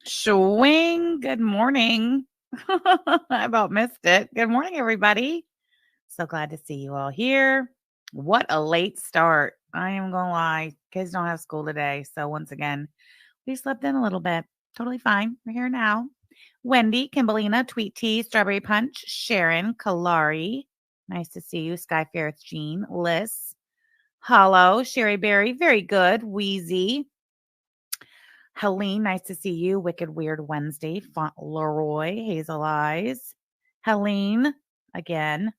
Swing. Good morning. I about missed it. Good morning, everybody. So glad to see you all here. What a late start. I am going to lie. Kids don't have school today. So, once again, we slept in a little bit. Totally fine. We're here now. Wendy, Kimberlina, Tweet Tea, Strawberry Punch, Sharon, Kalari. Nice to see you. Sky Ferris, Jean, Liz, Hollow, Sherry Berry. Very good. Wheezy. Helene, nice to see you. Wicked Weird Wednesday. Leroy, Hazel Eyes. Helene, again.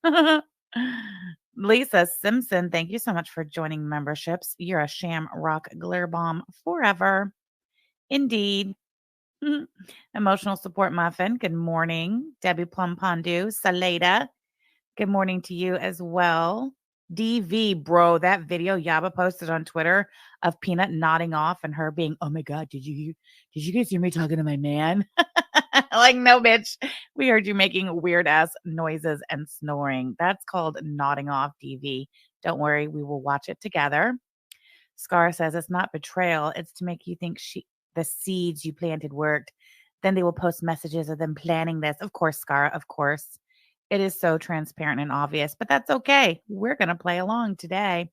Lisa Simpson, thank you so much for joining memberships. You're a sham rock glitter bomb forever. Indeed. Emotional support muffin. Good morning. Debbie Plum Pondu. Saleda. Good morning to you as well. DV, bro, that video Yaba posted on Twitter of Peanut nodding off and her being, oh my God, did you guys hear me talking to my man? Like, no, bitch. We heard you making weird ass noises and snoring. That's called nodding off, DV. Don't worry, we will watch it together. Scar says it's not betrayal, it's to make you think the seeds you planted worked. Then they will post messages of them planning this. Of course, Scar, of course. It is so transparent and obvious, but that's okay. We're going to play along today.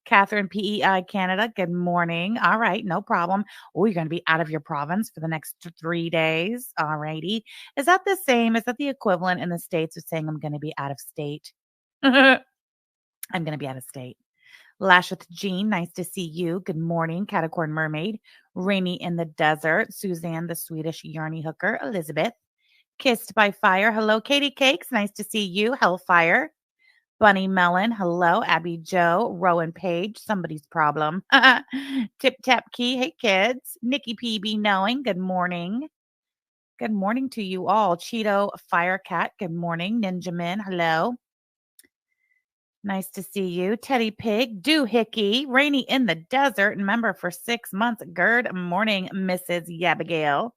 Catherine PEI Canada, good morning. All right, no problem. Oh, you're going to be out of your province for the next 3 days. All righty. Is that the same? Is that the equivalent in the States of saying I'm going to be out of state? I'm going to be out of state. Lasheth Jean, nice to see you. Good morning. Catacorn Mermaid. Rainy in the Desert. Suzanne, the Swedish Yarny Hooker. Elizabeth. Kissed by Fire. Hello, Katie Cakes. Nice to see you. Hellfire. Bunny Melon. Hello, Abby Joe. Rowan Page. Somebody's problem. Tip Tap Key. Hey, kids. Nikki PB Knowing. Good morning. Good morning to you all. Cheeto Firecat. Good morning. Ninja Min. Hello. Nice to see you. Teddy Pig. Doohickey. Rainy in the Desert. Member for 6 months. Good morning, Mrs. Yabigail.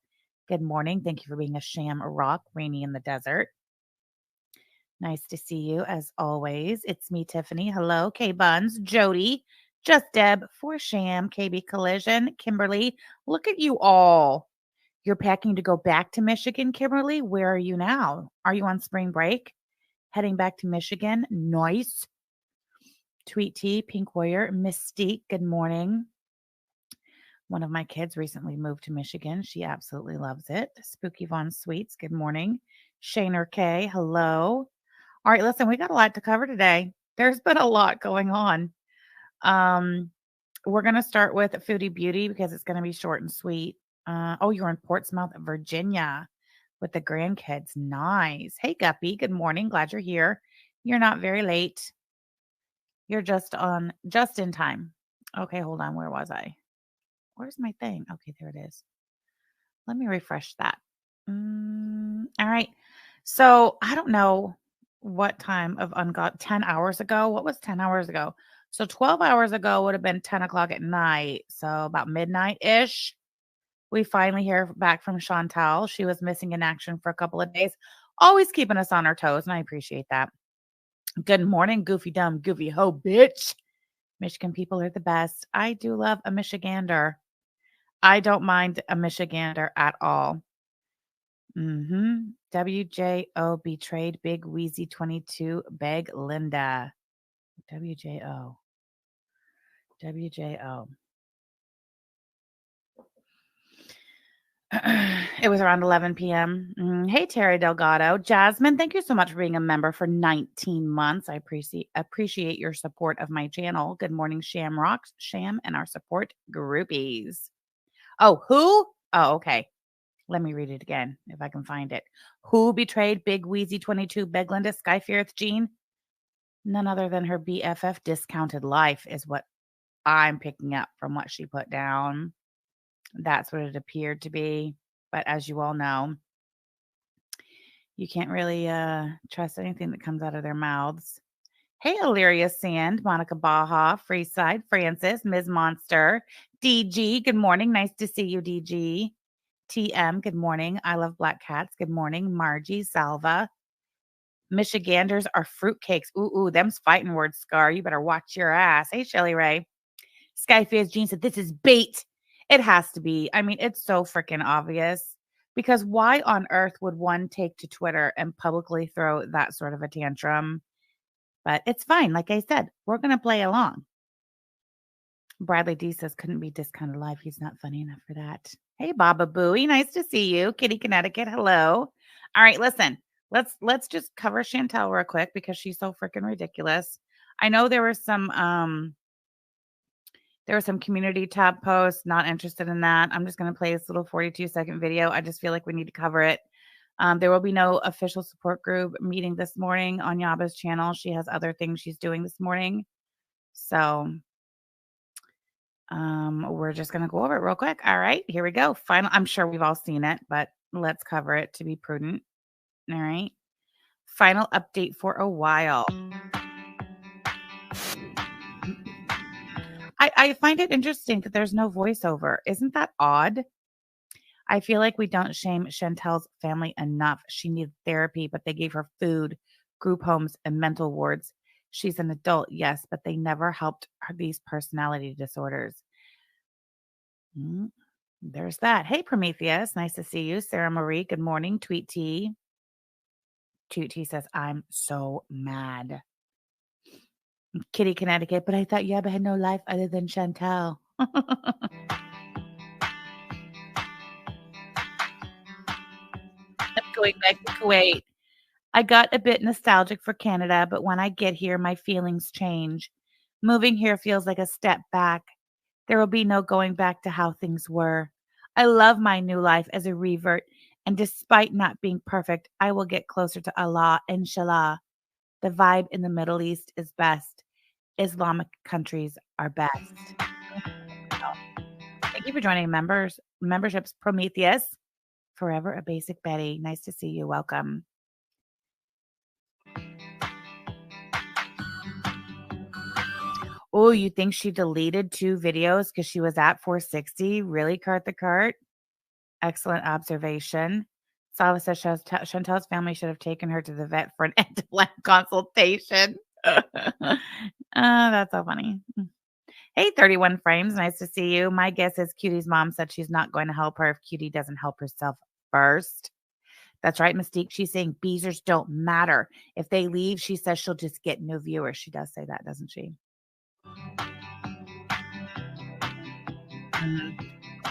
Good morning. Thank you for being a sham rock, Rainy in the Desert. Nice to see you as always. It's me, Tiffany. Hello, K Buns, Jody, Just Deb, For Sham, KB Collision, Kimberly. Look at you all. You're packing to go back to Michigan, Kimberly. Where are you now? Are you on spring break? Heading back to Michigan? Nice. Tweet Tea, Pink Warrior, Mystique. Good morning. One of my kids recently moved to Michigan. She absolutely loves it. Spooky Von Sweets, good morning. Shaner K, hello. All right, listen, we got a lot to cover today. There's been a lot going on. We're going to start with Foodie Beauty because it's going to be short and sweet. You're in Portsmouth, Virginia with the grandkids. Nice. Hey, Guppy, good morning. Glad you're here. You're not very late. You're just in time. Okay, hold on. Where was I? Where's my thing? Okay, there it is. Let me refresh that. All right. So I don't know what time of ungot 10 hours ago. What was 10 hours ago? So 12 hours ago would have been 10 o'clock at night. So about midnight-ish. We finally hear back from Chantal. She was missing in action for a couple of days. Always keeping us on our toes, and I appreciate that. Good morning, goofy dumb, goofy ho, bitch. Michigan people are the best. I do love a Michigander. I don't mind a Michigander at all. WJO betrayed Big Wheezy 22 BegLinda. WJO. It was around 11 p.m. Hey, Terry Delgado. Jasmine, thank you so much for being a member for 19 months. I appreciate your support of my channel. Good morning, Shamrocks, Sham, and our support groupies. Oh, who? Oh, okay. Let me read it again if I can find it. Who betrayed Big Wheezy 22 BegLinda Sky Fearth Jean? None other than her BFF Discounted Lyfe is what I'm picking up from what she put down. That's what it appeared to be. But as you all know, you can't really trust anything that comes out of their mouths. Hey, Illyria Sand, Monica Baja, Freeside, Francis, Ms. Monster, DG, good morning. Nice to see you, DG. TM, good morning. I love black cats. Good morning. Margie, Salva. Michiganders are fruitcakes. Ooh, them's fighting words, Scar. You better watch your ass. Hey, Shelly Ray. Skyface Jean said, this is bait. It has to be. I mean, it's so freaking obvious. Because why on earth would one take to Twitter and publicly throw that sort of a tantrum? But it's fine. Like I said, we're going to play along. Bradley D says, couldn't be discounted live. He's not funny enough for that. Hey, Baba Booey. Nice to see you. Kitty, Connecticut. Hello. All right, listen. Let's just cover Chantel real quick because she's so freaking ridiculous. I know there were some community tab posts. Not interested in that. I'm just going to play this little 42-second video. I just feel like we need to cover it. There will be no official support group meeting this morning on Yaba's channel. She has other things she's doing this morning. So we're just going to go over it real quick. All right, here we go. Final. I'm sure we've all seen it, but let's cover it to be prudent. All right. Final update for a while. I find it interesting that there's no voiceover. Isn't that odd? I feel like we don't shame Chantel's family enough. She needed therapy, but they gave her food, group homes, and mental wards. She's an adult, yes, but they never helped her these personality disorders. There's that. Hey, Prometheus. Nice to see you. Sarah Marie, good morning. Tweet T. Tweet T says, I'm so mad. Kitty, Connecticut, but I thought Yaba had no life other than Chantel. I'm going back to Kuwait. I got a bit nostalgic for Canada, but when I get here, my feelings change. Moving here feels like a step back. There will be no going back to how things were. I love my new life as a revert, and despite not being perfect, I will get closer to Allah, inshallah. The vibe in the Middle East is best. Islamic countries are best. Thank you for joining memberships, Prometheus. Forever a Basic Betty. Nice to see you. Welcome. Oh, you think she deleted 2 videos because she was at 460? Really, Cart the Cart? Excellent observation. Salva says Chantel's family should have taken her to the vet for an end-of-life consultation. That's so funny. Hey, 31 frames. Nice to see you. My guess is Cutie's mom said she's not going to help her if Cutie doesn't help herself first. That's right, Mystique. She's saying Beezers don't matter. If they leave, she says she'll just get new viewers. She does say that, doesn't she?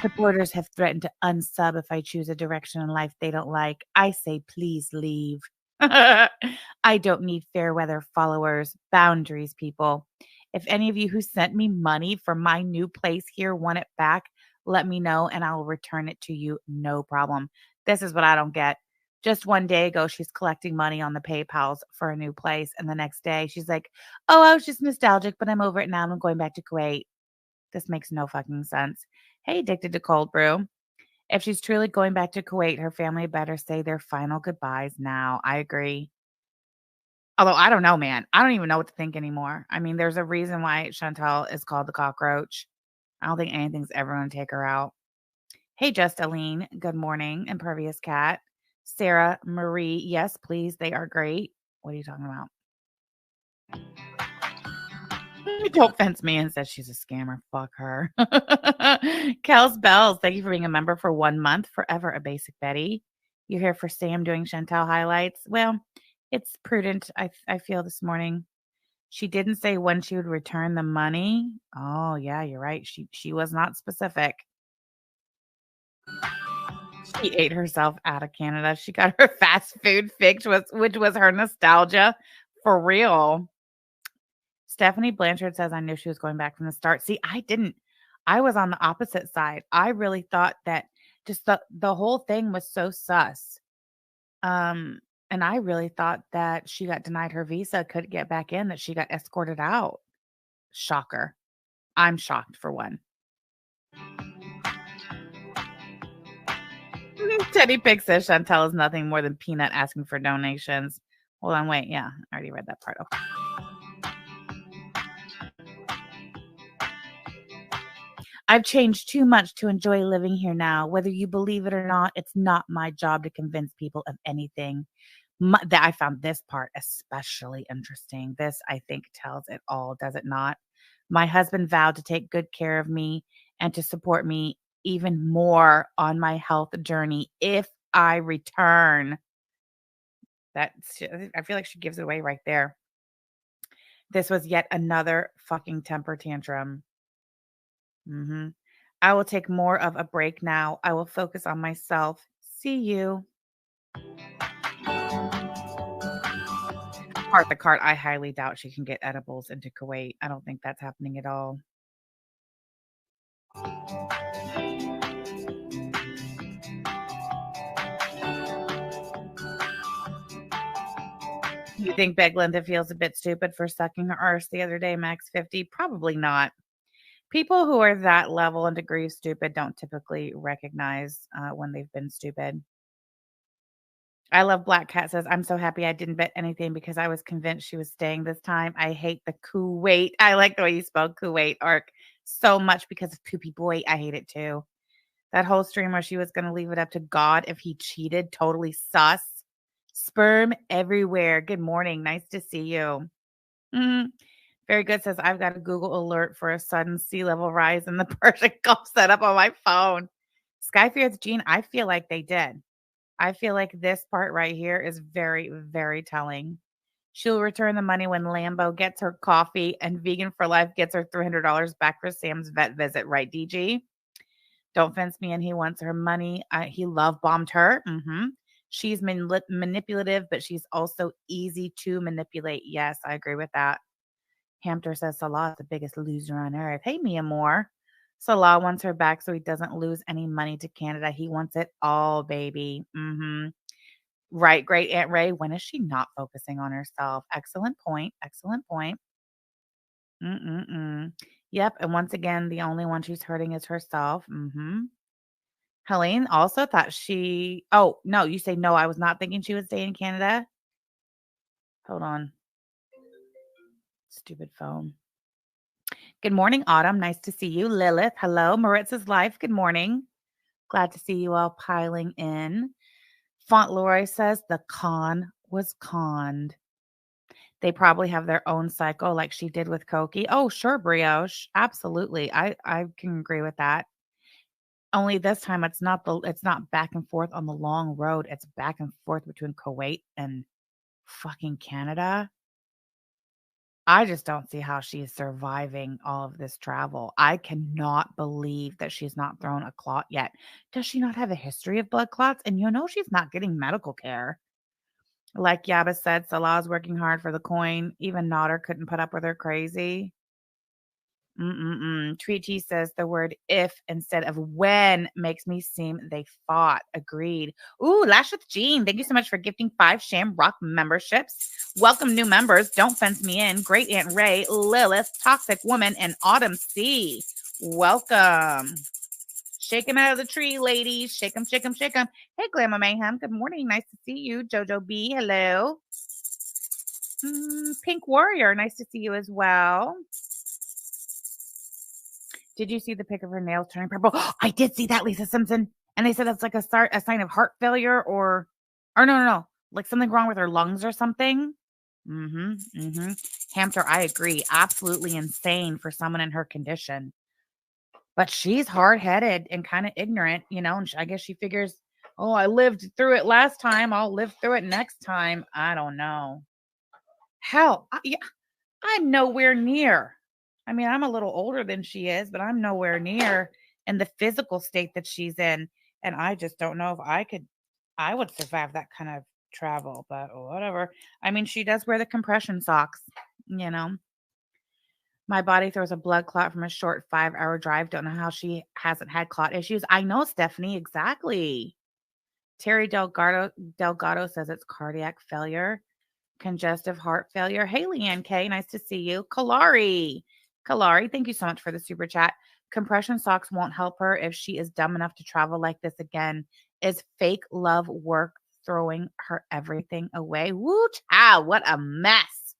Supporters have threatened to unsub if I choose a direction in life they don't like. I say, please leave. I don't need fair weather followers. Boundaries, people. If any of you who sent me money for my new place here want it back, let me know and I will return it to you. No problem. This is what I don't get. Just one day ago, she's collecting money on the PayPals for a new place. And the next day, she's like, oh, I was just nostalgic, but I'm over it now. I'm going back to Kuwait. This makes no fucking sense. Hey, addicted to cold brew. If she's truly going back to Kuwait, her family better say their final goodbyes now. I agree. Although I don't know, man. I don't even know what to think anymore. I mean, there's a reason why Chantel is called the cockroach. I don't think anything's ever going to take her out. Hey, Just Aline. Good morning. Impervious Cat. Sarah Marie. Yes, please. They are great. What are you talking about? Don't fence me and says she's a scammer. Fuck her. Kels Bells, thank you for being a member for 1 month. Forever a Basic Betty. You're here for Sam doing Chantel highlights. Well, it's prudent, I feel, this morning. She didn't say when she would return the money. Oh, yeah, you're right. She was not specific. She ate herself out of Canada. She got her fast food fix, which was her nostalgia. For real. Stephanie Blanchard says, I knew she was going back from the start. See, I didn't. I was on the opposite side. I really thought that just the whole thing was so sus. And I really thought that she got denied her visa, couldn't get back in, that she got escorted out. Shocker. I'm shocked for one. Teddy Pig says Chantel is nothing more than Peanut asking for donations. Hold on, wait. Yeah, I already read that part. Okay. I've changed too much to enjoy living here now. Whether you believe it or not, it's not my job to convince people of anything. I found this part especially interesting. This, I think, tells it all, does it not? My husband vowed to take good care of me and to support me even more on my health journey if I return. I feel like she gives it away right there. This was yet another fucking temper tantrum. I will take more of a break now. I will focus on myself. See you. Part the cart. I highly doubt she can get edibles into Kuwait. I don't think that's happening at all. You think BegLinda feels a bit stupid for sucking her arse the other day, Max 50? Probably not. People who are that level and degree of stupid don't typically recognize when they've been stupid. I love Black Cat says, I'm so happy I didn't bet anything because I was convinced she was staying this time. I hate the Kuwait. I like the way you spelled Kuwait arc so much because of Poopy Boy. I hate it too. That whole stream where she was going to leave it up to God if he cheated. Totally sus. Sperm everywhere. Good morning. Nice to see you. Very good says, I've got a Google alert for a sudden sea level rise in the Persian Gulf set up on my phone. Skyfear's Gene, I feel like they did. I feel like this part right here is very, very telling. She'll return the money when Lambo gets her coffee and Vegan for Life gets her $300 back for Sam's vet visit. Right, DG? Don't fence me in. He wants her money. He love bombed her. She's manipulative, but she's also easy to manipulate. Yes, I agree with that. Hamter says Salah is the biggest loser on earth. Hey, Mia Moore. Salah wants her back so he doesn't lose any money to Canada. He wants it all, baby. Right, great Aunt Ray. When is she not focusing on herself? Excellent point. Excellent point. Yep. And once again, the only one she's hurting is herself. Helene also thought oh, no, you say no. I was not thinking she would stay in Canada. Hold on. Stupid phone. Good morning, Autumn. Nice to see you. Lilith, hello. Maritz's Life, good morning. Glad to see you all piling in. Fauntleroy says the con was conned. They probably have their own cycle like she did with Koki. Oh, sure, Brioche. Absolutely. I can agree with that. Only this time it's not back and forth on the long road. It's back and forth between Kuwait and fucking Canada. I just don't see how she's surviving all of this travel. I cannot believe that she's not thrown a clot yet. Does she not have a history of blood clots? And she's not getting medical care. Like Yaba said, Salah's working hard for the coin. Even Nodder couldn't put up with her crazy. Treaty says the word if instead of when makes me seem they fought. Agreed. Ooh, Lash with Jean. Thank you so much for gifting 5 Shamrock memberships. Welcome new members. Don't fence me in. Great Aunt Ray, Lilith, Toxic Woman, and Autumn C. Welcome. Shake him out of the tree, ladies. Shake him, shake him, shake him. Hey, Glamour Mayhem. Good morning. Nice to see you. Jojo B. Hello. Pink Warrior. Nice to see you as well. Did you see the pic of her nails turning purple? I did see that, Lisa Simpson. And they said that's like a sign of heart failure or no. Like something wrong with her lungs or something. Hamter, I agree. Absolutely insane for someone in her condition. But she's hard-headed and kind of ignorant, and I guess she figures, oh, I lived through it last time. I'll live through it next time. I don't know. Hell, I'm nowhere near. I mean, I'm a little older than she is, but I'm nowhere near in the physical state that she's in. And I just don't know if I would survive that kind of travel, but whatever. I mean, she does wear the compression socks, My body throws a blood clot from a short 5-hour drive. Don't know how she hasn't had clot issues. I know, Stephanie, exactly. Terry Delgado says it's cardiac failure, congestive heart failure. Hey, Leanne K, nice to see you. Kalari, thank you so much for the super chat. Compression socks won't help her if she is dumb enough to travel like this again. Is fake love work throwing her everything away? Woo, child, what a mess.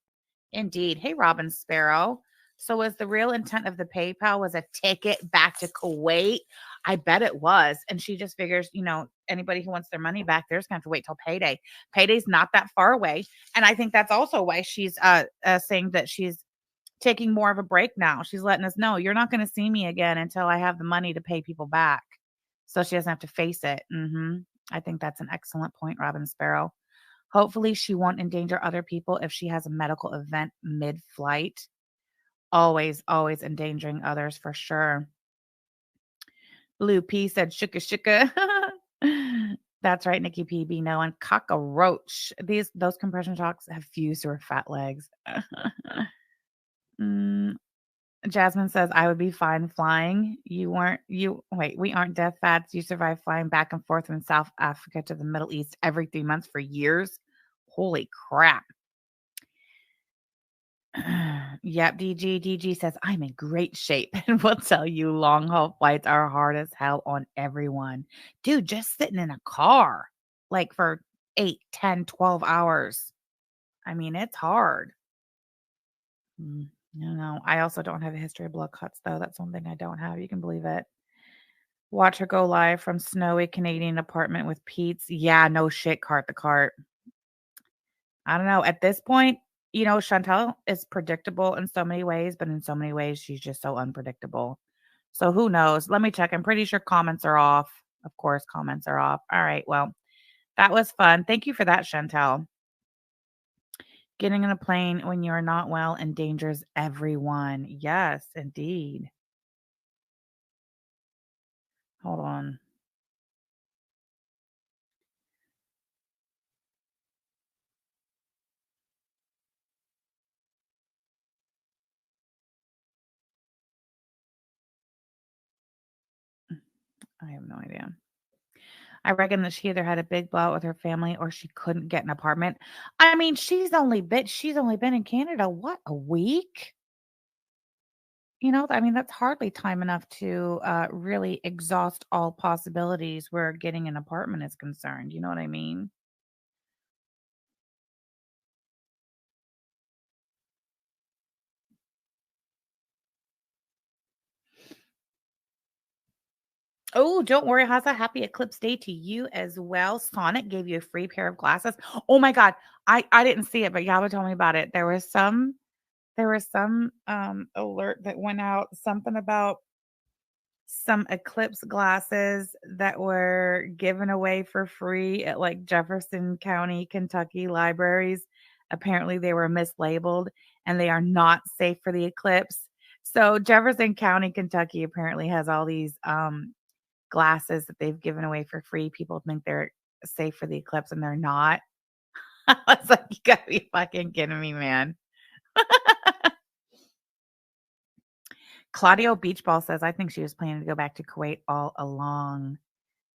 Indeed. Hey, Robin Sparrow. So was the real intent of the PayPal was a ticket back to Kuwait? I bet it was. And she just figures, anybody who wants their money back, they're just going to have to wait till payday. Payday's not that far away. And I think that's also why she's saying that she's taking more of a break now. She's letting us know, you're not going to see me again until I have the money to pay people back. so she doesn't have to face it. I think that's an excellent point, Robin Sparrow. Hopefully, she won't endanger other people if she has a medical event mid-flight. Always, always endangering others for sure. Blue P said, "Shuka shuka." That's right, Nikki PB. No, and cockroach. Those compression shocks have fused her fat legs. Mm, Jasmine says, "I would be fine flying. We aren't death fats. You survived flying back and forth from South Africa to the Middle East every 3 months for years. Holy crap." Yep, DG says, "I'm in great shape and will tell you long haul flights are hard as hell on everyone." Dude, just sitting in a car like for 8, 10, 12 hours. I mean, it's hard. No. I also don't have a history of blood cuts, though. That's one thing I don't have. You can believe it. Watch her go live from snowy Canadian apartment with Pete's. Yeah, no shit, cart the cart. I don't know. At this point, Chantel is predictable in so many ways, but in so many ways, she's just so unpredictable. So who knows? Let me check. I'm pretty sure comments are off. Of course, comments are off. All right. Well, that was fun. Thank you for that, Chantel. Getting on a plane when you are not well endangers everyone. Yes, indeed. Hold on. I have no idea. I reckon that she either had a big blowout with her family or she couldn't get an apartment. I mean, she's only been in Canada, what, a week? I mean, that's hardly time enough to really exhaust all possibilities where getting an apartment is concerned. You know what I mean? Oh, don't worry, Haza. Happy Eclipse Day to you as well. Sonic gave you a free pair of glasses. Oh my God. I didn't see it, but Yaba told me about it. There was some alert that went out, something about some eclipse glasses that were given away for free at like Jefferson County, Kentucky libraries. Apparently, they were mislabeled and they are not safe for the eclipse. So, Jefferson County, Kentucky apparently has all these glasses that they've given away for free. People think they're safe for the eclipse and they're not. I was like, you gotta be fucking kidding me, man. Claudio Beachball says, I think she was planning to go back to Kuwait all along.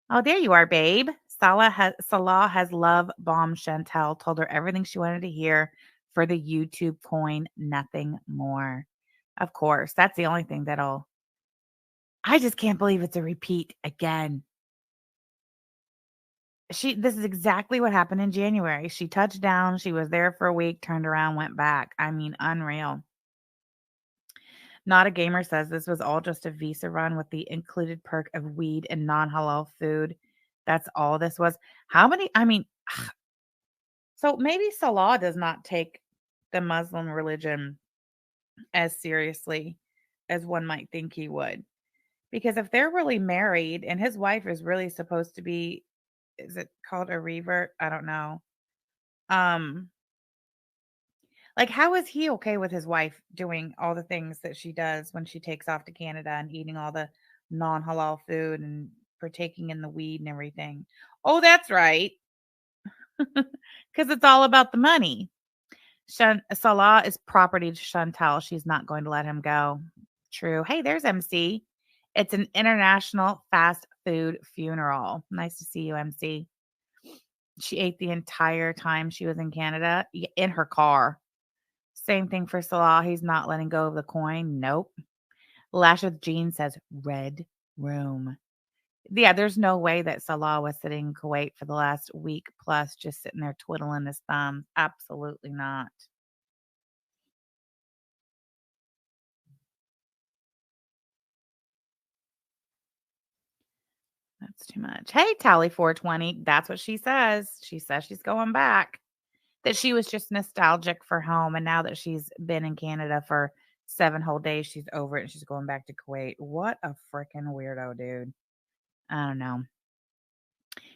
Oh, there you are, babe. Salah has love bombed Chantel, told her everything she wanted to hear for the YouTube coin, nothing more. Of course, that's the only thing I just can't believe it's a repeat again. This is exactly what happened in January. She touched down, she was there for a week, turned around, went back. I mean, unreal. Not a Gamer says this was all just a visa run with the included perk of weed and non-halal food. That's all this was. How many? I mean, so maybe Salah does not take the Muslim religion as seriously as one might think he would. Because if they're really married and his wife is really supposed to be, is it called a revert? I don't know. Um, like how is he okay with his wife doing all the things that she does when she takes off to Canada and eating all the non-halal food and partaking in the weed and everything? Oh, that's right. Because it's all about the money. Salah is property to Chantal. She's not going to let him go. True. Hey, there's MC. It's an international fast food funeral. Nice to see you, MC. She ate the entire time she was in Canada in her car. Same thing for Salah. He's not letting go of the coin. Nope. Lash with Jean says red room. Yeah, there's no way that Salah was sitting in Kuwait for the last week plus just sitting there twiddling his thumbs. Absolutely not. That's too much. Hey, Tally 420. That's what she says. She says she's going back. That she was just nostalgic for home. And now that she's been in Canada for 7 whole days, she's over it and she's going back to Kuwait. What a freaking weirdo, dude. I don't know.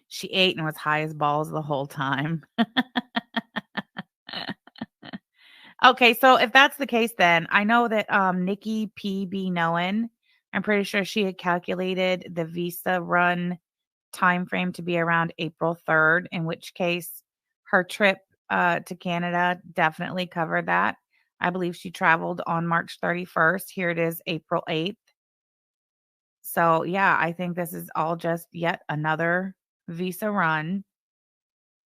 She ate and was high as balls the whole time. Okay, so if that's the case, then I know that Nikki PB Noen, I'm pretty sure she had calculated the visa run time frame to be around April 3rd, in which case her trip to Canada definitely covered that. I believe she traveled on March 31st. Here it is, April 8th. So, yeah, I think this is all just yet another visa run.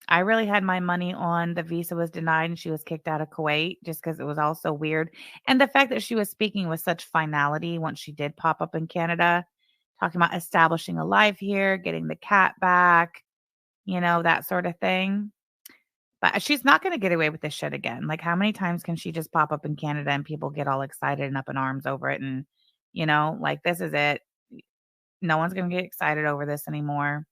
I really had my money on the visa was denied and she was kicked out of Kuwait just because it was all so weird. And the fact that she was speaking with such finality once she did pop up in Canada, talking about establishing a life here, getting the cat back, that sort of thing. But she's not going to get away with this shit again. Like, how many times can she just pop up in Canada and people get all excited and up in arms over it? And, like, this is it. No one's going to get excited over this anymore.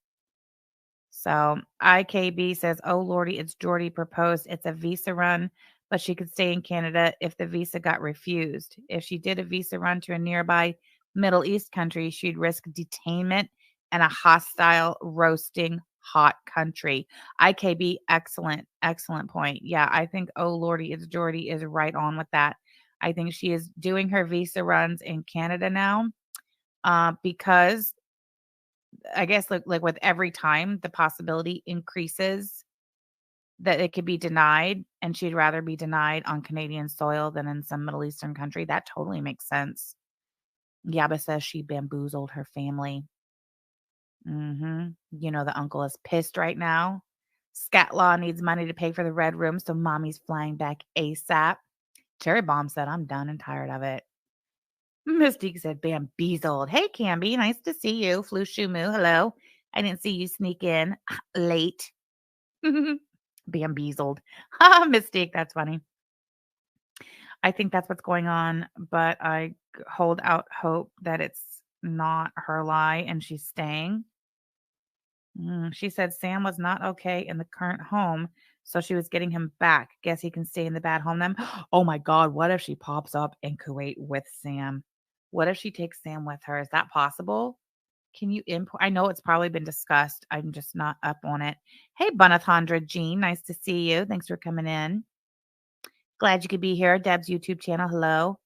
So IKB says, "Oh Lordy, it's Jordy proposed. It's a visa run, but she could stay in Canada if the visa got refused. If she did a visa run to a nearby Middle East country, she'd risk detainment and a hostile, roasting hot country." IKB, excellent, excellent point. Yeah, I think "Oh Lordy, it's Jordy" is right on with that. I think she is doing her visa runs in Canada now, because I guess like with every time the possibility increases that it could be denied, and she'd rather be denied on Canadian soil than in some Middle Eastern country. That totally makes sense. Yaba says she bamboozled her family. The uncle is pissed right now. Scat Law needs money to pay for the red room, so mommy's flying back ASAP. Cherry Bomb said, "I'm done and tired of it." Mystique said, "Bambeezled." Hey, Camby, nice to see you. Flu Shumu, hello. I didn't see you sneak in late. Bambeezled. Mystique, that's funny. I think that's what's going on, but I hold out hope that it's not her lie and she's staying. She said Sam was not okay in the current home, so she was getting him back. Guess he can stay in the bad home then. Oh my God, what if she pops up in Kuwait with Sam? What if she takes Sam with her? Is that possible? Can you import? I know it's probably been discussed. I'm just not up on it. Hey, Bunathandra Jean, nice to see you. Thanks for coming in. Glad you could be here. Deb's YouTube channel. Hello.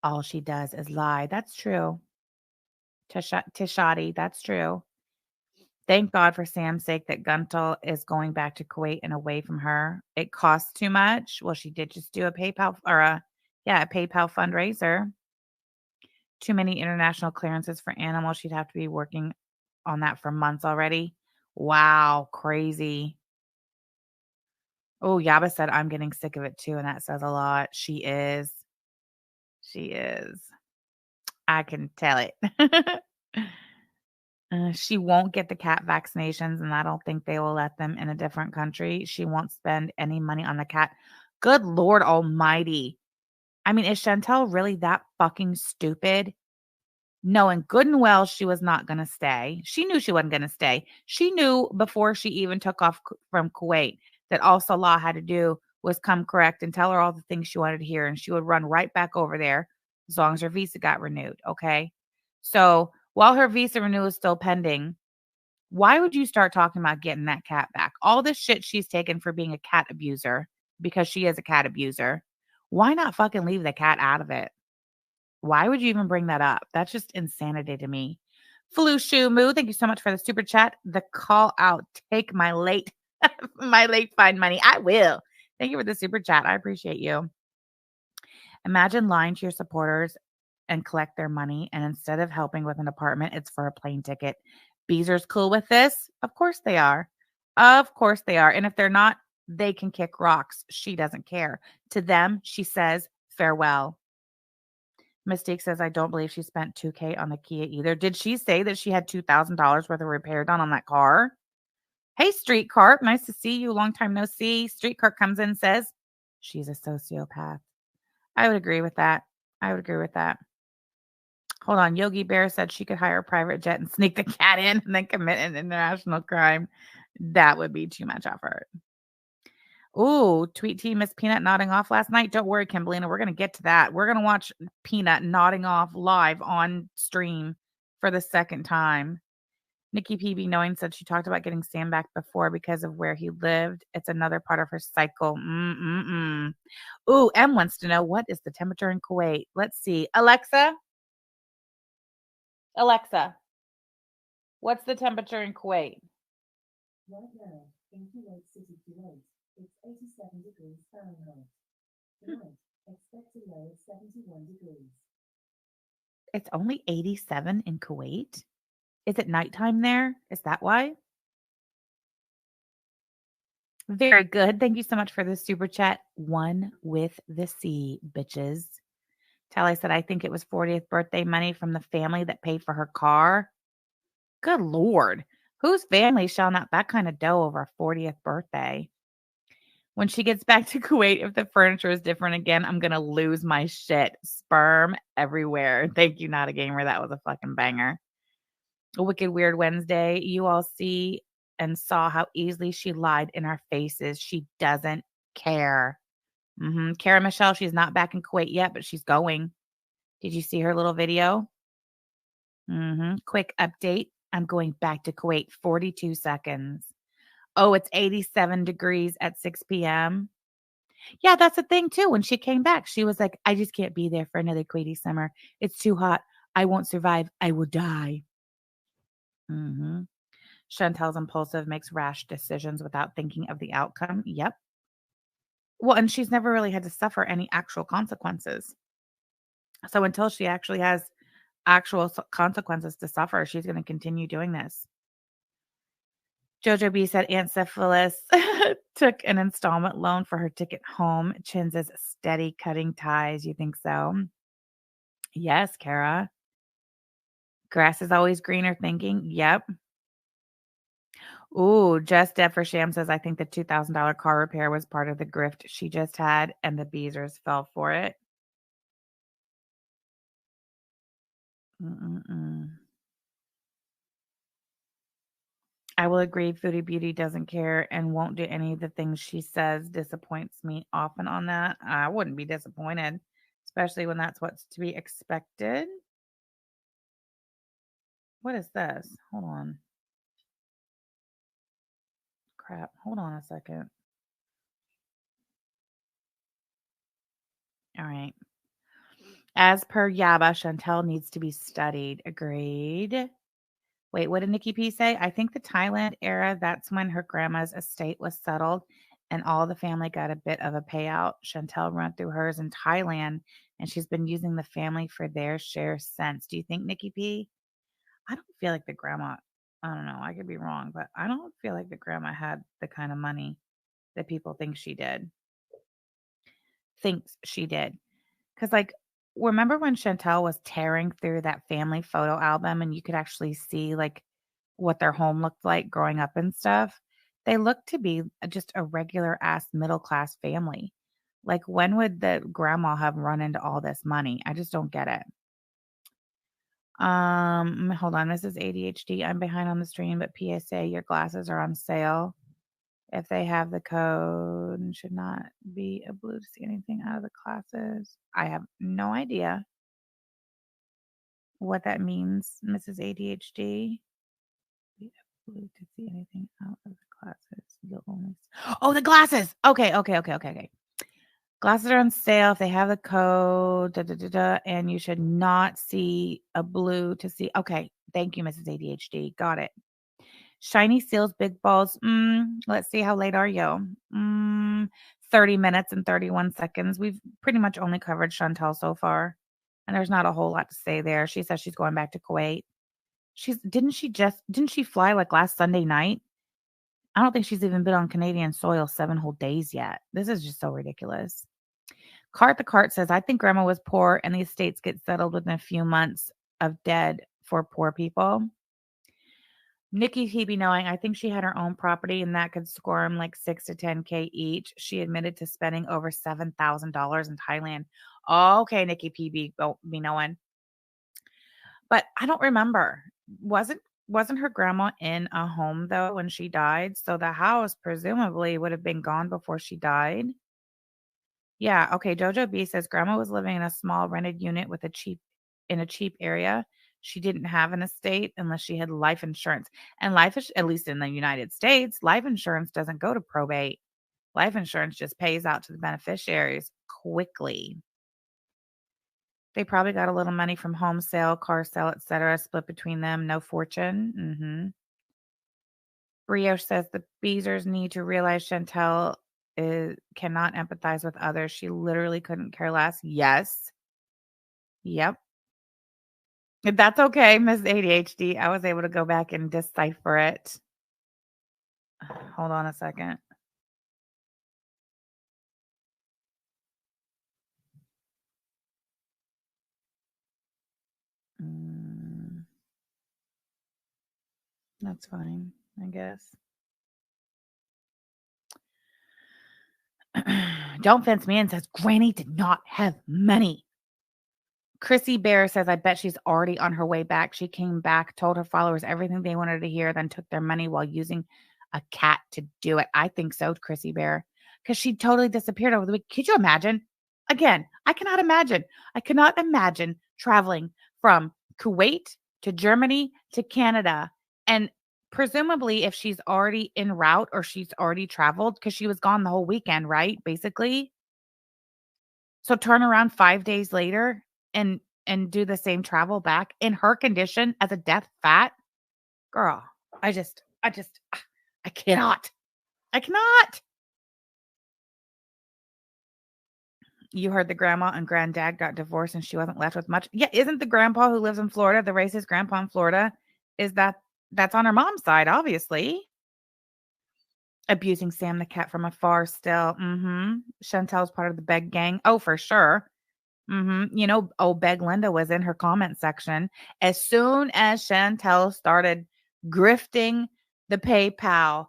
All she does is lie. That's true. Tishati, that's true. Thank God for Sam's sake that Guntal is going back to Kuwait and away from her. It costs too much. Well, she did just do a PayPal or a PayPal fundraiser. Too many international clearances for animals. She'd have to be working on that for months already. Wow, crazy. Oh, Yaba said, "I'm getting sick of it too." And that says a lot. She is. She is. I can tell it. She won't get the cat vaccinations, and I don't think they will let them in a different country. She won't spend any money on the cat. Good Lord Almighty. I mean, is Chantel really that fucking stupid? Knowing good and well she was not going to stay. She knew she wasn't going to stay. She knew before she even took off from Kuwait that all Salah had to do was come correct and tell her all the things she wanted to hear, and she would run right back over there as long as her visa got renewed. Okay. So while her visa renewal is still pending, why would you start talking about getting that cat back? All this shit she's taken for being a cat abuser, because she is a cat abuser. Why not fucking leave the cat out of it? Why would you even bring that up? That's just insanity to me. Flu Moo, thank you so much for the super chat. The call out, take my late fine money. I will. Thank you for the super chat. I appreciate you. Imagine lying to your supporters and collect their money, and instead of helping with an apartment, it's for a plane ticket. Beezer's cool with this? Of course they are. Of course they are. And if they're not, they can kick rocks. She doesn't care. To them, she says farewell. Mystique says, "I don't believe she spent $2,000 on the Kia either." Did she say that she had $2,000 worth of repair done on that car? Hey, Street Carp. Nice to see you. Long time no see. Street Carp comes in and says, she's a sociopath. I would agree with that. Hold on. Yogi Bear said she could hire a private jet and sneak the cat in and then commit an international crime. That would be too much effort. Ooh, Tweet Team Miss Peanut nodding off last night. Don't worry, Kimberlina. We're going to get to that. We're going to watch Peanut nodding off live on stream for the second time. Nikki PB Knowing said she talked about getting Sam back before because of where he lived. It's another part of her cycle. Ooh, M wants to know, what is the temperature in Kuwait? Let's see. Alexa, what's the temperature in Kuwait? Right now, in Kuwait City, Kuwait, it's 87 degrees Fahrenheit. Tonight, expect a low of 71 degrees. It's only 87 in Kuwait? Is it nighttime there? Is that why? Very good. Thank you so much for the super chat. One with the C, bitches. Tally said, I think it was 40th birthday money from the family that paid for her car. Good Lord. Whose family shell out that kind of dough over a 40th birthday? When she gets back to Kuwait, if the furniture is different again, I'm going to lose my shit. Sperm everywhere. Thank you, Not a Gamer. That was a fucking banger. A Wicked Weird Wednesday. You all see and saw how easily she lied in our faces. She doesn't care. Kara Michelle, she's not back in Kuwait yet, but she's going. Did you see her little video? Quick update. I'm going back to Kuwait. 42 seconds. Oh, it's 87 degrees at 6 p.m. Yeah, that's the thing too. When she came back, she was like, I just can't be there for another Kuwaiti summer. It's too hot. I won't survive. I will die. Chantel's impulsive, makes rash decisions without thinking of the outcome. Yep. Well, and she's never really had to suffer any actual consequences. So until she actually has actual consequences to suffer, she's going to continue doing this. Jojo B said Aunt Syphilis took an installment loan for her ticket home. Chins is steady cutting ties. You think so? Yes, Kara. Grass is always greener thinking. Yep. Ooh, Just Deb for Sham says, I think the $2,000 car repair was part of the grift she just had, and the Beezers fell for it. I will agree. Foodie Beauty doesn't care and won't do any of the things she says. Disappoints me often on that. I wouldn't be disappointed, especially when that's what's to be expected. What is this? Hold on. Crap. Hold on a second. All right. As per Yaba, Chantel needs to be studied. Agreed. Wait, what did Nikki P say? I think the Thailand era, that's when her grandma's estate was settled and all the family got a bit of a payout. Chantel ran through hers in Thailand and she's been using the family for their share since. Do you think, Nikki P? I don't feel like the grandma, I don't know, I could be wrong, but I don't feel like the grandma had the kind of money that people think she did. Thinks she did. Because, like, remember when Chantel was tearing through that family photo album and you could actually see, like, what their home looked like growing up and stuff? They looked to be just a regular ass middle class family. Like, when would the grandma have run into all this money? I just don't get it. Hold on. This is ADHD. I'm behind on the stream, but PSA, your glasses are on sale. If they have the code, and should not be a blue to see anything out of the classes. I have no idea what that means, Mrs. ADHD. Be a blue to see anything out of the classes. You'll only. Oh, the glasses. Okay. Glasses are on sale if they have the code, and you should not see a blue to see. Okay, thank you, Mrs. ADHD. Got it. Shiny seals, big balls. Let's see, how late are you? 30 minutes and 31 seconds. We've pretty much only covered Chantel so far, and there's not a whole lot to say there. She says she's going back to Kuwait. Didn't she fly like last Sunday night? I don't think she's even been on Canadian soil 7 whole days yet. This is just so ridiculous. Cart the Cart says, I think grandma was poor and the estates get settled within a few months of dead for poor people. Nikki TB Knowing, I think she had her own property and that could score him like 6 to 10K each. She admitted to spending over $7,000 in Thailand. Okay, Nikki PB be knowing. But I don't remember. Wasn't her grandma in a home though when she died? So the house presumably would have been gone before she died. Yeah, okay. Jojo B says grandma was living in a small rented unit in a cheap area. she didn't have an estate unless she had life insurance. And at least in the United States, life insurance doesn't go to probate. Life insurance just pays out to the beneficiaries quickly. They probably got a little money from home sale, car sale, etc., split between them. No fortune. Brioche says the Beezers need to realize Chantel cannot empathize with others. She literally couldn't care less. Yes. Yep. That's okay, Miss ADHD. I was able to go back and decipher it. Hold on a second. That's fine, I guess. Don't fence me in says Granny did not have money. Chrissy Bear says, I bet she's already on her way back. She came back, told her followers everything they wanted to hear, then took their money while using a cat to do it. I think so, Chrissy Bear, because she totally disappeared over the week. Could you imagine? Again, I cannot imagine. I cannot imagine traveling from Kuwait to Germany to Canada. And presumably, if she's already en route or she's already traveled, because she was gone the whole weekend, right? Basically. So turn around 5 days later and do the same travel back in her condition as a death fat? Girl, I cannot. I cannot. You heard the grandma and granddad got divorced and she wasn't left with much. Yeah, isn't the grandpa who lives in Florida, the racist grandpa in Florida, that's on her mom's side, obviously. Abusing Sam the cat from afar still. Chantel's part of the Beg gang. Oh, for sure. You know, BegLinda was in her comment section. As soon as Chantel started grifting the PayPal,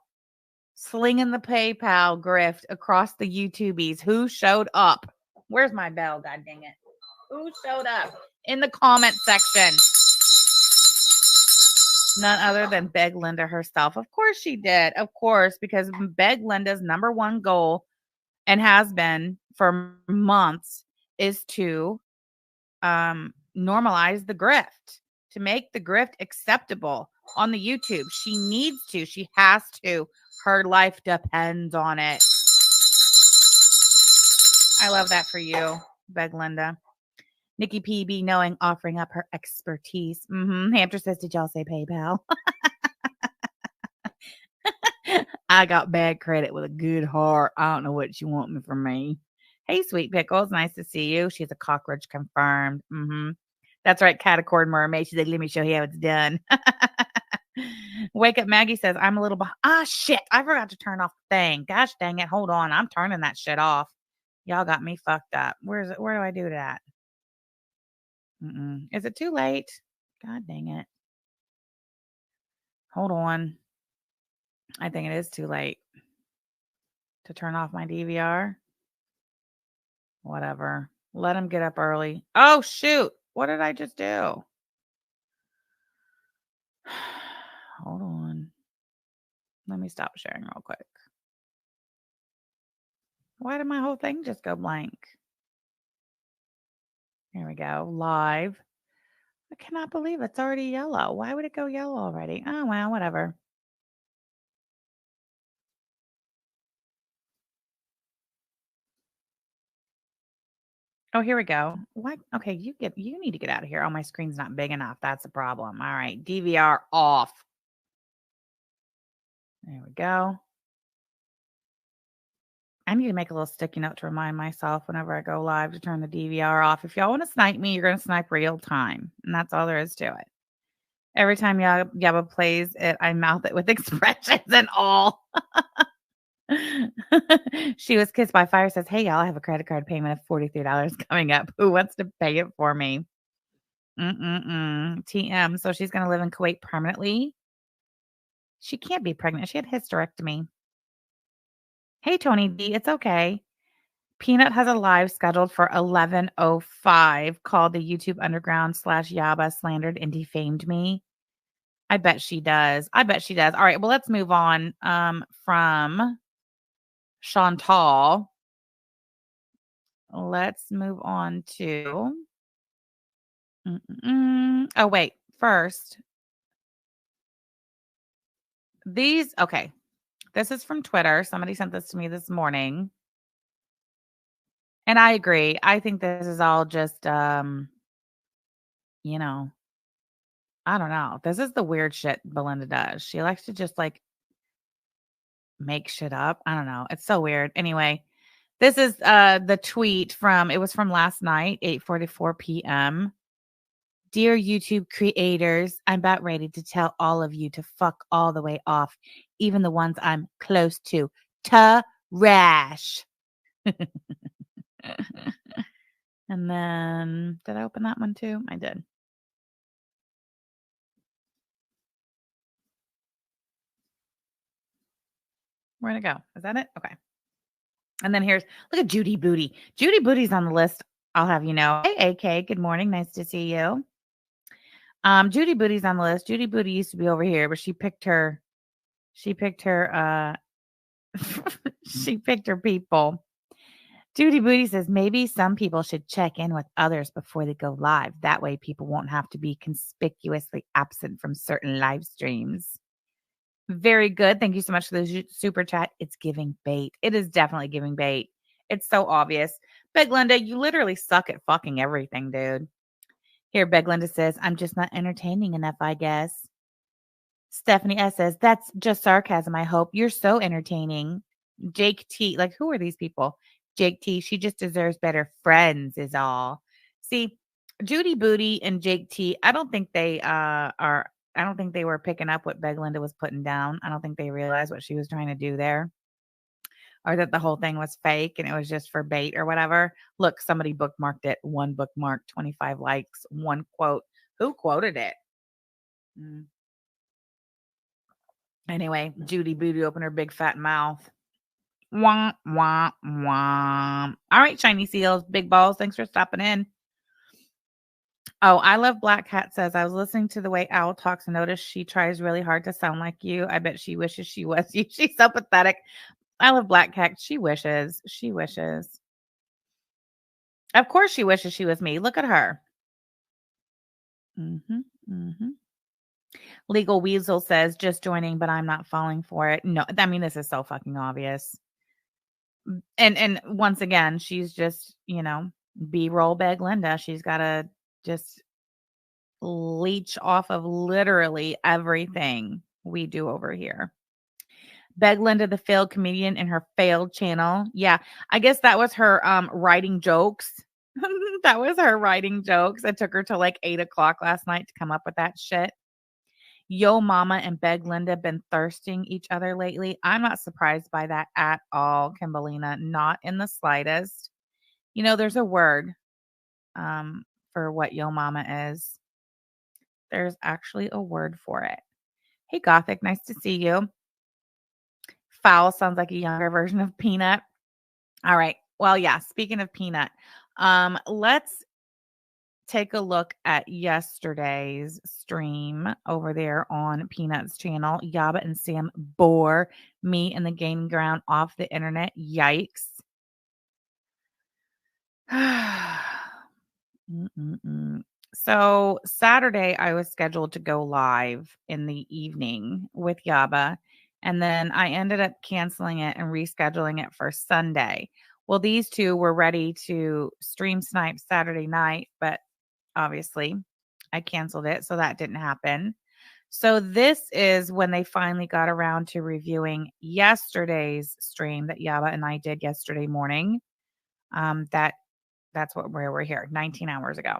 slinging the PayPal grift across the YouTubies, who showed up? Where's my bell? God dang it. Who showed up in the comment section? None other than BegLinda herself. Of course she did. Of course, because BegLinda's number one goal, and has been for months, is to normalize the grift, to make the grift acceptable on the YouTube. She needs to. She has to. Her life depends on it. I love that for you, BegLinda. Nikki PB knowing, offering up her expertise. Hampshire says, did y'all say PayPal? I got bad credit with a good heart. I don't know what you want me from me. Hey, Sweet Pickles. Nice to see you. She's a cockroach confirmed. That's right. Catacord mermaid. She's like, let me show you how it's done. Wake Up Maggie says, I'm a little behind. Shit. I forgot to turn off the thing. Gosh dang it. Hold on. I'm turning that shit off. Y'all got me fucked up. Where do I do that? Is it too late? God dang it. Hold on. I think it is too late to turn off my DVR. Whatever. Let him get up early. Oh, shoot. What did I just do? Hold on. Let me stop sharing real quick. Why did my whole thing just go blank? Here we go. Live. I cannot believe it's already yellow. Why would it go yellow already? Oh, well, whatever. Oh, here we go. What? Okay, you need to get out of here. Oh, my screen's not big enough. That's the problem. All right, DVR off. There we go. I need to make a little sticky note to remind myself whenever I go live to turn the DVR off. If y'all want to snipe me, you're going to snipe real time. And that's all there is to it. Every time Yabba plays it, I mouth it with expressions and all. She Was Kissed by Fire says, hey, y'all, I have a credit card payment of $43 coming up. Who wants to pay it for me? TM. So she's going to live in Kuwait permanently. She can't be pregnant. She had hysterectomy. Hey, Tony D, it's okay. Peanut has a live scheduled for 11:05 called the YouTube Underground /Yaba slandered and defamed me. I bet she does. All right, well, let's move on from Chantal. Let's move on to oh, wait. first, okay. This is from Twitter. Somebody sent this to me this morning. And I agree. I think this is all just, you know, I don't know. This is the weird shit Belinda does. She likes to just like make shit up. I don't know. It's so weird. Anyway, this is the tweet it was from last night, 8:44 p.m. Dear YouTube creators, I'm about ready to tell all of you to fuck all the way off, even the ones I'm close to. Trash. And then, did I open that one too? I did. Where'd it go? Is that it? Okay. And then look at Judy Booty. Judy Booty's on the list. I'll have you know. Hey, AK. Good morning. Nice to see you. Judy Booty's on the list. Judy Booty used to be over here, but she picked her, she picked her people. Judy Booty says maybe some people should check in with others before they go live. That way people won't have to be conspicuously absent from certain live streams. Very good. Thank you so much for the super chat. It's giving bait. It is definitely giving bait. It's so obvious. BegLinda, you literally suck at fucking everything, dude. Here, BegLinda says, I'm just not entertaining enough, I guess. Stephanie S says, that's just sarcasm, I hope. You're so entertaining. Jake T, like, who are these people? Jake T, she just deserves better friends is all. See, Judy Booty and Jake T, I don't think they were picking up what BegLinda was putting down. I don't think they realized what she was trying to do there. Or that the whole thing was fake and it was just for bait or whatever. Look, somebody bookmarked it. One bookmark, 25 likes, one quote. Who quoted it? Anyway, Judy Booty opened her big fat mouth. Wah, wah, wah. All right, shiny seals, big balls. Thanks for stopping in. Oh, I love Black Cat says, I was listening to the way Owl talks and noticed she tries really hard to sound like you. I bet she wishes she was you. She's so pathetic. I love Black Cat. She wishes. She wishes. Of course she wishes she was me. Look at her. Legal Weasel says, just joining, but I'm not falling for it. No, I mean, this is so fucking obvious. And once again, she's just, B-roll BegLinda. She's got to just leech off of literally everything we do over here. BegLinda, the failed comedian in her failed channel. Yeah, I guess that was her writing jokes. That was her writing jokes. It took her till like 8 o'clock last night to come up with that shit. Yo Mama and BegLinda been thirsting each other lately. I'm not surprised by that at all, Kimberlina. Not in the slightest. There's a word for what Yo Mama is. There's actually a word for it. Hey, Gothic, nice to see you. Foul sounds like a younger version of Peanut. All right. Well, yeah, speaking of Peanut, let's take a look at yesterday's stream over there on Peanut's channel. Yaba and Sam bore me and the gaming ground off the internet. Yikes. So Saturday, I was scheduled to go live in the evening with Yaba. And then I ended up canceling it and rescheduling it for Sunday. Well, these two were ready to stream snipe Saturday night, but obviously I canceled it. So that didn't happen. So this is when they finally got around to reviewing yesterday's stream that Yaba and I did yesterday morning. That's where we're here 19 hours ago.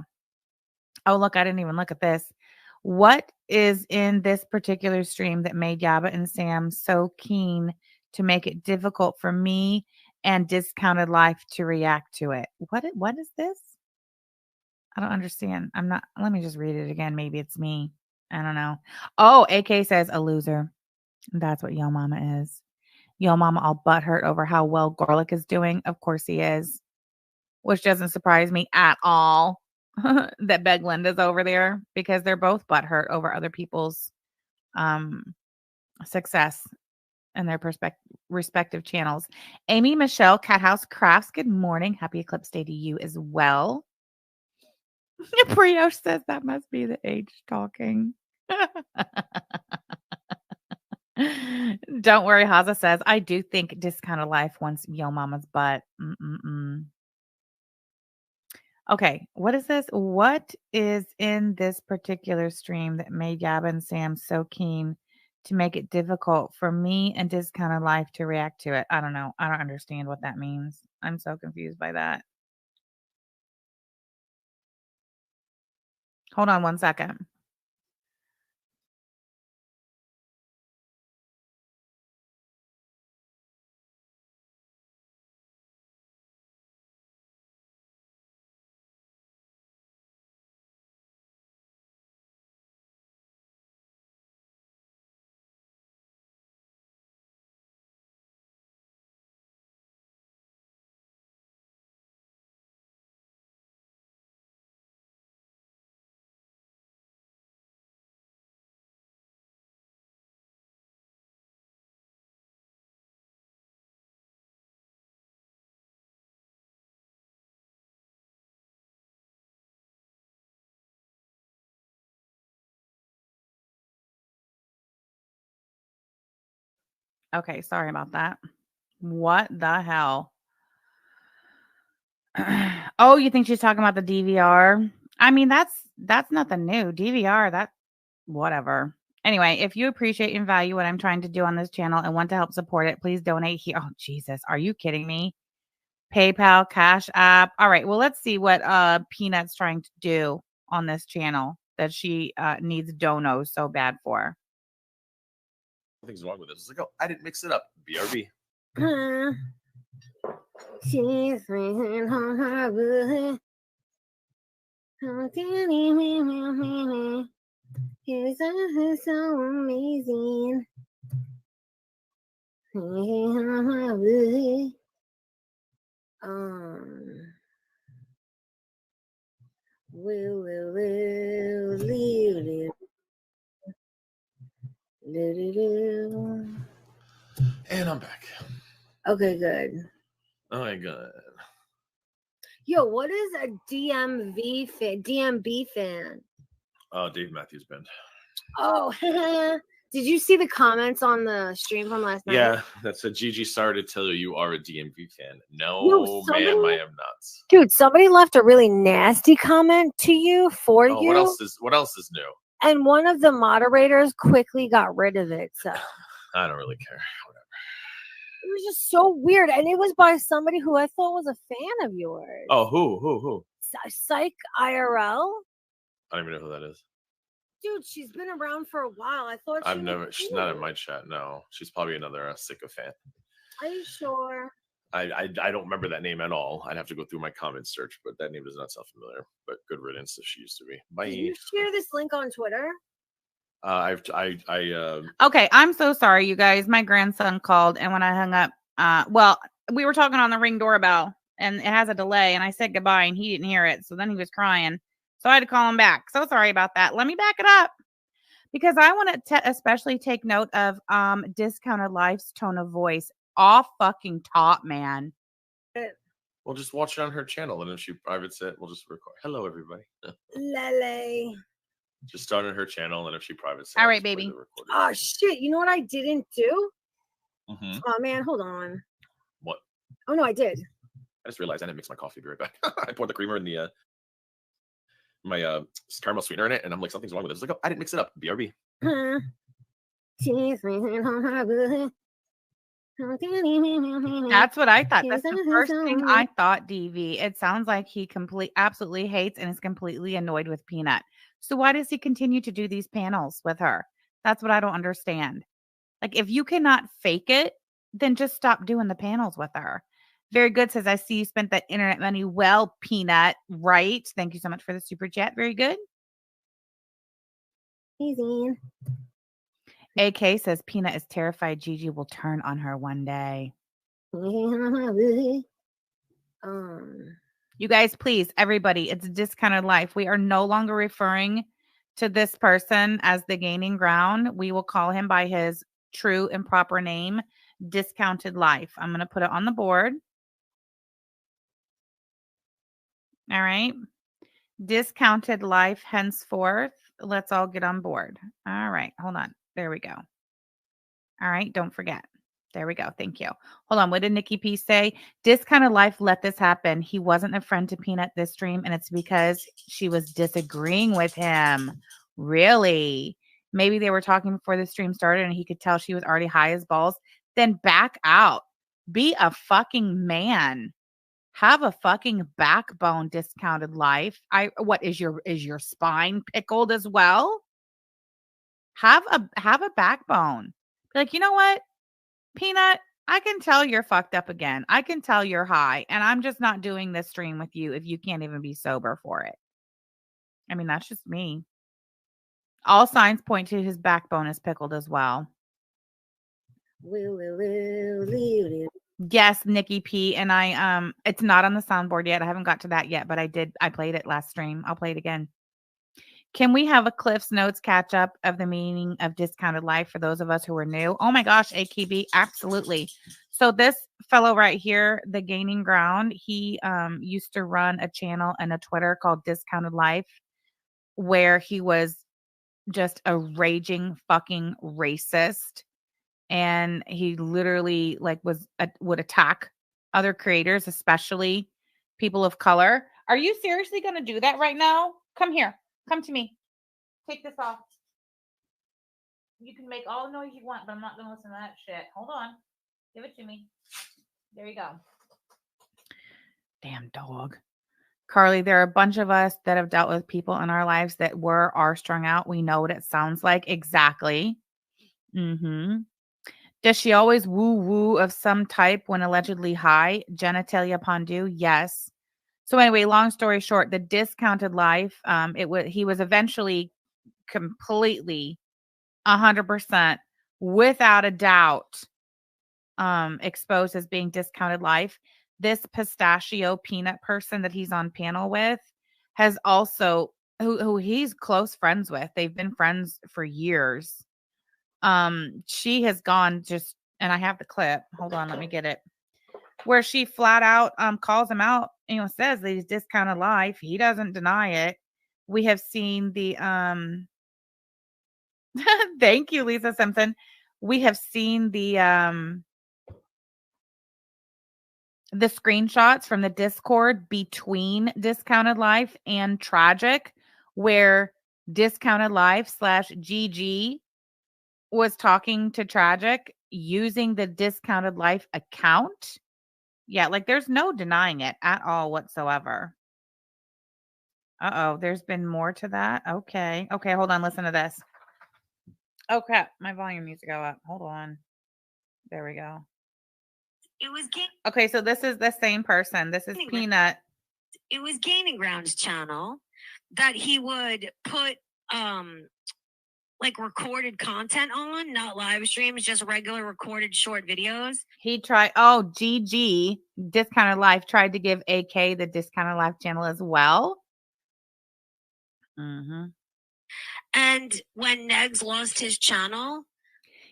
Oh, look, I didn't even look at this. What is in this particular stream that made Yaba and Sam so keen to make it difficult for me and Discounted Life to react to it? What is this? I don't understand. Let me just read it again. Maybe it's me. I don't know. Oh, AK says a loser. That's what Yo Mama is. Yo Mama all butthurt over how well Garlic is doing. Of course he is. Which doesn't surprise me at all that BegLinda's over there because they're both butthurt over other people's success and their respective channels. Amy Michelle Cathouse Crafts, good morning. Happy Eclipse Day to you as well. Brioche says that must be the age talking. Don't worry, Haza says, I do think Discounted Life wants Yo Mama's butt. Okay, what is this? What is in this particular stream that made Yab and Sam so keen to make it difficult for me and Discounted Life to react to it? I don't know. I don't understand what that means. I'm so confused by that. Hold on one second. Okay, sorry about that. What the hell? Oh, you think she's talking about the DVR? I mean, that's nothing new. DVR, that whatever. Anyway, if you appreciate and value what I'm trying to do on this channel and want to help support it, please donate here. Oh, Jesus, are you kidding me? PayPal, Cash App. All right, well, let's see what Peanut's trying to do on this channel that she needs donos so bad for. Nothing's wrong with this. It's like, oh, I didn't mix it up. BRB. She's ringing on her wood. He's so amazing. Ringing on her wood. And I'm back. Okay, good. Oh my god. Yo, what is a DMB fan? Oh, Dave Matthews Band. Oh, did you see the comments on the stream from last night? Yeah, that's a Gigi. Sorry to tell you, you are a DMV fan. No, Yo, ma'am, I am not. Dude, somebody left a really nasty comment to you for you. What else is new? And one of the moderators quickly got rid of it. So I don't really care. Whatever. it was just so weird, and it was by somebody who I thought was a fan of yours. Oh, who? Psych IRL. I don't even know who that is. Dude, she's been around for a while. I thought She's not in my chat. No, she's probably another sycophant. Are you sure? I don't remember that name at all. I'd have to go through my comment search, but that name does not sound familiar. But good riddance if she used to be. Bye. Did you share this link on Twitter? Okay, I'm so sorry, you guys. My grandson called, and when I hung up, well, we were talking on the Ring doorbell, and it has a delay, and I said goodbye, and he didn't hear it, so then he was crying, so I had to call him back. So sorry about that. Let me back it up because I want to especially take note of Discounted Life's tone of voice. Off fucking top, man. We'll just watch it on her channel, and if she privates it, we'll just record. Hello, everybody. Lele. Just start on her channel, and if she privates it, all right, baby. Oh shit! You know what I didn't do? Mm-hmm. Oh man, hold on. What? Oh no, I did. I just realized I didn't mix my coffee. Be right back. I poured the creamer in the my caramel sweetener in it, and I'm like, something's wrong with it. It's like, oh, I didn't mix it up. BRB. That's what I thought. That's the first thing I thought, DV. It sounds like he absolutely hates and is completely annoyed with Peanut. So why does he continue to do these panels with her? That's what I don't understand. Like, if you cannot fake it, then just stop doing the panels with her. Very good says, I see you spent that internet money well, Peanut. Right. Thank you so much for the super chat. Very good. Easy. AK says Peanut is terrified Gigi will turn on her one day. You guys, please, everybody, it's Discounted Life. We are no longer referring to this person as the gaining ground. We will call him by his true and proper name, Discounted Life. I'm going to put it on the board. All right. Discounted Lyfe henceforth. Let's all get on board. All right. Hold on. There we go. All right. Don't forget. There we go. Thank you. Hold on. What did Nikki P say? Discounted Lyfe let this happen. He wasn't a friend to Peanut this stream, and it's because she was disagreeing with him. Really? Maybe they were talking before the stream started and he could tell she was already high as balls. Then back out. Be a fucking man. Have a fucking backbone, Discounted Lyfe. What is your spine pickled as well? Have a backbone. Be like, you know what? Peanut, I can tell you're fucked up again. I can tell you're high, and I'm just not doing this stream with you if you can't even be sober for it. I mean, that's just me. All signs point to his backbone is pickled as well. Yes, Nikki P. And I it's not on the soundboard yet. I haven't got to that yet, but I played it last stream. I'll play it again. Can we have a Cliff's Notes catch up of the meaning of Discounted Lyfe for those of us who are new? Oh my gosh, AKB, absolutely. So this fellow right here, the Gaining Ground, he used to run a channel and a Twitter called Discounted Lyfe, where he was just a raging fucking racist, and he literally would attack other creators, especially people of color. Are you seriously going to do that right now? Come here. Come to me. Take this off. You can make all the noise you want, but I'm not going to listen to that shit. Hold on. Give it to me. There you go. Damn dog. Carly, there are a bunch of us that have dealt with people in our lives that are strung out. We know what it sounds like. Exactly. Does she always woo-woo of some type when allegedly high? Genitalia Pondu? Yes. So anyway, long story short, the Discounted Lyfe, he was eventually completely 100% without a doubt exposed as being Discounted Lyfe. This pistachio peanut person that he's on panel with has also who he's close friends with. They've been friends for years. She has gone just, and I have the clip. Hold on, let me get it. Where she flat out calls him out, says that he's Discounted Lyfe. He doesn't deny it. We have seen the thank you, Lisa Simpson. We have seen the screenshots from the Discord between Discounted Lyfe and Tragic, where Discounted Lyfe / GG was talking to Tragic using the Discounted Lyfe account. Yeah, there's no denying it at all whatsoever. Uh-oh, there's been more to that. Okay, hold on. Listen to this. Oh, crap. My volume needs to go up. Hold on. There we go. Okay, so this is the same person. This is Peanut. It was Gaining Ground's channel that he would put recorded content on, not live streams, just regular recorded short videos. He tried, GG, Discounted Lyfe, tried to give AK the Discounted Lyfe channel as well. And when Negs lost his channel,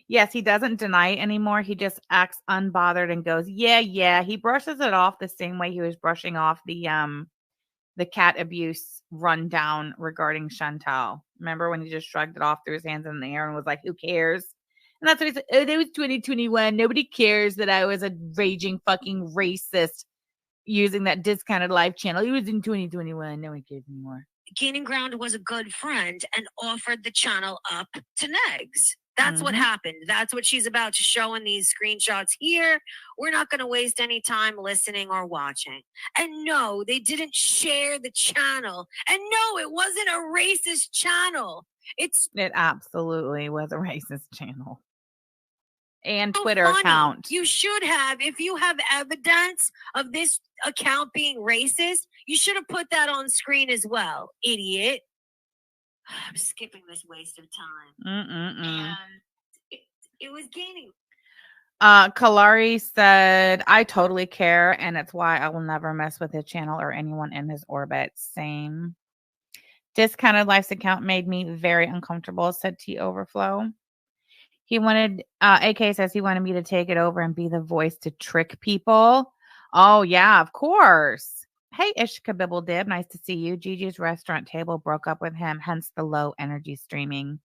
yes, he doesn't deny it anymore. He just acts unbothered and goes, yeah. He brushes it off the same way he was brushing off the cat abuse rundown regarding Chantal. Remember when he just shrugged it off, threw his hands in the air and was like, who cares? And that's what he said. Oh, that was 2021. Nobody cares that I was a raging fucking racist using that Discounted Lyfe channel. It was in 2021. No one cares anymore. Gaining Ground was a good friend and offered the channel up to Negs. That's what happened. That's what she's about to show in these screenshots here. We're not going to waste any time listening or watching. And no, they didn't share the channel. And no, it wasn't a racist channel. It absolutely was a racist channel. And Twitter account. You should have, if you have evidence of this account being racist, you should have put that on screen as well, idiot. I'm skipping this waste of time. And it was Gaining. Kalari said, I totally care, and it's why I will never mess with his channel or anyone in his orbit. Same. Discounted Lyfe's account made me very uncomfortable, said T Overflow. He wanted, AK says he wanted me to take it over and be the voice to trick people. Oh, yeah, of course. Hey, Ishka Bibble Dib. Nice to see you. Gigi's restaurant table broke up with him, hence the low energy streaming.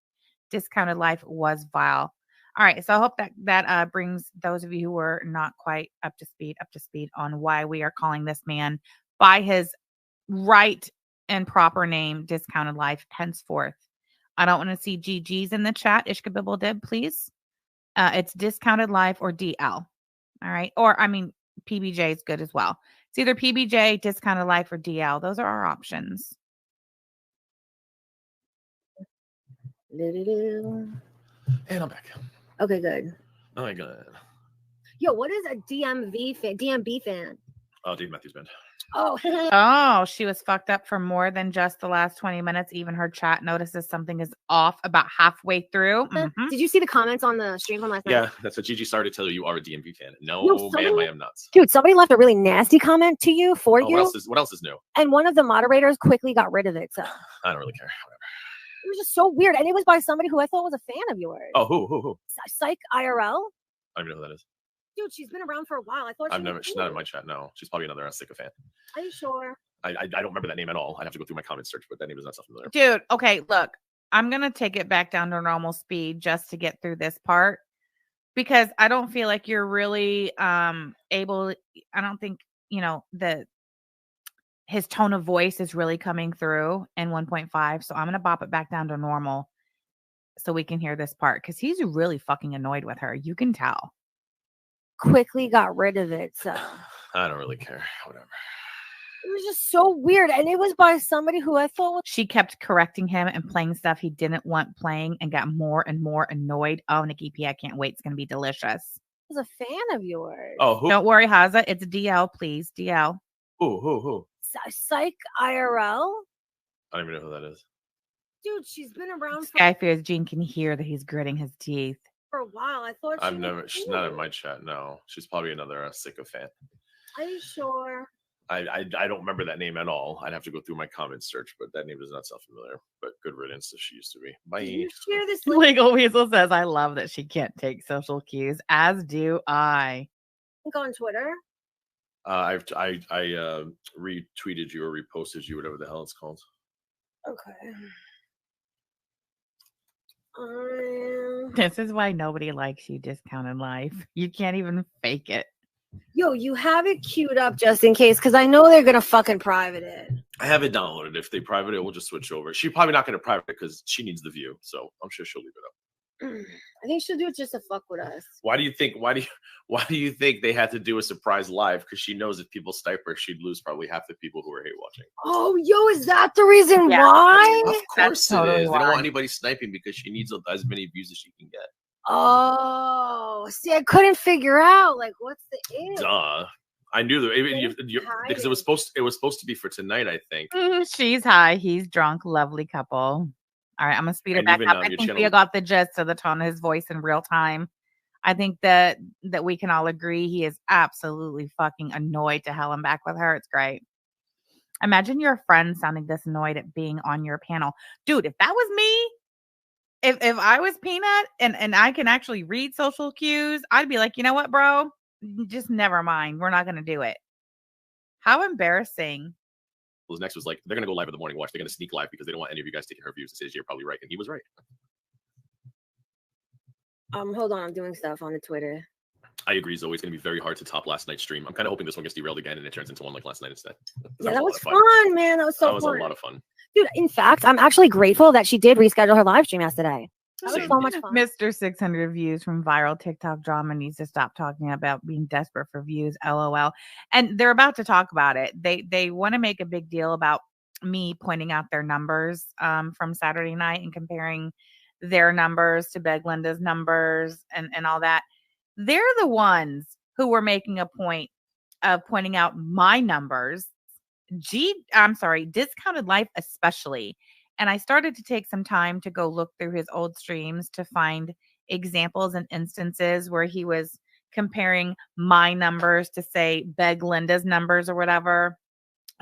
Discounted Life was vile. All right, so I hope that brings those of you who are not quite up to speed on why we are calling this man by his right and proper name, Discounted Life, henceforth. I don't want to see GG's in the chat. Ishka Bibble Dib, please. It's Discounted Life or DL. All right, or I mean PBJ is good as well. It's either PBJ, Discounted Life, or DL. Those are our options. And I'm back. Okay, good. Oh my god. Yo, what is a DMB fan? Oh, Dave Matthews Band. Oh, Oh, she was fucked up for more than just the last 20 minutes. Even her chat notices something is off about halfway through. Mhm. Did you see the comments on the stream from last night? Yeah, that's what Gigi started to tell you are a DMV fan. No, somebody- ma'am, I am nuts. Dude, somebody left a really nasty comment to you for Oh, you, what else is new? and one of the moderators quickly got rid of it. So I don't really care. Whatever. it was just so weird, and it was by somebody who I thought was a fan of yours. Oh, who? Psych IRL. I don't even know who that is. Dude, she's been around for a while. I thought She's not in my chat. No, she's probably another sycophant. Are you sure? I don't remember that name at all. I'd have to go through my comment search, but that name is not so familiar. Dude, okay, look, I'm going to take it back down to normal speed just to get through this part because I don't feel like you're really able. I don't think, his tone of voice is really coming through in 1.5. So I'm going to bop it back down to normal so we can hear this part because he's really fucking annoyed with her. You can tell. Quickly got rid of it. So I don't really care. Whatever. it was just so weird, and it was by somebody who I thought was. She kept correcting him and playing stuff he didn't want playing and got more and more annoyed. Oh, Nikki P, I can't wait. It's going to be delicious. Was a fan of yours. Oh, who? Don't worry, Haza. It's DL, please. DL. Who? Psych IRL. I don't even know who that is. Dude, she's been around Sky fears Gene can hear that he's gritting his teeth. for a while. I thought She's not in my chat. No, she's probably another sycophant. Are you sure? I don't remember that name at all. I'd have to go through my comment search, but that name does not sound familiar. But good riddance as she used to be. Bye. Did you share this link? Legal Weasel says, I love that she can't take social cues, as do I. On Twitter? I retweeted you or reposted you, whatever the hell it's called. Okay. This is why nobody likes you, Discounted Life. You can't even fake it. Yo, you have it queued up just in case, because I know they're gonna fucking private it. I have it downloaded. If they private it, we'll just switch over. She's probably not going to private it because she needs the view. So I'm sure she'll leave it up. I think she'll do it just to fuck with us. Why do you think they had to do a surprise live? Because she knows if people snipe her, she'd lose probably half the people who are hate watching. Oh, yo, is that the reason Yeah. why? Of course totally it is. They don't why. want anybody sniping because she needs as many views as she can get. Oh, see, I couldn't figure out like what's the issue. Duh. I knew that because it was supposed to be for tonight, I think. She's high. He's drunk. Lovely couple. All right, I'm going to speed it And back even, up. I your think we channel- got the gist of the tone of his voice in real time. I think that we can all agree he is absolutely fucking annoyed to hell and back with her. It's great. Imagine your friend sounding this annoyed at being on your panel. Dude, if that was me, if I was Peanut and I can actually read social cues, I'd be like, you know what, bro? Just never mind. We're not going to do it. How embarrassing. Well, next was like, they're going to go live in the morning watch. They're going to sneak live because they don't want any of you guys taking her views. And says, you're probably right. And he was right. Hold on, I'm doing stuff on the Twitter. I agree, Zoe. It's going to be very hard to top last night's stream. I'm kind of hoping this one gets derailed again and it turns into one like last night instead. Yeah, that was fun, man. That was so That was fun. a lot of fun. Dude, in fact, I'm actually grateful that she did reschedule her live stream yesterday. That was Same. so much fun. Mr. 600 views from viral TikTok drama needs to stop talking about being desperate for views. LOL. And they're about to talk about it. They want to make a big deal about me pointing out their numbers from Saturday night and comparing their numbers to BegLinda's numbers and all that. They're the ones who were making a point of pointing out my numbers. Discounted Life especially. And I started to take some time to go look through his old streams to find examples and instances where he was comparing my numbers to, say, BegLinda's numbers or whatever.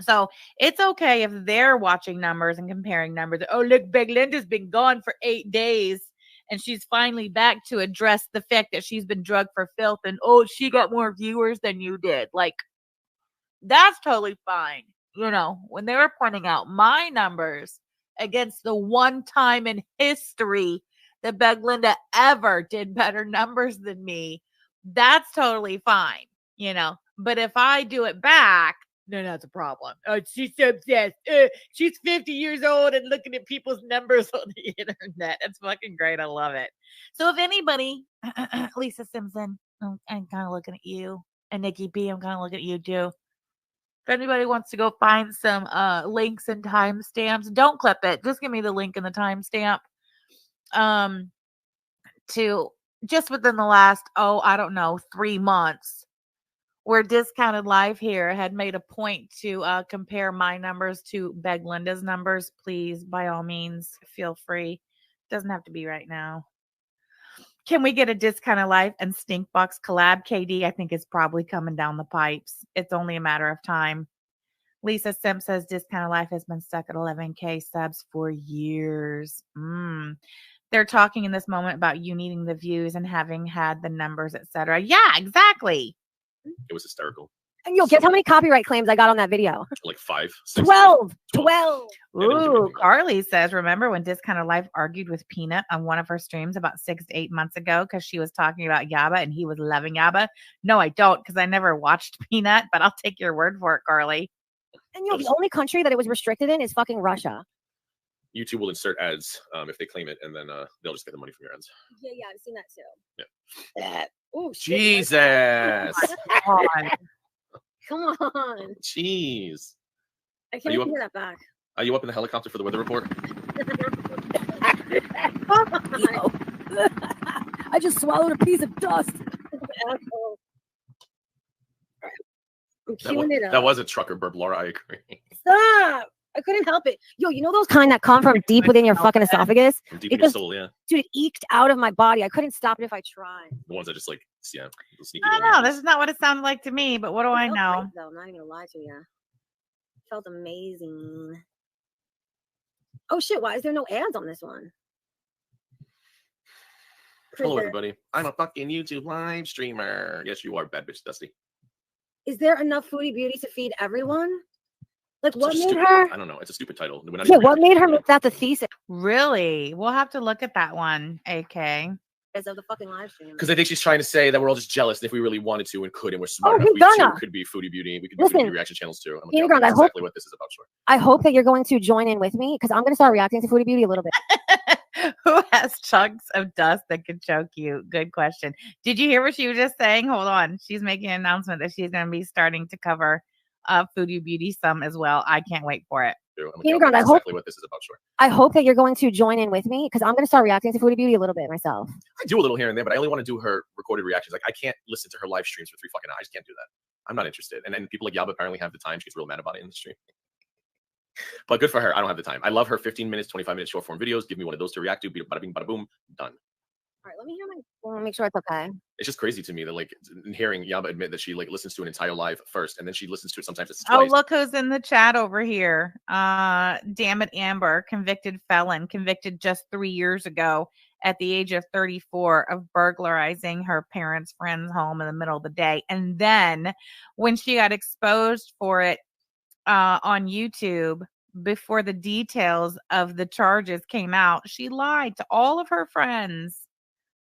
So it's okay if they're watching numbers and comparing numbers. Oh, look, BegLinda's been gone for 8 days and she's finally back to address the fact that she's been drugged for filth and, oh, she got more viewers than you did. Like, that's totally fine. you know, when they were pointing out my numbers against the one time in history that BegLinda ever did better numbers than me, that's totally fine, you know. But if I do it back, then that's a problem. Oh, she's so obsessed. She's 50 years old and looking at people's numbers on the internet. It's fucking great. I love it. So if anybody, Lisa Simpson, I'm kind of looking at you, and Nikki B, I'm kind of looking at you too. If anybody wants to go find some links and timestamps, don't clip it. Just give me the link and the timestamp. To just within the last, I don't know, 3 months, where Discounted Lyfe here had made a point to compare my numbers to BegLinda's numbers. Please, by all means, feel free. Doesn't have to be right now. Can we get a Discounted Lyfe and Stinkbox collab? KD, I think is probably coming down the pipes. It's only a matter of time. Lisa Simp says Discounted Lyfe has been stuck at 11K subs for years. They're talking in this moment about you needing the views and having had the numbers, etc. Yeah, exactly. It was hysterical. And you'll guess how many copyright claims I got on that video? Like 5, 6, 12. Ooh, Carly says, remember when Discounted Lyfe argued with Peanut on one of her streams about 6 to 8 months ago because she was talking about Yaba and he was loving Yaba? No, I don't, because I never watched Peanut, but I'll take your word for it, Carly. And the only country that it was restricted in is fucking Russia. YouTube will insert ads if they claim it, and then they'll just get the money from your ads. Yeah, I've seen that too. Yeah. Oh, Jesus. Come on. Jeez. I can't even hear that back. Are you up in the helicopter for the weather report? I just swallowed a piece of dust. I'm queuing it up. That was a trucker burp, Laura. I agree. Stop. I couldn't help it. Yo, you know those kind that come from deep within your fucking esophagus? From deep in your soul, yeah. Dude, it eked out of my body. I couldn't stop it if I tried. The ones that just like, yeah. I don't know. This is not what it sounded like to me, but what do I know? Great, though. I'm not even gonna lie to you. It felt amazing. Oh shit, why is there no ads on this one? Hello, everybody. I'm a fucking YouTube live streamer. Yes, you are, bad bitch Dusty. Is there enough Foodie Beauty to feed everyone? Like, what made her? her? I don't know. It's a stupid title. Yeah, what made her make that the thesis? Really? We'll have to look at that one, AK. Because of the fucking live stream. Because I think she's trying to say that we're all just jealous. And if we really wanted to and could and we're smart enough, we too could be Foodie Beauty. We could do Foodie reaction channels too. I'm That's exactly what this is about. Sure. I hope that you're going to join in with me because I'm going to start reacting to Foodie Beauty a little bit. Who has chunks of dust that could choke you? Good question. Did you hear what she was just saying? Hold on. She's making an announcement that she's going to be starting to cover Foodie Beauty some as well. I can't wait for it. Exactly what this is about. Sure. I hope that you're going to join in with me because I'm going to start reacting to Foodie Beauty a little bit myself. I do a little here and there, but I only want to do her recorded reactions. Like I can't listen to her live streams for 3 fucking hours. I just can't do that. I'm not interested. And then people like Yaba apparently have the time. She gets real mad about it in the stream. But good for her. I don't have the time. I love her 15 minutes, 25 minute short form videos. Give me one of those to react to. Bada bing, bada boom, done. All right, let me hear make sure it's okay. It's just crazy to me that like hearing Yaba admit that she like listens to an entire live first and then she listens to it sometimes it's twice. Oh, look who's in the chat over here. Damn it, Amber, convicted felon, convicted just 3 years ago at the age of 34 of burglarizing her parents' friend's home in the middle of the day. And then when she got exposed for it on YouTube, before the details of the charges came out, she lied to all of her friends.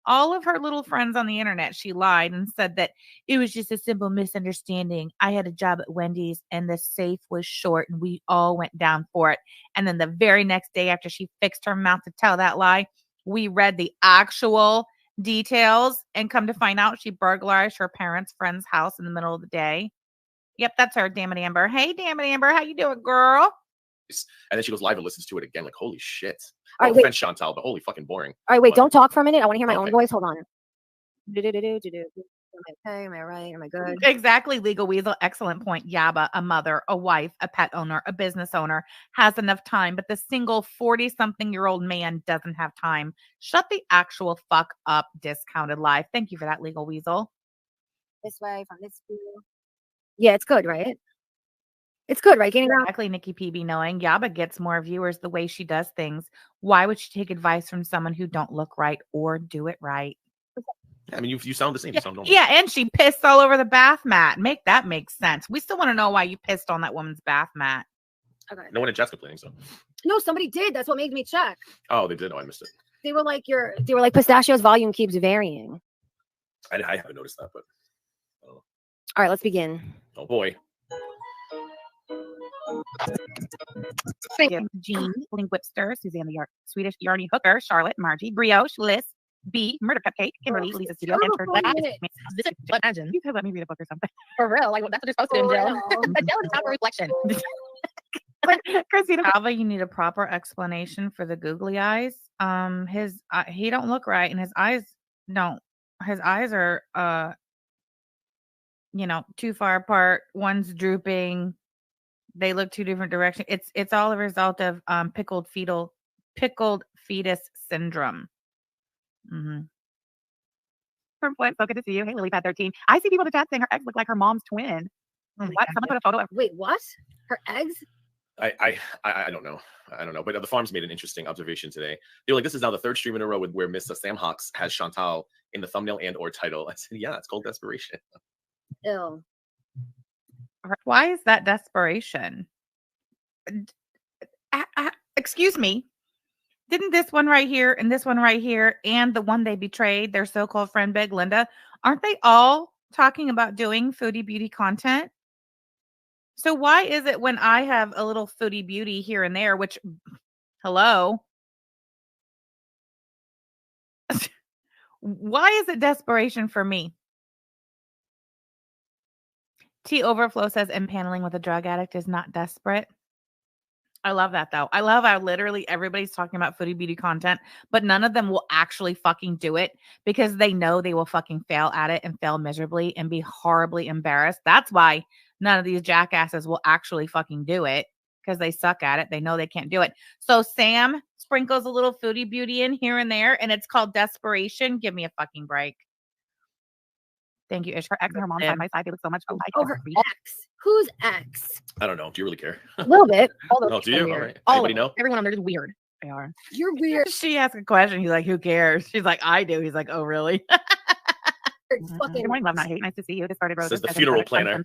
All of her little friends on the internet, she lied and said that it was just a simple misunderstanding. I had a job at Wendy's and the safe was short and we all went down for it. And then the very next day after she fixed her mouth to tell that lie, we read the actual details and come to find out she burglarized her parents' friend's house in the middle of the day. Yep, that's her. Damn it, Amber. Hey, damn it, Amber. How you doing, girl? And then she goes live and listens to it again. Like, holy shit. All right, offense, Chantal, but holy fucking boring. All right, wait, don't talk for a minute. I want to hear my own voice. Hold on. Am I okay? Am I right? Am I good? Exactly, Legal Weasel. Excellent point. Yaba, a mother, a wife, a pet owner, a business owner, has enough time, but the single 40-something-year-old man doesn't have time. Shut the actual fuck up, Discounted Lyfe. Thank you for that, Legal Weasel. This way, from this view. Yeah, it's good, right? It's good, right? Exactly, Nikki PB, knowing Yaba gets more viewers the way she does things. Why would she take advice from someone who don't look right or do it right? Yeah, I mean, you sound the same. You sound normal. Yeah, and she pissed all over the bath mat. Make sense. We still want to know why you pissed on that woman's bath mat. Okay. No one in chat's complaining, so. No, somebody did. That's what made me check. Oh, they did? Oh, I missed it. They were like, pistachio's volume keeps varying. I haven't noticed that, but. All right, let's begin. Oh, boy. Thank you. Jean, Linguipster, Suzanne the Swedish Yarny Hooker, Charlotte, Margie, Brioche, Liz, B, Murder Cupcake, Kimberly, Lisa Studio, Enter Imagine. You could let me read a book or something. For real, like that's what you're supposed to do, Jill. Jill is time for reflection. Christina, Alva, you need a proper explanation for the googly eyes. He don't look right, and his eyes are too far apart. One's drooping. They look two different directions. It's all a result of pickled fetus syndrome. Mm-hmm. From Flint, so good to see you. Hey, LilyPad13. I see people in the chat saying her eggs look like her mom's twin. What? Someone put a photo of. Wait, what? Her eggs? I don't know. I don't know. But the Farms made an interesting observation today. They were like, this is now the third stream in a row where Mr. Sam Hawks has Chantal in the thumbnail and or title. I said, yeah, it's called desperation. Ew. Why is that desperation? Excuse me. Didn't this one right here and this one right here and the one they betrayed, their so-called friend BegLinda, aren't they all talking about doing foodie beauty content? So why is it when I have a little foodie beauty here and there, which, hello? Why is it desperation for me? T Overflow says empaneling with a drug addict is not desperate. I love that though. I love how literally everybody's talking about foodie beauty content, but none of them will actually fucking do it because they know they will fucking fail at it and fail miserably and be horribly embarrassed. That's why none of these jackasses will actually fucking do it because they suck at it. They know they can't do it. So Sam sprinkles a little foodie beauty in here and there, and it's called desperation. Give me a fucking break. Thank you, Ish. Her ex and her mom side by side. They look so much alike. Oh, her ex. Who's ex? I don't know. Do you really care? A little bit. Oh, do you? All right. Anybody know? Everyone on there is weird. They are. You're weird. She asked a question. He's like, who cares? She's like, I do. He's like, oh, really? Fucking Good morning, love, not hate. Nice to see you. This started Rose. Says the funeral planner.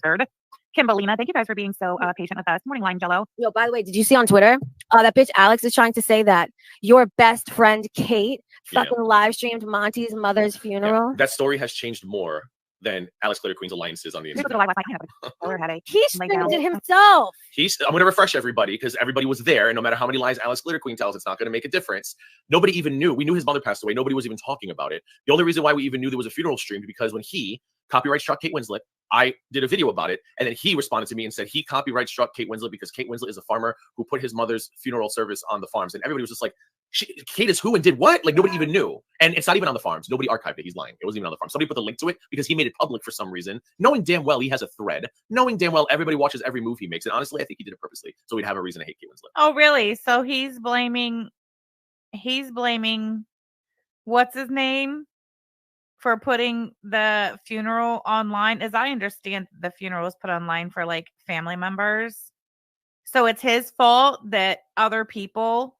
Kimberlina, thank you guys for being so patient with us. Morning, Lime Jello. Yo, by the way, did you see on Twitter that bitch Alex is trying to say that your best friend Kate fucking live streamed Monty's mother's funeral? Yeah. That story has changed more than Alex Glitter Queen's alliances on the internet. He streamed it himself. I'm going to refresh everybody because everybody was there, and no matter how many lies Alex Glitter Queen tells, it's not going to make a difference. Nobody even knew. We knew his mother passed away. Nobody was even talking about it. The only reason why we even knew there was a funeral stream is because when he copyright struck Kate Winslet, I did a video about it, and then he responded to me and said he copyright struck Kate Winslet because Kate Winslet is a farmer who put his mother's funeral service on the farms, and everybody was just like, Kate is who and did what? Like, nobody even knew. And it's not even on the farms. Nobody archived it. He's lying. It wasn't even on the farm. Somebody put the link to it because he made it public for some reason, knowing damn well he has a thread, knowing damn well everybody watches every move he makes. And honestly, I think he did it purposely, so we'd have a reason to hate Kate Winslet. Oh, really? So he's blaming what's his name for putting the funeral online. As I understand, the funeral was put online for like family members. So it's his fault that other people,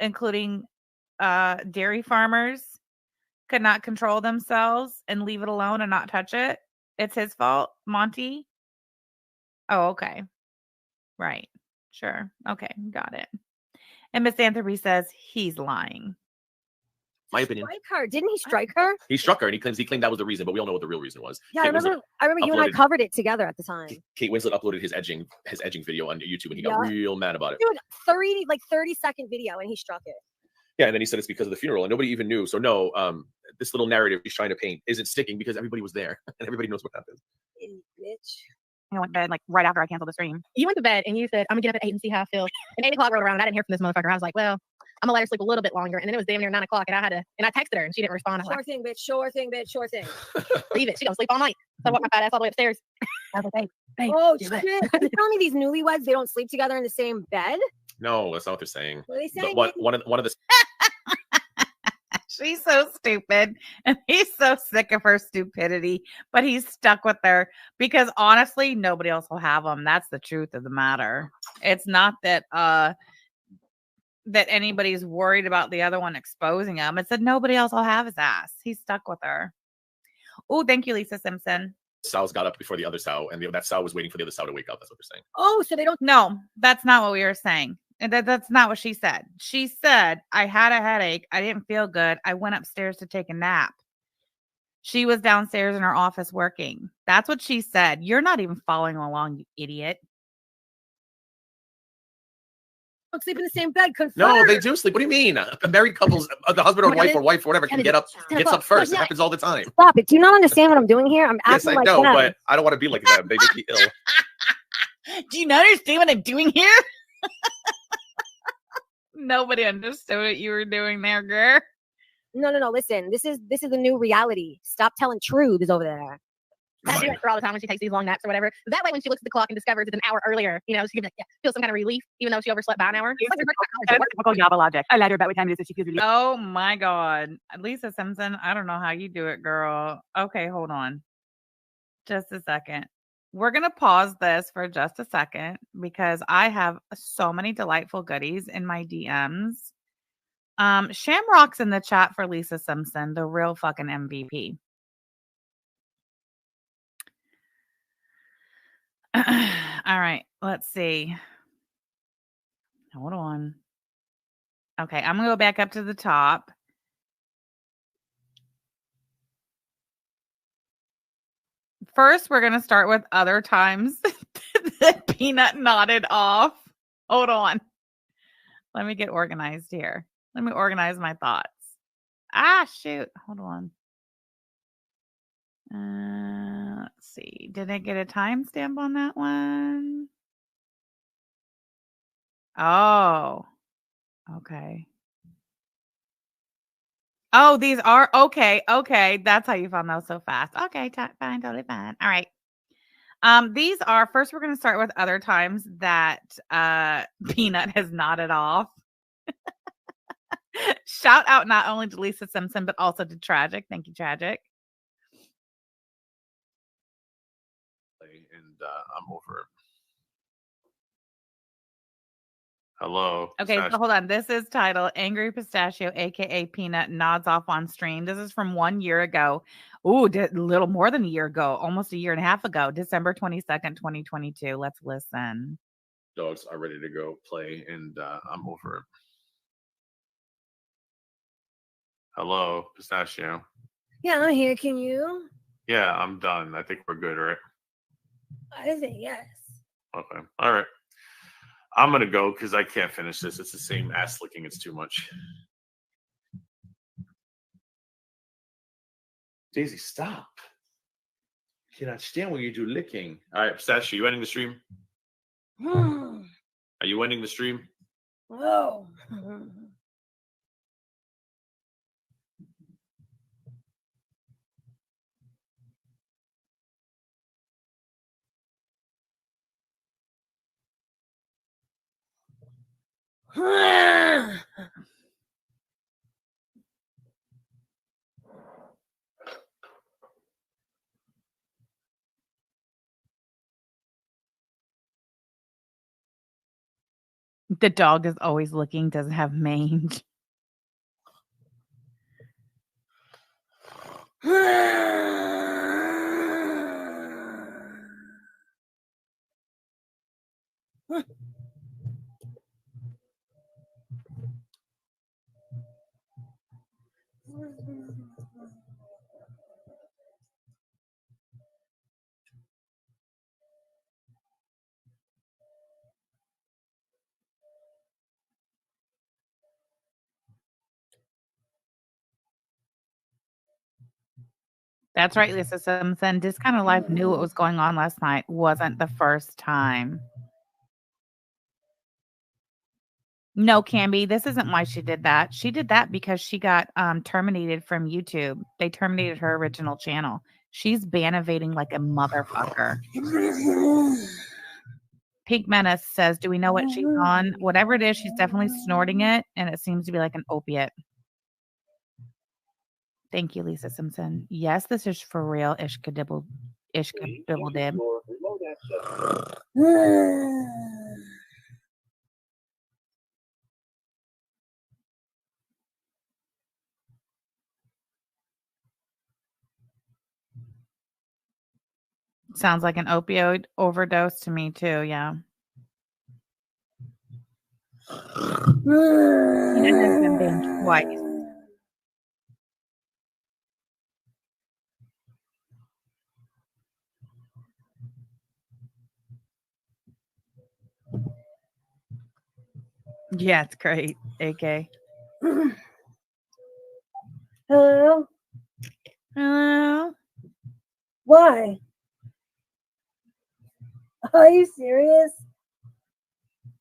including dairy farmers, could not control themselves and leave it alone and not touch it. It's his fault, Monty. Oh, okay. Right. Sure. Okay. Got it. And Miss Anthony says he's lying. My opinion. Strike her. Didn't he strike her? He struck her, and he claimed that was the reason, but we all know what the real reason was. Yeah, I remember you and I covered it together at the time. Kate Winslet uploaded his edging video on YouTube, and he got real mad about it. Dude, 30-second video, and he struck it. Yeah, and then he said it's because of the funeral, and nobody even knew. So no, this little narrative he's trying to paint isn't sticking because everybody was there, and everybody knows what happened. Bitch. I went to bed like right after I canceled the stream. You went to bed and you said, I'm gonna get up at 8 and see how I feel. And 8 o'clock rolled around and I didn't hear from this motherfucker. I was like, well, I'm gonna let her sleep a little bit longer. And then it was damn near 9 o'clock and I texted her and she didn't respond. I was Sure thing, bitch. Sure thing, bitch. Sure thing. leave it. She gonna sleep all night. So I walked my fat ass all the way upstairs. I was like, hey, oh shit. You're telling me these newlyweds, they don't sleep together in the same bed? No, that's not what they're saying. What are they saying? One of the She's so stupid and he's so sick of her stupidity, but he's stuck with her because honestly, nobody else will have him. That's the truth of the matter. It's not that that anybody's worried about the other one exposing him. It's that nobody else will have his ass. He's stuck with her. Oh, thank you, Lisa Simpson. Sal's got up before the other Sal, and that Sal was waiting for the other Sal to wake up. That's what they're saying. Oh, so they don't. No, that's not what we were saying. And that's not what she said. She said, I had a headache. I didn't feel good. I went upstairs to take a nap. She was downstairs in her office working. That's what she said. You're not even following along, you idiot. Don't sleep in the same bed. Confirm. No, they do sleep. What do you mean? Married couples, the husband or wife or whatever can get up, gets up first. It happens all the time. Stop it. Do you not understand what I'm doing here? I'm Yes, acting I like know, them. but I don't want to be like them. They make me ill. Do you not understand what I'm doing here? Nobody understood what you were doing there, girl. No. Listen, this is the new reality. Stop telling truths over there. I do that for all the time when she takes these long naps or whatever. That way, when she looks at the clock and discovers it's an hour earlier, she can be like, feel some kind of relief, even though she overslept by an hour. Typical Java logic. I let her about what time it is so she feels relief. Oh my God. Lisa Simpson, I don't know how you do it, girl. Okay, hold on. Just a second. We're going to pause this for just a second because I have so many delightful goodies in my DMs. Shamrock's in the chat for Lisa Simpson, the real fucking MVP. All right, let's see. Hold on. Okay, I'm going to go back up to the top. First, we're going to start with other times that Peanut nodded off. Hold on. Let me get organized here. Let me organize my thoughts. Ah, shoot. Hold on. Let's see. Did I get a timestamp on that one? Oh, okay. Oh, these are okay. Okay, that's how you found those so fast. Okay, fine, totally fine. All right. These are first. We're going to start with other times that Peanut has nodded off. Shout out not only to Lisa Simpson but also to Tragic. Thank you, Tragic. And I'm over it. Hello. Okay, so hold on. This is titled Angry Pistachio, aka Peanut, nods off on stream. This is from 1 year ago. Ooh, a little more than a year ago, almost a year and a half ago, December 22nd, 2022. Let's listen. Dogs are ready to go play, and I'm over it. Hello, Pistachio. Yeah, I'm here. Can you? Yeah, I'm done. I think we're good, right? I say yes. Okay. All right. I'm going to go because I can't finish this. It's the same ass licking. It's too much. Daisy, stop. I cannot stand when you do licking. All right, Pistachio, you ending the stream? Are you ending the stream? Oh. The dog is always looking, doesn't have mange. That's right, Lisa Simpson. This kind of life knew what was going on last night. Wasn't the first time. No, Camby, this isn't why she did that. She did that because she got terminated from YouTube. They terminated her original channel. She's bannovating like a motherfucker. Pink Menace says, do we know what she's on? Whatever it is, she's definitely snorting it, and it seems to be like an opiate. Thank you, Lisa Simpson. Yes, this is for real. Ishka dibble dib. Sounds like an opioid overdose to me too. Yeah. Peanut has been banned twice. Yeah, it's great. AK. Hello? Hello? Why? Are you serious?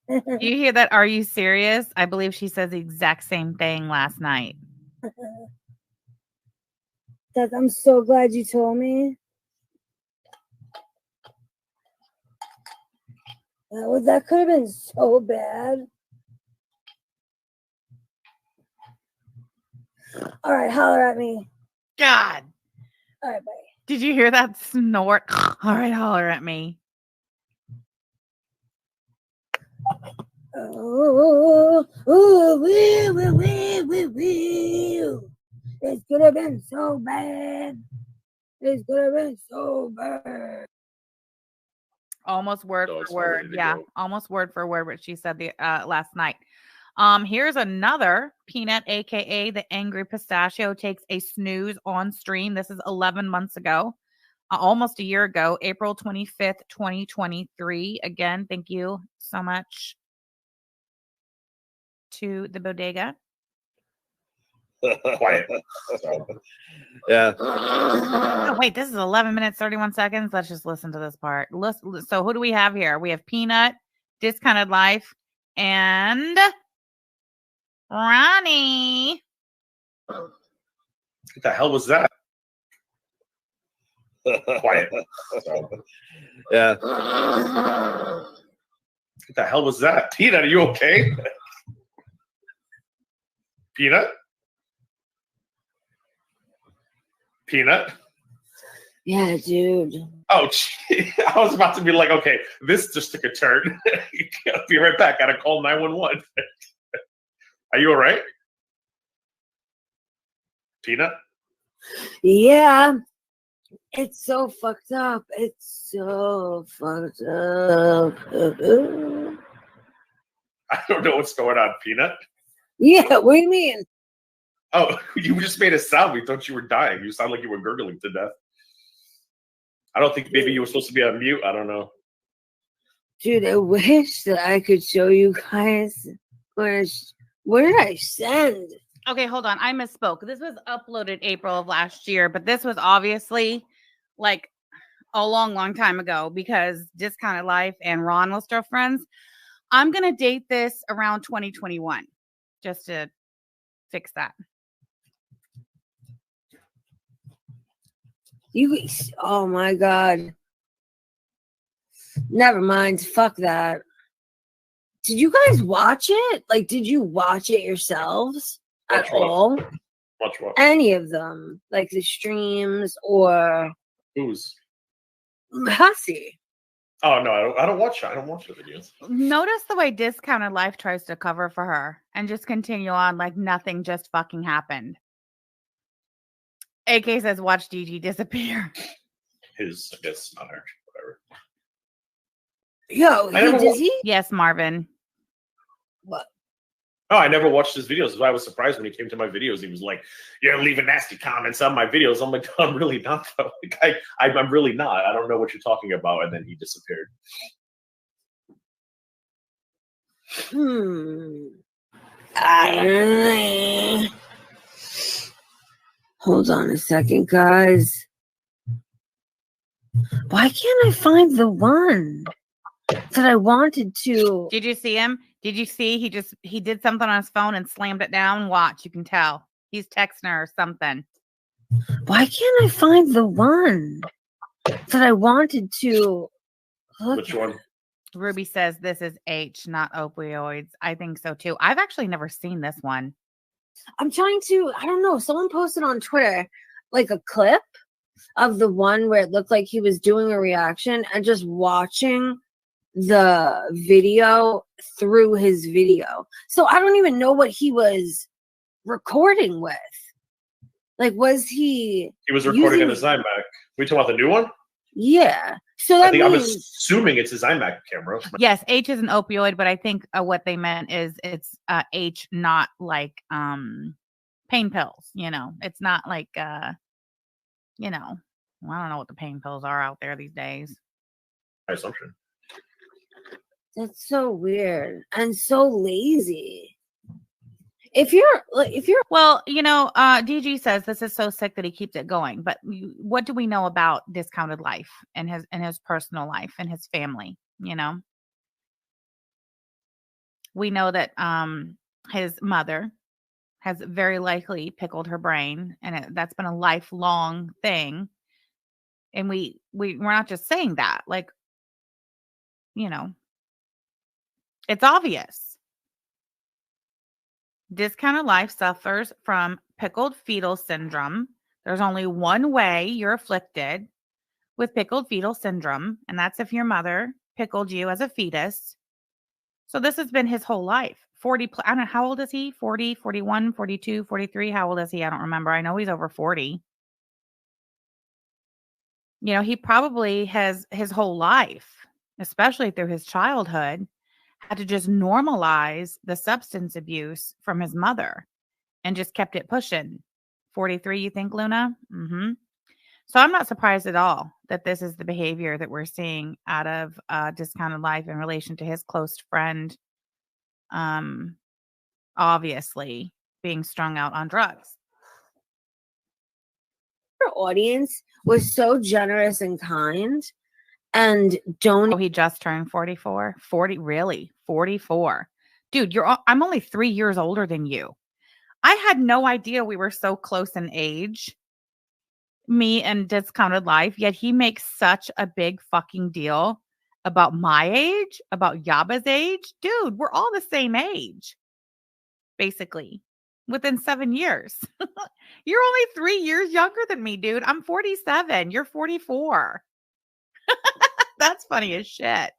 You hear that? Are you serious? I believe she says the exact same thing last night. Dad, I'm so glad you told me. That could have been so bad. All right, holler at me. God. All right, bye. Did you hear that snort? All right, holler at me. Oh, this could have been so bad. This could have been so bad. Almost word So for it's not ready word. to Yeah, go. almost word for word what she said the last night. Here's another Peanut, aka the Angry Pistachio, takes a snooze on stream. This is 11 months ago, almost a year ago, April 25th, 2023. Again, thank you so much to the bodega. Quiet. Yeah. Oh, wait, this is 11 minutes, 31 seconds. Let's just listen to this part. So who do we have here? We have Peanut, Discounted Life, and Ronnie. What the hell was that? Quiet. Yeah. What the hell was that? Peanut, are you okay? Peanut? Peanut? Yeah, dude. Oh, gee. I was about to be like, okay, this just took a turn. I'll be right back. Gotta call 911. Are you all right? Peanut? Yeah. It's so fucked up. It's so fucked up. I don't know what's going on, Peanut. Yeah, what do you mean? Oh, you just made a sound. We thought you were dying. You sound like you were gurgling to death. I don't think maybe you were supposed to be on mute. I don't know. Dude, I wish that I could show you guys. What did I send? Okay, hold on. I misspoke. This was uploaded April of last year, but this was obviously like a long time ago because Discounted Life and Ron were still friends. I'm going to date this around 2021 just to fix that. Oh my God. Never mind. Fuck that. Did you guys watch it? Like, did you watch it yourselves at all? Watch what? Any of them? Like the streams or Who's? Hussy? Oh no, I don't watch. I don't watch the videos. Notice the way Discounted Life tries to cover for her and just continue on like nothing just fucking happened. AK says, watch DG disappear. His, I guess, not her. Whatever. Yo, does he? Yes, Marvin. What? Oh, I never watched his videos. So I was surprised when he came to my videos. He was like, "You're leaving nasty comments on my videos." I'm like, "I'm really not, though. Like, I'm really not. I don't know what you're talking about." And then he disappeared. Hold on a second, guys. Why can't I find the one that I wanted to? Did you see him? Did you see he did something on his phone and slammed it down? Watch, you can tell. He's texting her or something. Why can't I find the one that I wanted to look Which one? Ruby says this is H, not opioids. I think so too. I've actually never seen this one. I'm trying to, I don't know. Someone posted on Twitter like a clip of the one where it looked like he was doing a reaction and just watching the video through his video. So I don't even know what he was recording with. Like, was he? He was recording in his iMac. We talking about the new one? Yeah. So I that think I'm means assuming it's his iMac camera. Yes, H is an opioid, but I think what they meant is it's H, not like pain pills. You know, it's not like you know, I don't know what the pain pills are out there these days. My assumption. that's so weird and so lazy. If you're Well, you know, DG says this is so sick that he keeps it going. But what do we know about Discounted Life and his personal life and his family? You know, we know that his mother has very likely pickled her brain, and that's been a lifelong thing. And we're not just saying that, like, you know, it's obvious. Discounted Life suffers from pickled fetal syndrome. There's only one way you're afflicted with pickled fetal syndrome, and that's if your mother pickled you as a fetus. So this has been his whole life. 40, I don't know, how old is he? 40, 41, 42, 43? How old is he? I don't remember. I know he's over 40. You know, he probably has his whole life, especially through his childhood, had to just normalize the substance abuse from his mother and just kept it pushing. 43, you think, Luna? Mm-hmm. So I'm not surprised at all that this is the behavior that we're seeing out of Discounted Life in relation to his close friend, obviously being strung out on drugs. audience was so generous and kind and Oh, he just turned 44. 40, really? 44. Dude, I'm only 3 years older than you. I had no idea we were so close in age, me and Discounted Life, yet he makes such a big fucking deal about my age, about Yaba's age. Dude, we're all the same age, basically, within 7 years. You're only 3 years younger than me, dude. I'm 47. You're 44. That's funny as shit.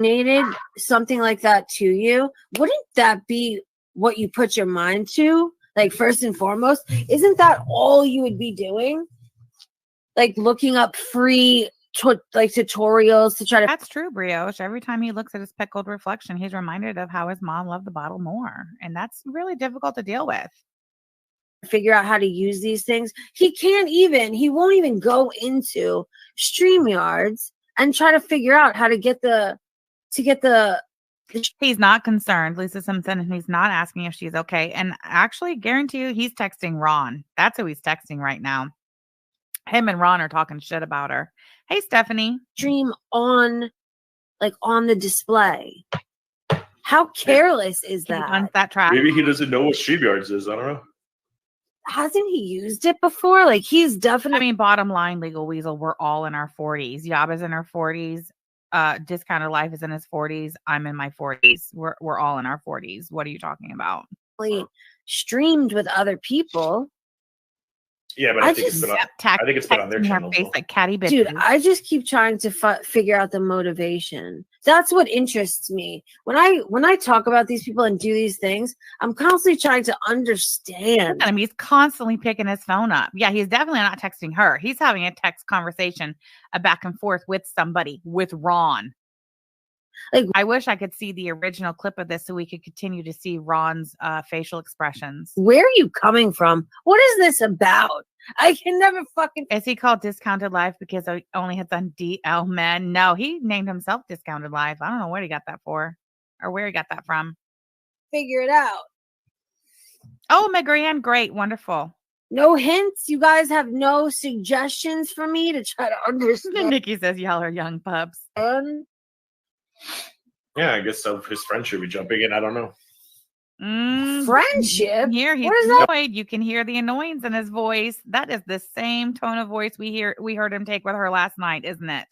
Needed something like that to you, wouldn't that be what you put your mind to? Like, first and foremost, isn't that all you would be doing? Like looking up free tutorials to try to. That's true, Brioche. Every time he looks at his pickled reflection, he's reminded of how his mom loved the bottle more. And that's really difficult to deal with. Figure out how to use these things. He won't even go into StreamYards and try to figure out how to get the He's not concerned, Lisa Simpson, and he's not asking if she's okay. And actually, guarantee you, he's texting Ron. That's who he's texting right now. Him and Ron are talking shit about her. Hey, Stephanie. stream on the display. How careless is He that? runs that track. Maybe he doesn't know what StreamYards is. I don't know. Hasn't he used it before? Like, he's definitely. I mean, bottom line, Legal Weasel, we're all in our 40s. Yaba's in her 40s. Discounted Life is in his 40s. I'm in my 40s. We're all in our 40s. What are you talking about? Streamed with other people. Yeah, but I think it's been on their channel. Face like catty bitches. Dude, I just keep trying to figure out the motivation. That's what interests me. When I talk about these people and do these things, I'm constantly trying to understand. I mean, he's constantly picking his phone up. Yeah, he's definitely not texting her. He's having a text conversation, a back and forth with somebody, with Ron. Like, I wish I could see the original clip of this so we could continue to see Ron's facial expressions. Where are you coming from? What is this about? I can never fucking. Is he called Discounted Life because he only has done DL Men? No, he named himself Discounted Life. I don't know what he got that for or where he got that from. Figure it out. Oh, McGran, great, wonderful. No hints? You guys have no suggestions for me to try to understand? Nikki says y'all are young pups. Yeah, I guess so. His friend should be jumping in. I don't know. Friendship? Here he's annoyed. You can hear the annoyance in his voice. That is the same tone of voice we heard him take with her last night, isn't it?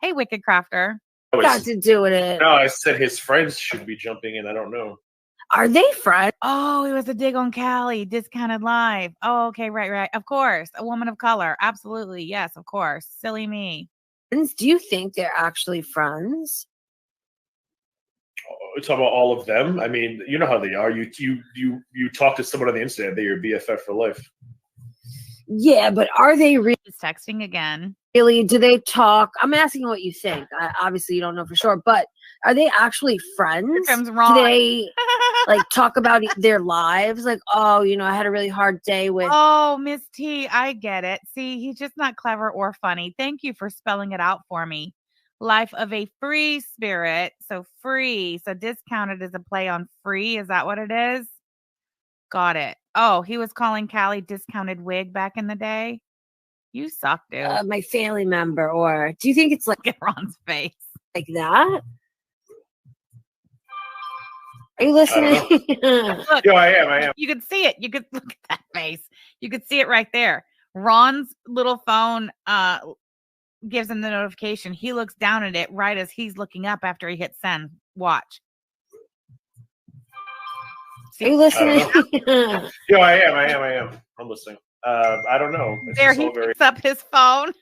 Hey, Wicked Crafter. Got to do with it. No, I said his friends should be jumping in. I don't know. Are they friends? Oh, it was a dig on Callie. Discounted Life. Oh, okay, right. Of course. A woman of color. Absolutely. Yes, of course. Silly me. Do you think they're actually friends? It's about all of them. I mean, you know how they are. You talk to someone on the internet, they're your BFF for life. Yeah, but are they He's texting again. really? Do they talk? I'm asking what you think. Obviously, you don't know for sure, but are they actually friends? Here comes Do Ron. they like talk about their lives? Like, oh, I had a really hard day with. Oh, Miss T, I get it. See, he's just not clever or funny. Thank you for spelling it out for me. Life of a free spirit. So free. So discounted is a play on free. Is that what it is? Got it. Oh, he was calling Callie discounted wig back in the day. You suck, dude. My family member, or do you think it's like Look at Ron's face. like that? Are you listening? Look, Yo, I am. You could see it. You could look at that face. You could see it right there. Ron's little phone gives him the notification. He looks down at it right as he's looking up after he hits send. Watch. Are you listening? Yo, I am. I'm listening. I don't know. It's There just he all very. picks up his phone.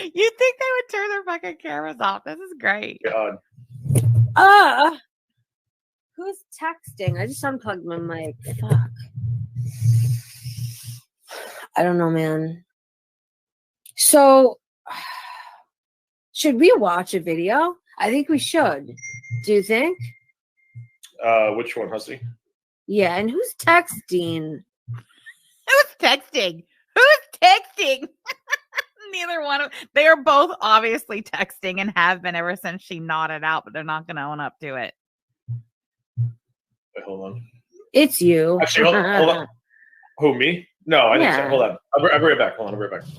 You think they would turn their fucking cameras off? This is great. God. Who's texting? I just unplugged my mic. Fuck. I don't know, man. So, should we watch a video? I think we should. Do you think? Which one, Hussy? Yeah, and who's texting? Who's texting? Who's texting? Neither one of they are both obviously texting and have been ever since she nodded out, but they're not going to own up to it. Wait, hold on. It's you. Actually, hold on. Who, me? No, I think so. Hold on. I'll be right back. Hold on, I'll be right back.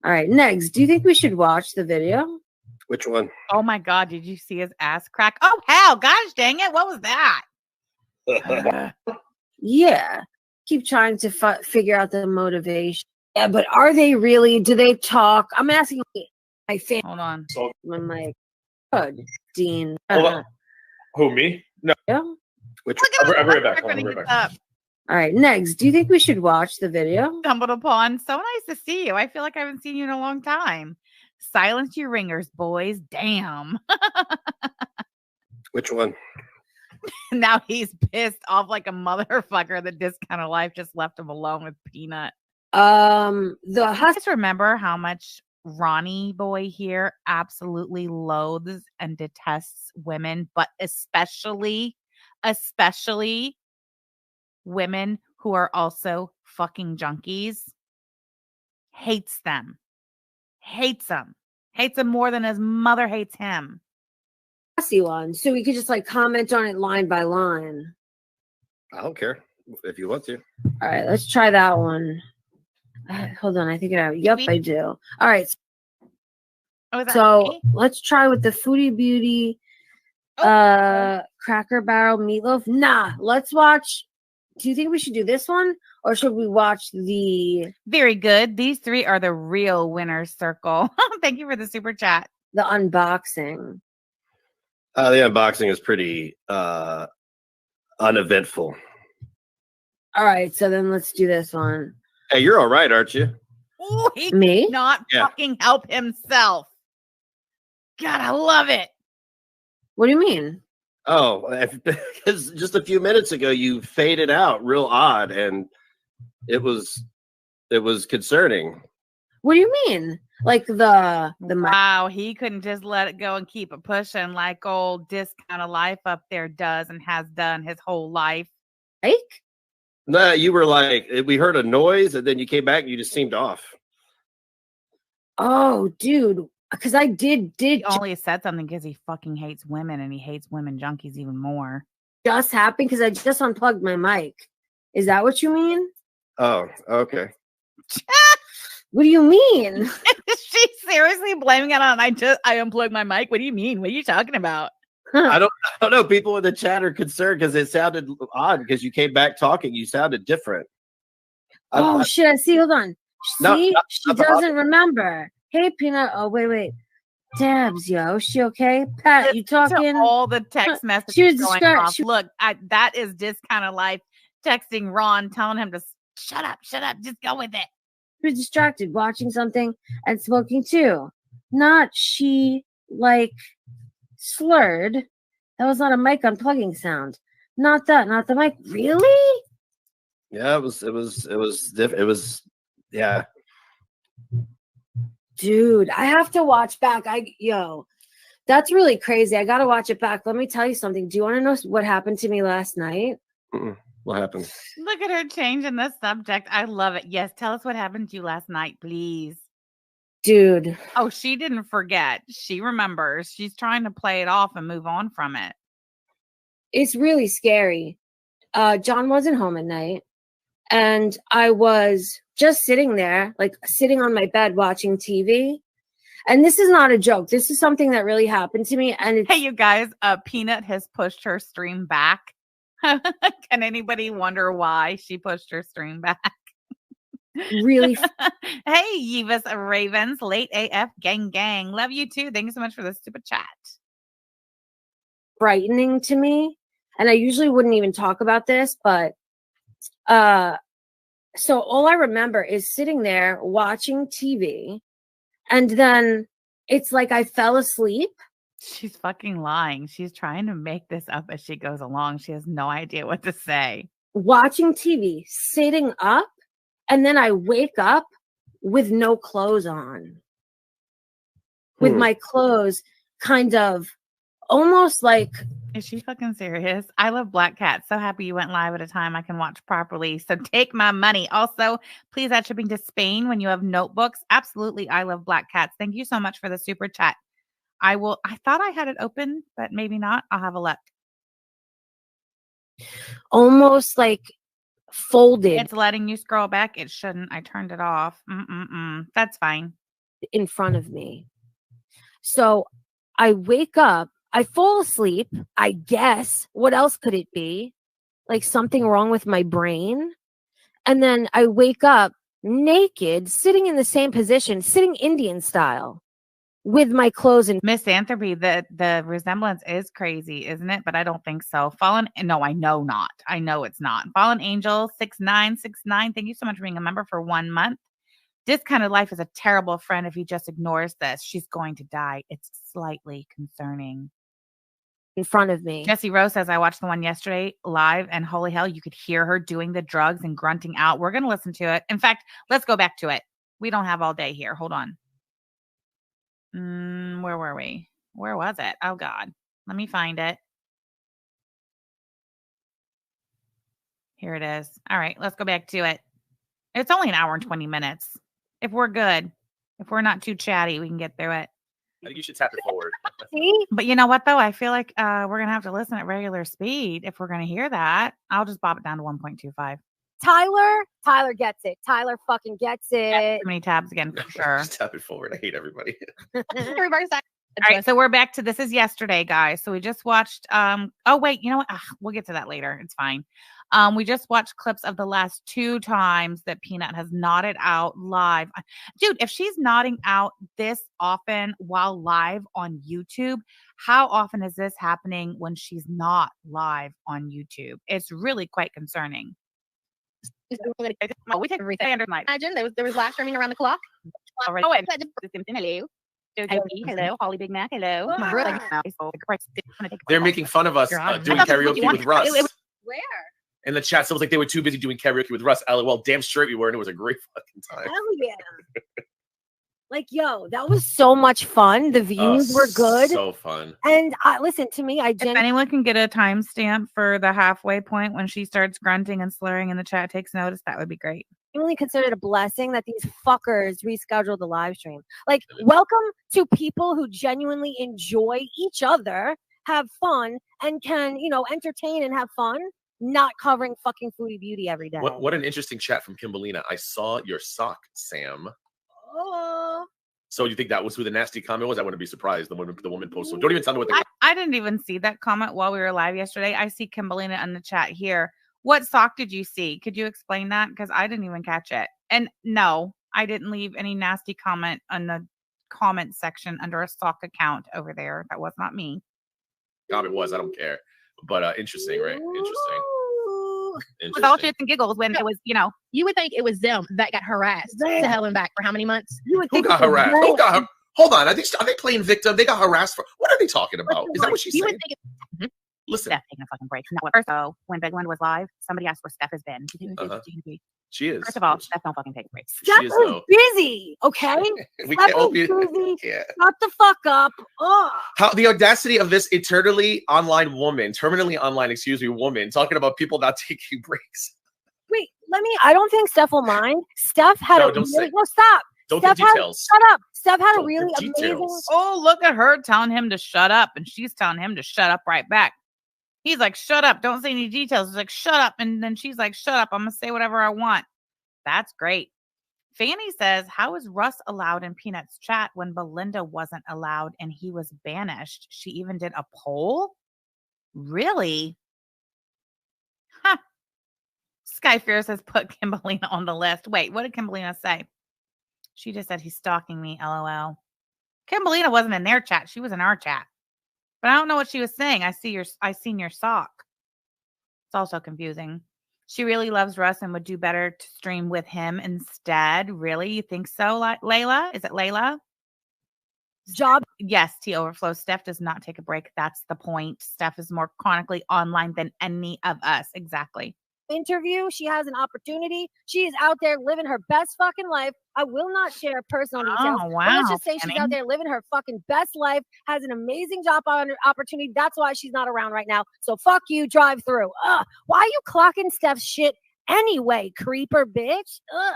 All right, next. Do you think we should watch the video? Which one? Oh my God, did you see his ass crack? Oh, hell, gosh dang it. What was that? Yeah. Keep trying to figure out the motivation. Yeah, but are they really? Do they talk? I'm asking my family. Hold on. When my good Dean. Hold on. Who, me? No. Yeah. Which I'll be right back. Hold on, I'll be right back. All right, next. Do you think we should watch the video? Stumbled upon. So nice to see you. I feel like I haven't seen you in a long time. Silence your ringers, boys. Damn. Which one? Now he's pissed off like a motherfucker that Discounted Life just left him alone with Peanut. The Just remember how much Ronnie boy here absolutely loathes and detests women, but especially women who are also fucking junkies. Hates them more than his mother hates him. classy one, so we could just like comment on it line by line. I don't care if you want to. All right, let's try that one. Hold on, I think I yep, I do. All right. So let's try with the Foodie Beauty Cracker Barrel Meatloaf. Nah, let's watch. Do you think we should do this one or should we watch the Very good. These three are the real winner's circle. Thank you for the super chat. The unboxing. The unboxing is pretty uneventful. All right, so then let's do this one. Hey, you're all right, aren't you? Ooh, he Me? cannot fucking help himself. God, I love it. What do you mean? Oh, because just a few minutes ago you faded out real odd, and it was concerning. What do you mean? Like the wow, he couldn't just let it go and keep it pushing like old Discounted Life up there does and has done his whole life. Like? No, you were like, we heard a noise, and then you came back and you just seemed off. Oh, dude. Because I did he only said something because he fucking hates women and he hates women junkies even more. Just happened because I just unplugged my mic. Is that what you mean? Oh, okay. What do you mean? She's seriously blaming it on I unplugged my mic. What do you mean? What are you talking about? I don't know. People in the chat are concerned because it sounded odd because you came back talking. You sounded different. Shit. I see. Hold on. See? She doesn't remember. Hey, Peanut. Oh, wait. Dabs, yo. Is she okay? Pat, you talking? All the text messages she was going off. Look, that is Discounted Life texting Ron, telling him to shut up, just go with it. She was distracted watching something and smoking too. Not she, like, slurred. That was not a mic unplugging sound. Not the mic. Really? Yeah, it was yeah. Dude, I have to watch back. That's really crazy. I gotta watch it back. Let me tell you something. Do you want to know what happened to me last night? What happened? Look at her changing the subject. I love it. Yes, tell us what happened to you last night, please. Dude. Oh, she didn't forget. She remembers. She's trying to play it off and move on from it. It's really scary. John wasn't home at night, and I was just sitting there, like sitting on my bed watching TV. And this is not a joke. This is something that really happened to me. And hey, you guys, Peanut has pushed her stream back. Can anybody wonder why she pushed her stream back? Really? Hey, Yves Ravens, late AF gang. Love you too. Thank you so much for the stupid chat. Frightening to me. And I usually wouldn't even talk about this, but so all I remember is sitting there watching TV. And then it's like I fell asleep. She's fucking lying. She's trying to make this up as she goes along. She has no idea what to say. Watching TV, sitting up, and then I wake up with no clothes on. With my clothes kind of almost like... Is she fucking serious? I love Black Cat. So happy you went live at a time I can watch properly. So take my money. Also, please add shipping to Spain when you have notebooks. Absolutely. I love Black Cats. Thank you so much for the super chat. I thought I had it open, but maybe not. I'll have a look. Almost like folded. It's letting you scroll back. It shouldn't. I turned it off. That's fine. In front of me. So I wake up. I fall asleep, I guess. What else could it be? Like something wrong with my brain? And then I wake up naked, sitting in the same position, sitting Indian style with my clothes in. Misanthropy, the resemblance is crazy, isn't it? But I don't think so. No, I know not. I know it's not. Fallen Angel 6969. Thank you so much for being a member for 1 month. This kind of life is a terrible friend if he just ignores this. She's going to die. It's slightly concerning. In front of me. Jessie Rose says, I watched the one yesterday live and holy hell, you could hear her doing the drugs and grunting out. We're going to listen to it. In fact, let's go back to it. We don't have all day here. Hold on. Where were we? Where was it? Oh God. Let me find it. Here it is. All right, let's go back to it. It's only an hour and 20 minutes. If we're good, if we're not too chatty, we can get through it. I think you should tap it forward. But you know what, though? I feel like we're going to have to listen at regular speed if we're going to hear that. I'll just bop it down to 1.25. Tyler gets it. Tyler fucking gets it. Too many tabs again, for sure. Just tap it forward. I hate everybody. All right, so we're back to This Is Yesterday, guys. So we just watched, oh, wait, you know what? We'll get to that later. It's fine. We just watched clips of the last 2 times that Peanut has nodded out live. Dude, if she's nodding out this often while live on YouTube, how often is this happening when she's not live on YouTube? It's really quite concerning. We take everything. Imagine there was live streaming around the clock. Already. Oh, hello. Hello, Holly Big Mac. Hello. They're making fun of us doing karaoke with Russ. Where? In the chat, someone's like they were too busy doing karaoke with Russ. LOL, damn straight we were, and it was a great fucking time. Hell yeah. Like, yo, that was so much fun. The views were good. So fun. And listen to me. If anyone can get a timestamp for the halfway point when she starts grunting and slurring in the chat takes notice, that would be great. I only consider it a blessing that these fuckers rescheduled the live stream. Like, welcome to people who genuinely enjoy each other, have fun, and can, entertain and have fun, not covering fucking Foodie Beauty every day. What an interesting chat from Kimberlina. I saw your sock, Sam. Oh. So you think that was who the nasty comment was? I wouldn't be surprised. The woman posted. Don't even tell me what they. I didn't even see that comment while we were live yesterday. I see Kimberlina in the chat here. What sock did you see? Could you explain that? Because I didn't even catch it. And no, I didn't leave any nasty comment on the comment section under a sock account over there. That was not me. Comment was. I don't care. But interesting, right? Interesting. With all shits and giggles when it was, you would think it was them that got harassed to hell and back for how many months? Who got harassed? Who got? Hold on. Are they playing victim? They got harassed for what are they talking about? Is that what she's saying? Listen, Steph taking a fucking break. No, first, though, when BegLinda was live, somebody asked where Steph has been. she is. First of all, Steph don't fucking take breaks. Steph She is, is though. busy, okay? We Steph can't all is be. busy. Yeah. Shut the fuck up. Ugh. How the audacity of this terminally online woman, woman, talking about people not taking breaks. Wait, I don't think Steph will mind. Steph had No, a don't really, say. no, stop. Don't Steph give details. Shut up. Steph had a Don't really give amazing. details. Oh, look at her telling him to shut up, and she's telling him to shut up right back. He's like, shut up, don't say any details. He's like, shut up. And then she's like, shut up, I'm gonna say whatever I want. That's great. Fanny says, how is Russ allowed in Peanut's chat when Belinda wasn't allowed and he was banished? She even did a poll? Really? Huh. Sky Fierce has put Kimberlina on the list. Wait, what did Kimberlina say? She just said he's stalking me, LOL. Kimberlina wasn't in their chat. She was in our chat. But I don't know what she was saying. I seen your sock. It's also confusing. She really loves Russ and would do better to stream with him instead. Really? You think so, Layla? Is it Layla? Job. Yes, T overflow. Steph does not take a break. That's the point. Steph is more chronically online than any of us. Exactly. Interview. She has an opportunity. She is out there living her best fucking life. I will not share personal details. Oh, But wow. let's just say she's out there living her fucking best life, has an amazing job opportunity. That's why she's not around right now. So fuck you, drive through. Ugh. Why are you clocking Steph's shit anyway, creeper bitch? Ugh.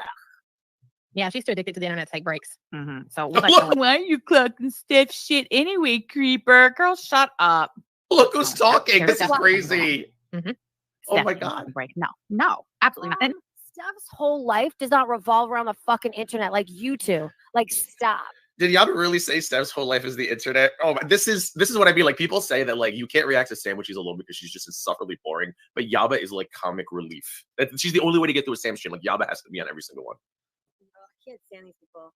Yeah, she's too addicted to the internet to take breaks. Mm-hmm. So why are you clocking Steph's shit anyway, creeper? Girl, shut up. Look who's talking. This is Steph- crazy. Mm-hmm. Oh my Steph needs God. a break. No, absolutely not. And Steph's whole life does not revolve around the fucking internet like you two. Like, stop. Did Yaba really say Steph's whole life is the internet? Oh, this is what I mean. Like, people say that like you can't react to Sam when she's alone because she's just insufferably boring. But Yaba is like comic relief. She's the only way to get through a Sam stream. Like Yaba has to be on every single one. I can't stand these people.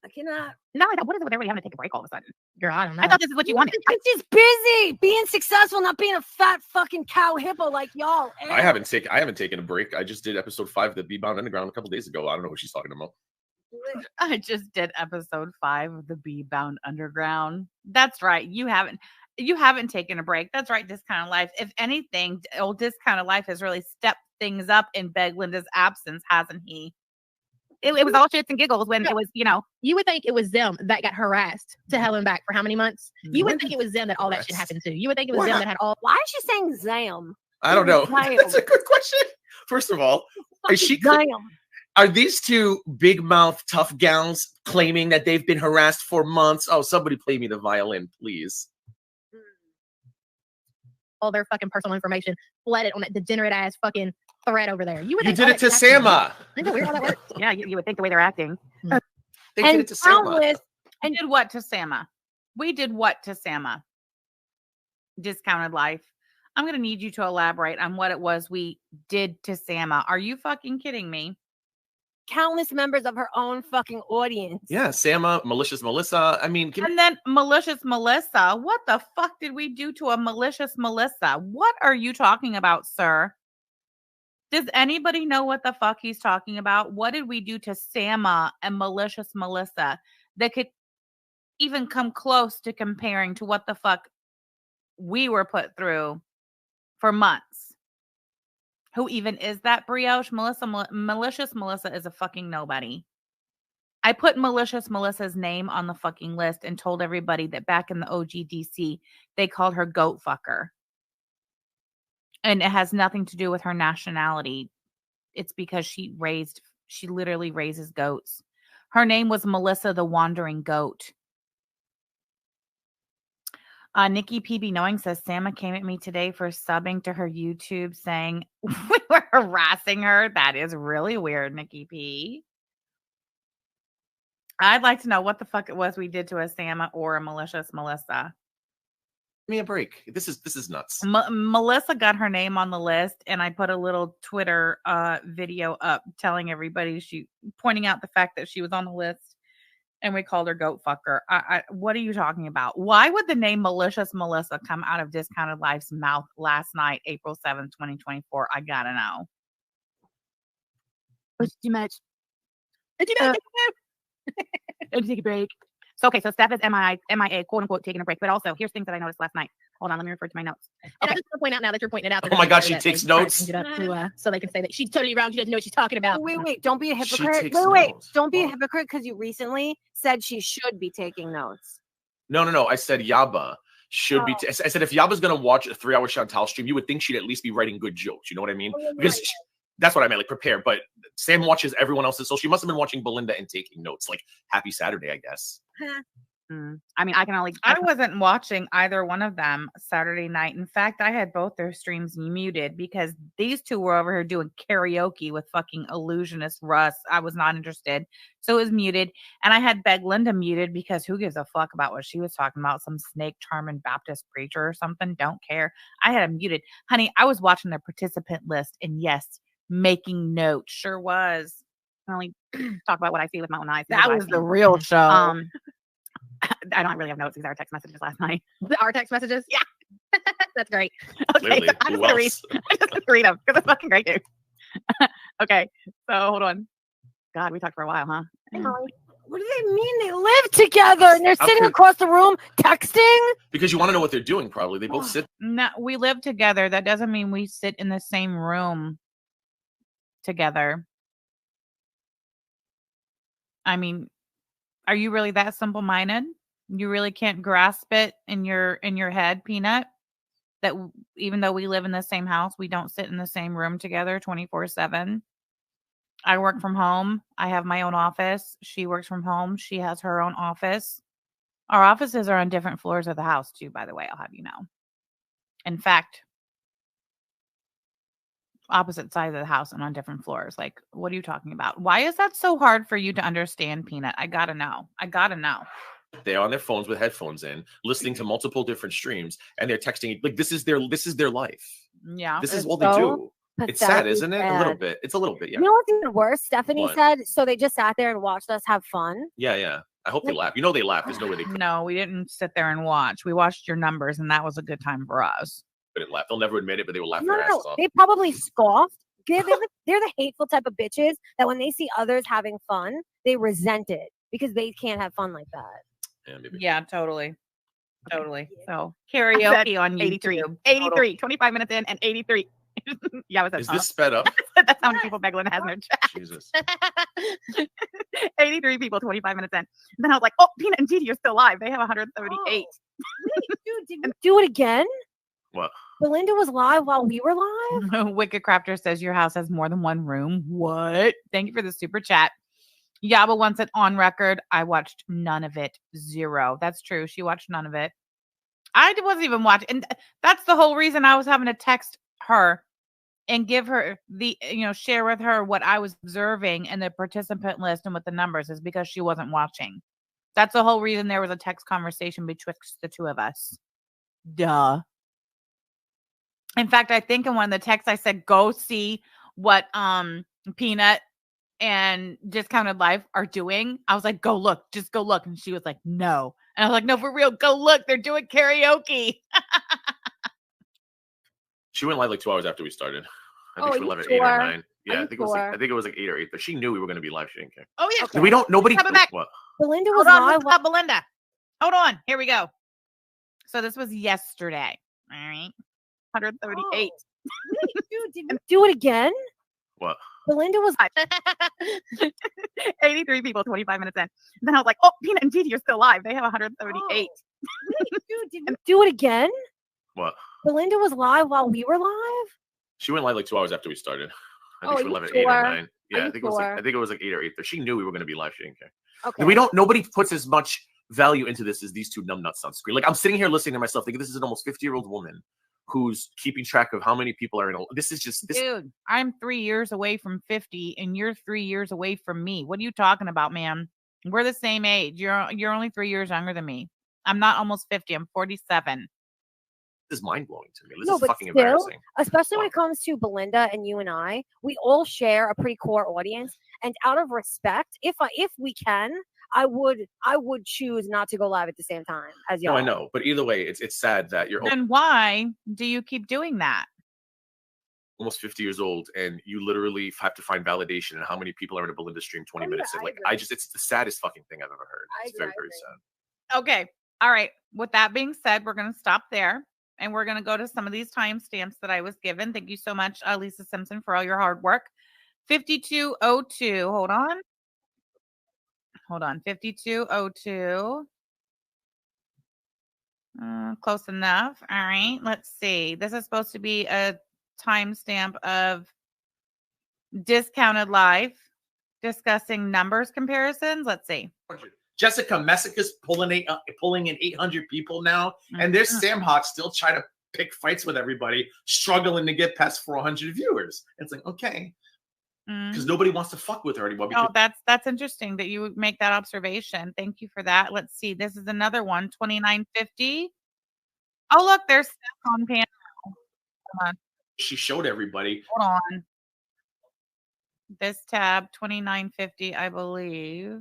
I cannot. no, what is it with everybody having to take a break all of a sudden? Girl, I don't know. I thought this is what you wanted. It's just busy being successful, not being a fat fucking cow hippo like y'all. I haven't taken a break. I just did episode 5 of the Be-Bound Underground a couple days ago. I don't know what she's talking about. I just did episode 5 of the Be-Bound Underground. That's right. You haven't taken a break. That's right, Discounted Life. If anything, old Discounted Life has really stepped things up in BegLinda's absence, hasn't he? It was all shits and giggles when it was, you would think it was them that got harassed to hell and back for how many months? You would think it was them that all that shit happened to. You would think it was them that had all. Why is she saying Zam? I don't know. That's a good question. First of all, is she? Are these two big mouth tough gals claiming that they've been harassed for months? Oh, somebody play me the violin, please. All their fucking personal information flooded on that degenerate ass fucking thread over there. You did it to Sama. Isn't that weird how that works? Yeah, you would think the way they're acting. They did it to Sama. And did what to Sama? We did what to Sama? Discounted Life. I'm going to need you to elaborate on what it was we did to Sama. Are you fucking kidding me? Countless members of her own fucking audience. Yeah, Sama, Malicious Melissa. I mean, and then Malicious Melissa. What the fuck did we do to a Malicious Melissa? What are you talking about, sir? Does anybody know what the fuck he's talking about? What did we do to Sama and Malicious Melissa that could even come close to comparing to what the fuck we were put through for months? Who even is that brioche? Malicious Melissa is a fucking nobody. I put Malicious Melissa's name on the fucking list and told everybody that back in the OGDC, they called her goat fucker. And it has nothing to do with her nationality. It's because she literally raises goats. Her name was Melissa the Wandering Goat. Nikki PB Knowing says, Sama came at me today for subbing to her YouTube saying we were harassing her. That is really weird, Nikki P. I'd like to know what the fuck it was we did to a Sama or a Malicious Melissa. Give me a break. This is nuts. Melissa got her name on the list, and I put a little Twitter video up telling everybody, pointing out the fact that she was on the list. And we called her goat fucker. What are you talking about? Why would the name Malicious Melissa come out of Discounted Life's mouth last night, April 7th, 2024? I gotta know. It was too much. Did you not take a break? So, okay, so Steph is MIA, quote unquote, taking a break. But also, here's things that I noticed last night. Hold on, let me refer to my notes. And I Okay. just want to point out now that you're pointing it out. Oh my God, she takes notes. So they can say that she's totally wrong. She doesn't know what she's talking about. Wait, don't be a She hypocrite. takes Wait, notes. don't be a What? hypocrite because you recently said she should be taking notes. No. I said Yaba should be. I said if Yaba's gonna watch a 3-hour Chantal stream, you would think she'd at least be writing good jokes. You know what I mean? Because that's what I meant, like prepare. But Sam watches everyone else's, so she must have been watching BegLinda and taking notes. Like happy Saturday, I guess. I mean, I wasn't watching either one of them Saturday night. In fact, I had both their streams muted because these two were over here doing karaoke with fucking illusionist Russ. I was not interested. So it was muted. And I had BegLinda muted because who gives a fuck about what she was talking about? Some snake charming Baptist preacher or something. Don't care. I had them muted. Honey, I was watching their participant list and yes, making notes. Sure was. I only talk about what I see with my own eyes. That was the real show. I don't really have notes. These are text messages last night. Our text messages? Yeah. That's great. Okay, Clearly, so I'm who just gonna read them because it's fucking great, dude. Okay, so hold on. God, we talked for a while, huh? What do they mean? They live together and they're sitting across the room texting? Because you want to know what they're doing, probably. They both sit. No, we live together. That doesn't mean we sit in the same room together. I mean, are you really that simple-minded? You really can't grasp it in your head, Peanut, that even though we live in the same house, we don't sit in the same room together 24/7. I work from home. I have my own office. She works from home. She has her own office. Our offices are on different floors of the house too, by the way, I'll have you know. In fact, opposite sides of the house and on different floors. Like, what are you talking about? Why is that so hard for you to understand, Peanut? I gotta know. They're on their phones with headphones in, listening to multiple different streams, and they're texting. Like this is their life. Yeah. This is It's all they so do. It's sad, pathetically isn't it? A sad. little bit. It's a little bit, yeah. You know what's even worse? Stephanie What? said, so they just sat there and watched us have fun. Yeah. I hope they laugh. You know they laugh. There's no way they No, we didn't sit there and watch. We watched your numbers, and that was a good time for us. couldn't laugh. They'll never admit it, but they will laugh No, their no, asses off. they probably scoffed. They're the hateful type of bitches that when they see others having fun, they resent it because they can't have fun like that. Yeah, maybe. Yeah, totally. So said karaoke on 83. YouTube. 83. 25 minutes in and 83. Yeah, what's that? Is this sped up? That's how many people BegLinda has in her chat. Jesus. 83 people, 25 minutes in. And then I was like, oh, Peanut and Gigi are still live. They have 138. Wait, dude, did we do it again? What? BegLinda was live while we were live? Wicked Crafter says your house has more than one room. What? Thank you for the super chat. Yaba wants it on record. I watched none of it. 0. That's true. She watched none of it. I wasn't even watching. And that's the whole reason I was having to text her and give her the, share with her what I was observing in the participant list and with the numbers is because she wasn't watching. That's the whole reason there was a text conversation betwixt the two of us. Duh. In fact, I think in one of the texts I said, go see what Peanut and Discounted Life are doing. I was like, go look, just go look. And she was like, no. And I was like, no, for real, go look. They're doing karaoke. She went live like 2 hours after we started. I think Oh, she are went live you at 8 or sure? 9. Yeah, Are I you think it was like 8 or 8. But she knew we were going to be live. She didn't care. Oh, yeah. Okay. We don't. Nobody. Coming back. What? BegLinda was Hold on. live Let's while stop BegLinda. Hold on. Here we go. So this was yesterday. All right. 138. Wait, dude, did we do it again? What? BegLinda was 83 people, 25 minutes in. And then I was like, oh, Peanut and Gigi are still live. They have 138. Wait, dude, did we do it again? What? BegLinda was live while we were live? She went live like 2 hours after we started. I think Oh, she are went live you at 8 or sure? 9. Yeah, Are I you think it was like sure? 8 or 8. But she knew we were going to be live. She didn't care. Okay. Nobody puts as much value into this as these two numbnuts on screen. Like I'm sitting here listening to myself, thinking this is an almost 50-year-old woman who's keeping track of how many people are in. This is just this. Dude, I'm 3 years away from 50 and you're 3 years away from me. What are you talking about, man? We're the same age. You're only 3 years younger than me. I'm not almost 50. I'm 47. This is mind blowing to me. This No, is but fucking still, embarrassing. especially when it comes to BegLinda and you and I, we all share a pretty core audience. And out of respect, if we can, I would choose not to go live at the same time as y'all. No, I know, but either way, it's sad that you're Then why do you keep doing that? almost 50 years old and you literally have to find validation in how many people are in a BegLinda stream 20 Oh, yeah, minutes in. I Like agree. it's the saddest fucking thing I've ever heard. I It's agree, very, I very agree. sad. Okay. All right. With that being said, we're going to stop there and we're going to go to some of these timestamps that I was given. Thank you so much, Lisa Simpson, for all your hard work. 5202. Hold on. 5202. Close enough. All right. Let's see. This is supposed to be a timestamp of Discounted Life discussing numbers comparisons. Let's see. Jessica Messica's pulling in 800 people now, and there's Sam Hawk still trying to pick fights with everybody, struggling to get past 400 viewers. It's like, okay, because nobody wants to fuck with her anymore. Oh, that's interesting that you would make that observation. Thank you for that. Let's see. This is another one, 2950. Oh, look, there's Steph on panel. Hold on. She showed everybody. Hold on. This tab, 2950, I believe.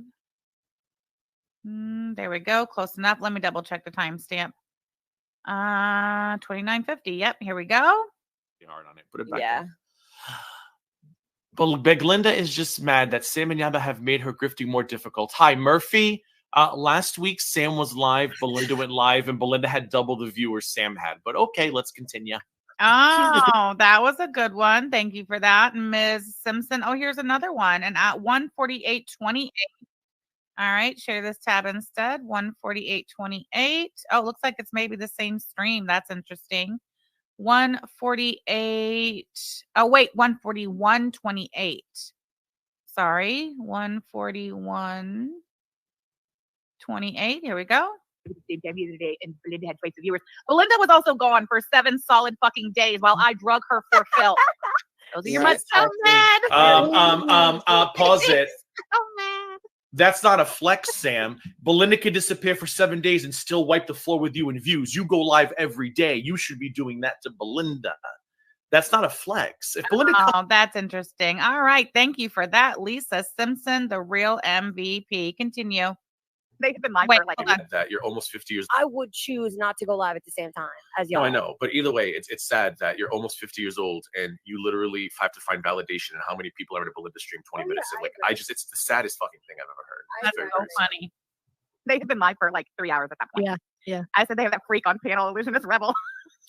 There we go. Close enough. Let me double check the timestamp. 2950. Yep, here we go. Be hard on it. Put it back. Yeah. But BegLinda is just mad that Sam and Yaba have made her grifting more difficult. Hi, Murphy. Last week, Sam was live, BegLinda went live, and BegLinda had double the viewers Sam had. But okay, let's continue. Oh, that was a good one. Thank you for that, Ms. Simpson. Oh, here's another one. And at 148.28. All right, share this tab instead. 148.28. Oh, looks like it's maybe the same stream. That's interesting. 148. Oh, wait, 141.28. Sorry, 141.28. Here we go. Today, and BegLinda had twice the viewers. BegLinda was also gone for 7 solid fucking days while I drug her for filth. Those are your You're so mad. Pause it. Oh man. That's not a flex, Sam. BegLinda could disappear for 7 days and still wipe the floor with you in views. You go live every day. You should be doing that to BegLinda. That's not a flex. If BegLinda that's interesting. All right. Thank you for that, Lisa Simpson, the real MVP. Continue. They have been live for like that you're almost 50 years. I would choose not to go live at the same time as y'all. No, I know, but either way, it's sad that you're almost 50 years old and you literally have to find validation in how many people are in a BegLinda stream 20 minutes. And like, it's the saddest fucking thing I've ever heard. That's so funny. They have been live for like 3 hours at that point. Yeah. I said they have that freak on panel, Illusionist Rebel.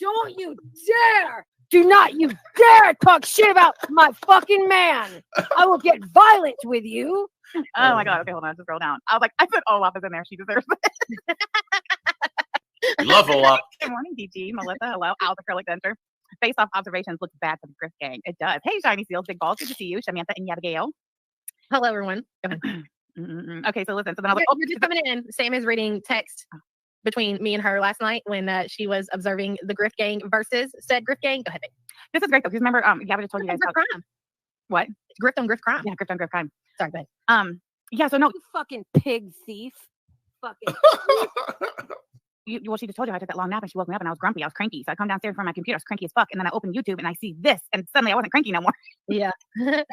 Don't you dare! Do not you dare talk shit about my fucking man! I will get violent with you. Oh my god. Okay, hold on. Just scroll down. I was like, I said Olaf is in there. She deserves it. You love Olaf. Good morning, DG, Melissa. Hello. Al's acrylic denture. Face off observations looks bad for the Griff gang. It does. Hey, Shiny Seals, Big Balls. Good to see you. Samantha and Abigail. Hello, everyone. Go ahead. Okay, so listen. So then I was like, You're just coming in. Sam is reading text between me and her last night when she was observing the Griff gang versus said Griff gang. Go ahead, babe. This is great though, because remember, Gabby just told you guys Griff about crime. What? Grift on Griff crime. Yeah, Griff on Griff crime. Sorry, babe. Yeah, so no, You fucking pig thief. Fucking. well, she just told you I took that long nap and she woke me up and I was grumpy. I was cranky. So I come downstairs from my computer. I was cranky as fuck. And then I open YouTube and I see this. And suddenly I wasn't cranky no more. Yeah. I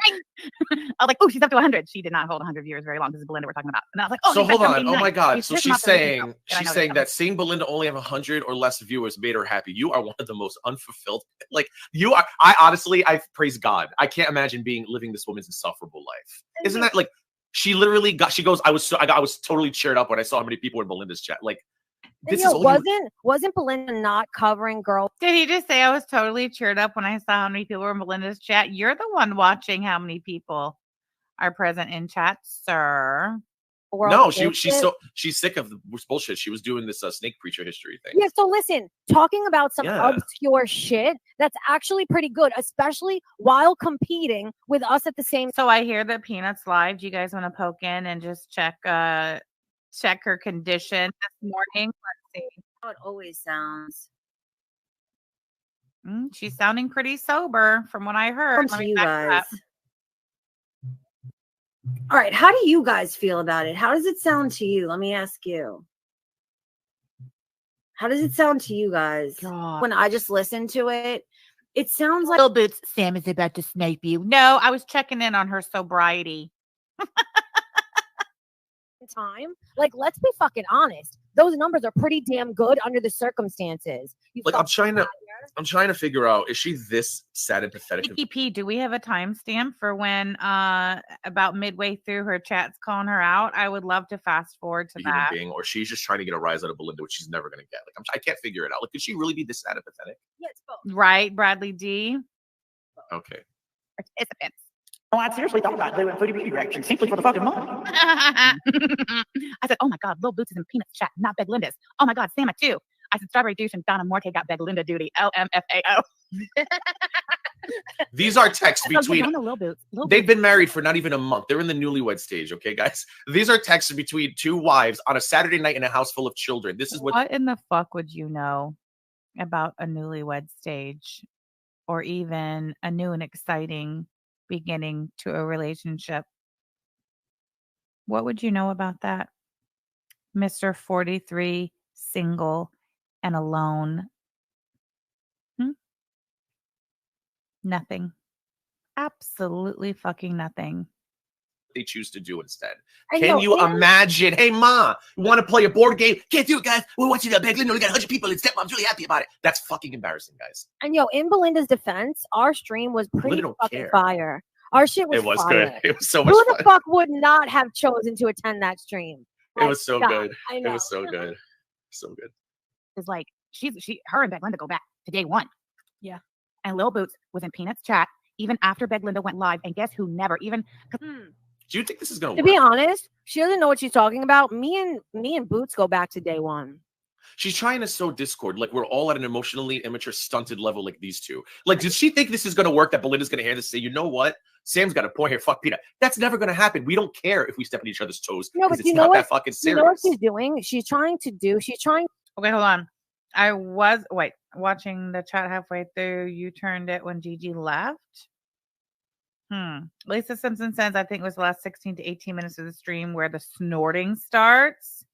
was like, oh, she's up to 100. She did not hold 100 viewers very long. This is BegLinda we're talking about. And I was like, oh, So she's hold at on. 79. Oh my God. You So took she's them off the video. saying And I know that seeing BegLinda only have 100 or less viewers made her happy. You are one of the most unfulfilled. Like you are. I honestly, I praise God. I can't imagine living this woman's insufferable life. Isn't that like? She literally got. She goes. I was totally cheered up when I saw how many people were in BegLinda's chat. Like, this is all wasn't BegLinda not covering girls? Did he just say I was totally cheered up when I saw how many people were in BegLinda's chat? You're the one watching how many people are present in chat, sir. No, she's sick of this bullshit. She was doing this snake preacher history thing. Yeah, so listen, talking about some obscure shit, that's actually pretty good, especially while competing with us at the same. So I hear that Peanut's live. Do you guys want to poke in and just check her condition this morning? Let's see how it always sounds. She's sounding pretty sober from what I heard. Let me back up. All right, how do you guys feel about it? How does it sound to you? Let me ask you. How does it sound to you guys? God. When I just listened to it, it sounds like Little Boots. Sam is about to snipe you. No, I was checking in on her sobriety. time. Like, let's be fucking honest. Those numbers are pretty damn good under the circumstances. Like, I'm trying to. I'm trying to figure out, is she this sad and pathetic? Nikki P, do we have a timestamp for when about midway through her chat's calling her out? I would love to fast forward to human that. being, or she's just trying to get a rise out of Belinda, which she's never going to get. Like, I can't figure it out. Like, could she really be this sad and pathetic? Yeah, it's both. Right, Bradley D. Okay. Participants. Oh, I seriously thought about doing foodie beauty reaction simply for the fucking money. I said, oh my God, Lil Boots is in Peanuts chat, not BegLinda's. Oh my God, Sama too. I said, Strawberry Douche and Donna Morte got BegLinda duty. LMFAO. These are texts between. Lil Boots. They've been married for not even a month. They're in the newlywed stage, okay, guys? These are texts between two wives on a Saturday night in a house full of children. This is What in the fuck would you know about a newlywed stage or even a new and exciting beginning to a relationship? What would you know about that? Mr. 43, single and alone. Nothing. Absolutely fucking nothing. they choose to do instead. I Can know, you and- imagine? Hey, Ma, you want to play a board game? Can't do it, guys. We're watching that BegLinda. We got 100 people in stepmom's really happy about it. That's fucking embarrassing, guys. And in Belinda's defense, our stream was pretty Belinda don't fucking care. fire. Our shit was It was fire. good. It was so much Who fun. the fuck would not have chosen to attend that stream? It was so God, good. I It know. was so good. So good. Is like her and BegLinda go back to day one. Yeah. And Lil Boots was in Peanuts chat even after BegLinda went live. And guess who never even Do you think this is going To to work? be honest, she doesn't know what she's talking about. Me and Boots go back to day one. She's trying to sow discord. Like, we're all at an emotionally immature, stunted level like these two. Like, does she think this is going to work, that Belinda's going to hear this and say, you know what? Sam's got a point here. Fuck Peanut. That's never going to happen. We don't care if we step on each other's toes. No, 'cause but it's you know not what? that fucking You serious. know what she's doing? She's trying. Okay, hold on. I was watching the chat halfway through. You turned it when Gigi left. Lisa Simpson says, I think it was the last 16 to 18 minutes of the stream where the snorting starts.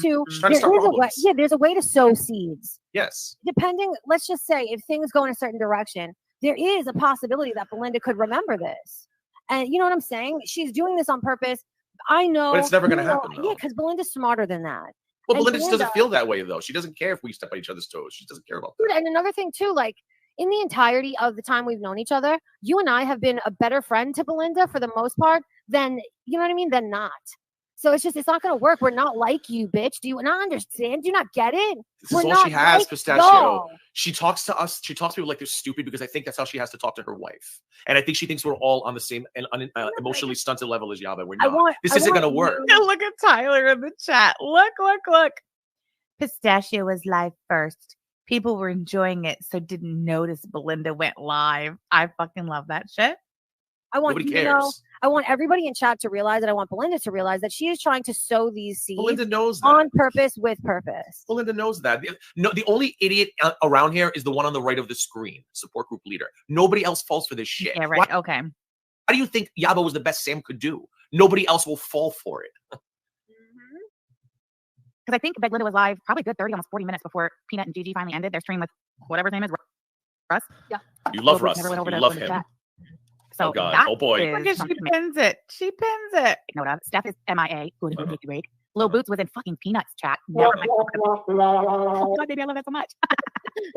She's trying to start problems. There's a way to sow seeds. Yes. Depending, let's just say, if things go in a certain direction, there is a possibility that Belinda could remember this. And you know what I'm saying? She's doing this on purpose. I know. But it's never gonna you know, happen, though. Yeah, because Belinda's smarter than that. Well, And Belinda just doesn't Belinda- feel that way, though. She doesn't care if we step on each other's toes. She doesn't care about that. Dude, and another thing too, like in the entirety of the time we've known each other, you and I have been a better friend to Belinda for the most part than, you know what I mean, than not. So it's not going to work. We're not like you, bitch. Do you not understand? Do you not get it? This We're is all not she has, like Pistachio. y'all. She talks to us. She talks to people like they're stupid because I think that's how she has to talk to her wife. And I think she thinks we're all on the same and emotionally stunted level as Yaba. We're not. This isn't going to work. Look at Tyler in the chat. Look. Pistachio was live first. People were enjoying it, so didn't notice Belinda went live. I fucking love that shit. I want Nobody you to know, cares. I want everybody in chat to realize that. I want Belinda to realize that she is trying to sow these seeds Belinda knows that. on purpose with purpose. Belinda knows that. No, the only idiot around here is the one on the right of the screen, support group leader. Nobody else falls for this shit. Yeah, right. Why Okay. do you think Yaba was the best Sam could do? Nobody else will fall for it. because I think BegLinda was live probably good 30, almost 40 minutes before Peanut and Gigi finally ended their stream with whatever his name is, Russ. Yeah. You love Lil Boots Russ. never went over You to love the him. chat. So Oh, God. that Oh, boy. is Look at she something to make pins it. She pins it. note of. Steph is MIA. Good, great. Lil Boots was in fucking Peanuts chat. Never mind. Oh, God, baby, I love that so much.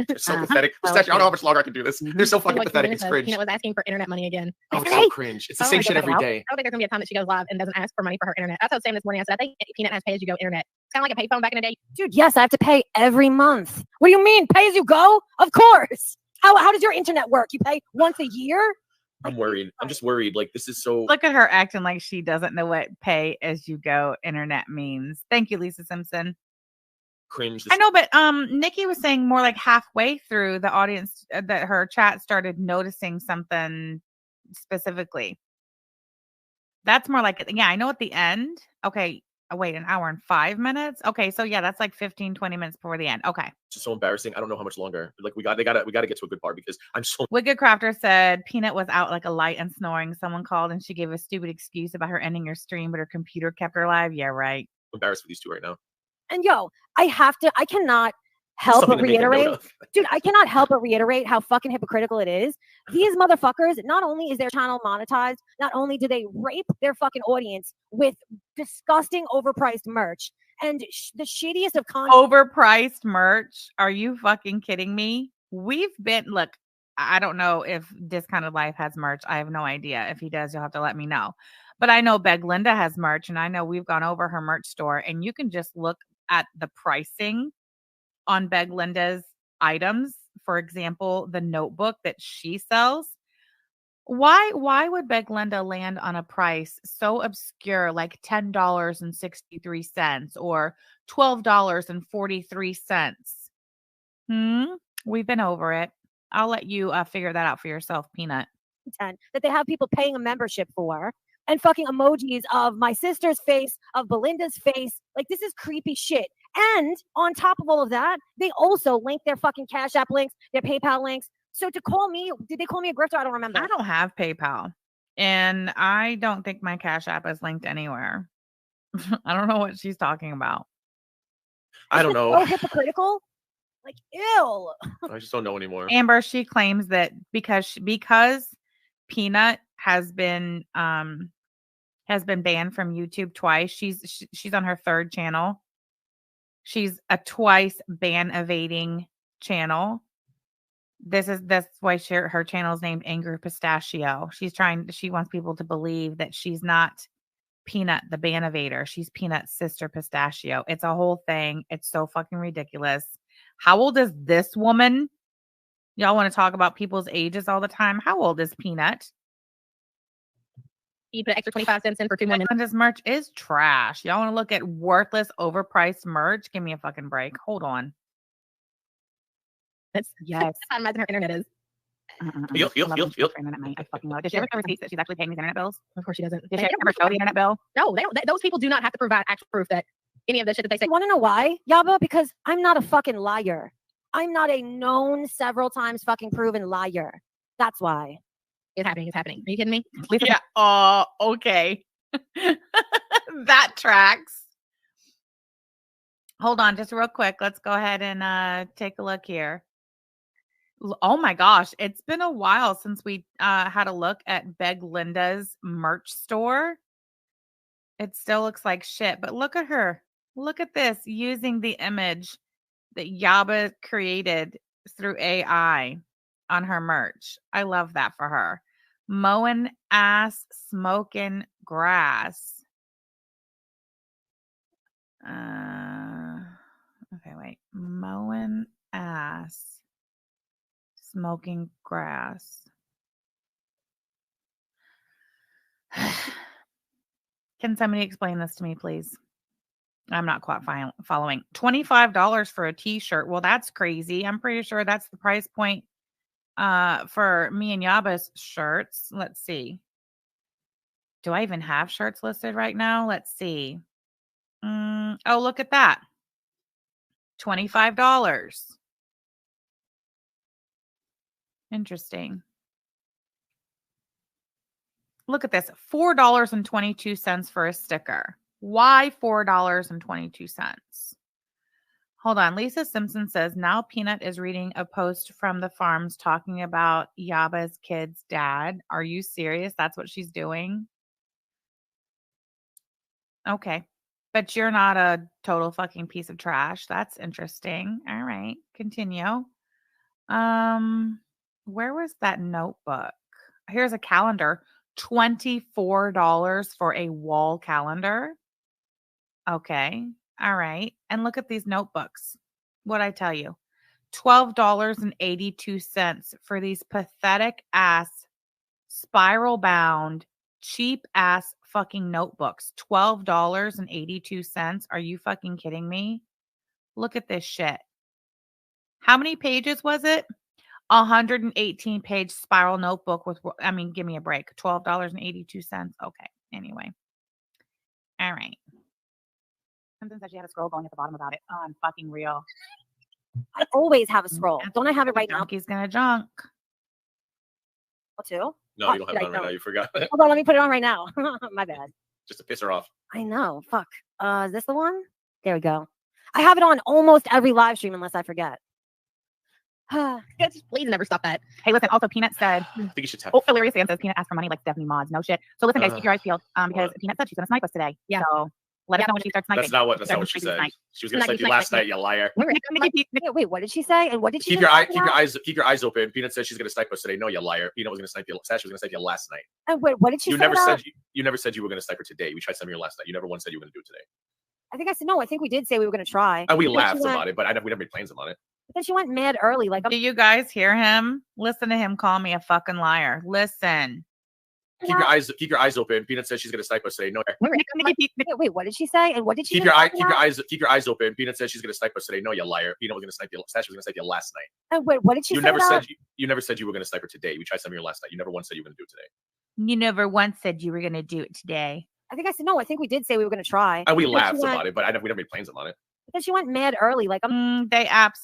They're so pathetic. Pistachio, I don't know how much longer I can do this. They're so fucking Like pathetic. Peanut It's said, cringe. Peanut was asking for internet money again. Oh, it's so cringe. It's the same shit every day. I don't think there's gonna be a time that she goes live and doesn't ask for money for her internet. That's what Sam this morning. I said, I think Peanut has pay-as-you-go internet. It's kind of like a payphone back in the day. Dude, yes, I have to pay every month. What do you mean? Pay as you go? Of course. How does your internet work? You pay once a year? I'm worried. I'm just worried. Like, this is so. Look at her acting like she doesn't know what pay as you go internet means. Thank you, Lisa Simpson. Cringe. I know, but Nikki was saying more like halfway through the audience that her chat started noticing something specifically. That's more like, yeah, I know at the end. Okay. Oh, wait, an hour and 5 minutes. Okay. So yeah, that's like 15, 20 minutes before the end. Okay. It's just so embarrassing. I don't know how much longer. Like, we gotta get to a good part because I'm so Wicked Crafter said Peanut was out like a light and snoring. Someone called and she gave a stupid excuse about her ending her stream, but her computer kept her alive. Yeah, right. embarrassed with these two right now. And I cannot help Something but to make a note reiterate. of. Dude, I cannot help but reiterate how fucking hypocritical it is. These motherfuckers, not only is their channel monetized, not only do they rape their fucking audience with disgusting overpriced merch and the shittiest of content. Overpriced merch. Are you fucking kidding me? we've been, look, I don't know if Discounted Life has merch. I have no idea. If he does, you'll have to let me know. But I know BegLinda has merch, and I know we've gone over her merch store, and you can just look at the pricing on BegLinda's items. For example, the notebook that she sells. Why would BegLinda land on a price so obscure like $10.63 or $12.43? We've been over it. I'll let you figure that out for yourself, Peanut. That they have people paying a membership for, and fucking emojis of my sister's face, of Belinda's face. Like, this is creepy shit. And on top of all of that, they also link their fucking Cash App links, their PayPal links. So to call me, did they call me a grifter? I don't remember. I don't have PayPal, and I don't think my Cash App is linked anywhere. I don't know what she's talking about. I don't know. So hypocritical. Like, ew. I just don't know anymore. Amber, she claims that because Peanut has been banned from YouTube twice. She's on her third channel. She's a twice ban evading channel. That's why her channel is named Angry Pistachio. She wants people to believe that she's not Peanut, the ban evader. She's Peanut's sister Pistachio. It's a whole thing. It's so fucking ridiculous. How old is this woman? Y'all want to talk about people's ages all the time. How old is Peanut? You put an extra 25 cents in for 2 more minutes. This merch is trash. Y'all want to look at worthless, overpriced merch? Give me a fucking break. Hold on. Yes. I imagine her internet is. Yup. Internet, I fucking love it. Does she ever show receipts that she's actually paying these internet bills? Of course she doesn't. Did she ever show the internet bill? No, they don't. Those people do not have to provide actual proof that any of the shit that they say. You want to know why, Yaba? Because I'm not a fucking liar. I'm not a known several times fucking proven liar. That's why. It's happening. It's happening. Are you kidding me? Yeah. Oh, okay. That tracks. Hold on, just real quick. Let's go ahead and take a look here. Oh my gosh, it's been a while since we had a look at BegLinda's merch store. It still looks like shit, but look at her. Look at this, using the image that Yaba created through AI on her merch. I love that for her. Mowing ass, smoking grass. Okay, wait. Mowing ass, smoking grass. Can somebody explain this to me, please? I'm not quite following. $25 for a t-shirt. Well, that's crazy. I'm pretty sure that's the price point for me and Yaba's shirts. Let's see. Do I even have shirts listed right now? Let's see. Oh, look at that. $25. Interesting. Look at this. $4.22 for a sticker. Why $4.22? Hold on. Lisa Simpson says, now Peanut is reading a post from the farms talking about Yaba's kid's dad. Are you serious? That's what she's doing? Okay. But you're not a total fucking piece of trash. That's interesting. All right. Continue. Where was that notebook? Here's a calendar. $24 for a wall calendar. Okay. All right. And look at these notebooks. What'd I tell you? $12.82 for these pathetic ass, spiral bound, cheap ass fucking notebooks. $12.82. Are you fucking kidding me? Look at this shit. How many pages was it? 118 page spiral notebook with, I mean, give me a break. $12.82. Okay. Anyway. All right. Something said she had a scroll going at the bottom about it. Oh, I'm fucking real. I always have a scroll. Don't I have it right now? Donkey's gonna junk. Too? No, you don't have it on right now. You forgot. Hold on, let me put it on right now. My bad. Just to piss her off. I know. Fuck. Is this the one? There we go. I have it on almost every live stream unless I forget. Please never stop that. Hey, listen, also Peanut said, I think you should tap. oh, Hilarious Ann says Peanut asked for money like Stephanie Mods. No shit. So listen, guys, keep your eyes peeled because Peanut said she's going to snipe us today. Yeah. So Let us know when she starts sniping. That's not what she said. She was gonna snipe you last night, you liar. Wait, what did she say? And what did she Keep your eyes open. Peanut said she's gonna snipe us today. No, you liar. Peanut was gonna snipe you. Said she was gonna snipe you last night. And wait, what did she say? You never said you were gonna snipe her today. We tried sniping her last night. You never once said you were gonna do it today. I think I said no. I think we did say we were gonna try. And we laughed about it, but we never made plans about it. But then she went mad early. Like, do you guys hear him? Listen to him call me a fucking liar. Listen. Keep your eyes open. Peanut says she's gonna snipe us today. No. Wait, what did she say? And what did she keep your eyes open? Peanut says she's gonna snipe us today. No, you liar. Peanut was gonna snipe you. Said she was gonna snipe you last night. And wait, what did she say? You never said you were gonna snipe her today. We tried sniping her last night. You never once said you were gonna do it today. You never once said you were gonna do it today. I think I said no. I think we did say we were gonna try. And we laughed about it, but we never made plans about it. But then she went mad early. Like,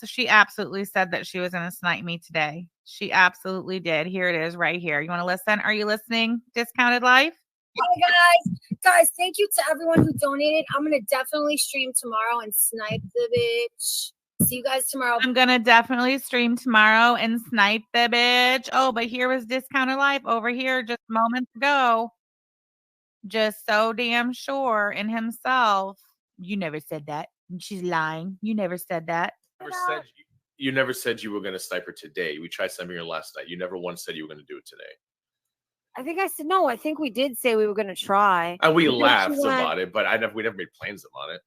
she absolutely said that she was gonna snipe me today. She absolutely did. Here it is, right here. You want to listen? Are you listening? Discounted Life. Hi guys, thank you to everyone who donated. I'm gonna definitely stream tomorrow and snipe the bitch. See you guys tomorrow. I'm gonna definitely stream tomorrow and snipe the bitch. Oh, but here was Discounted Life over here just moments ago. Just so damn sure in himself. You never said that. She's lying. You never said that. You never said you were going to snipe her today. We tried sniping her last night. You never once said you were going to do it today. I think I said no. I think we did say we were going to try. And we laughed about it, but we never made plans about it.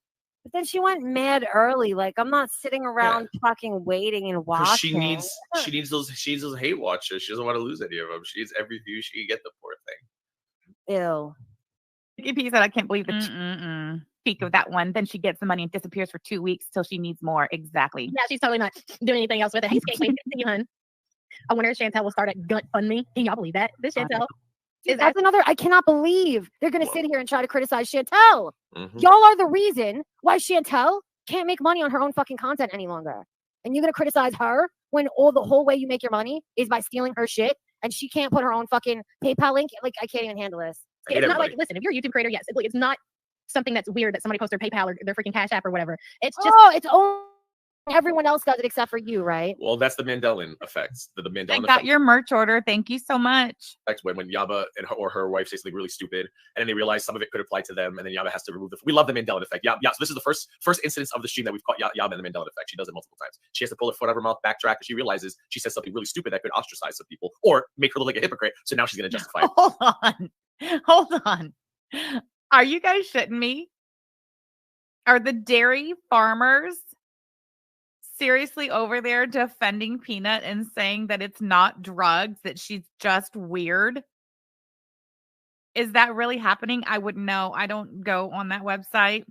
But then she went mad early. Like, I'm not sitting around fucking waiting and watching. She needs those hate watchers. She doesn't want to lose any of them. She needs every view she can get, the poor thing. Ew. He said, I can't believe the peak of that one. Then she gets the money and disappears for 2 weeks till she needs more. Exactly. Yeah, she's totally not doing anything else with it. Hey, Skate, hun. I wonder if Chantel will start a GoFundMe. Can y'all believe that? This Chantel. That's another. I cannot believe they're going to sit here and try to criticize Chantel. Y'all are the reason why Chantel can't make money on her own fucking content any longer. And you're going to criticize her when the whole way you make your money is by stealing her shit and she can't put her own fucking PayPal link. Like, I can't even handle this. It's not like, listen, if you're a YouTube creator, yes, it's not something that's weird that somebody posts their PayPal or their freaking Cash App or whatever. It's just it's only everyone else does it except for you, right? Well, that's the Mandela effect. The Mandela effect. I got your merch order. Thank you so much. When Yaba and her wife say something really stupid, and then they realize some of it could apply to them, and then Yaba has to remove we love the Mandela effect. Yeah. So this is the first instance of the stream that we've caught Yaba in the Mandela effect. She does it multiple times. She has to pull her foot out of her mouth, backtrack, and she realizes she says something really stupid that could ostracize some people or make her look like a hypocrite. So now she's going to justify it. Hold on. Are you guys shitting me? Are the dairy farmers seriously over there defending Peanut and saying that it's not drugs, that she's just weird? Is that really happening? I wouldn't know. I don't go on that website.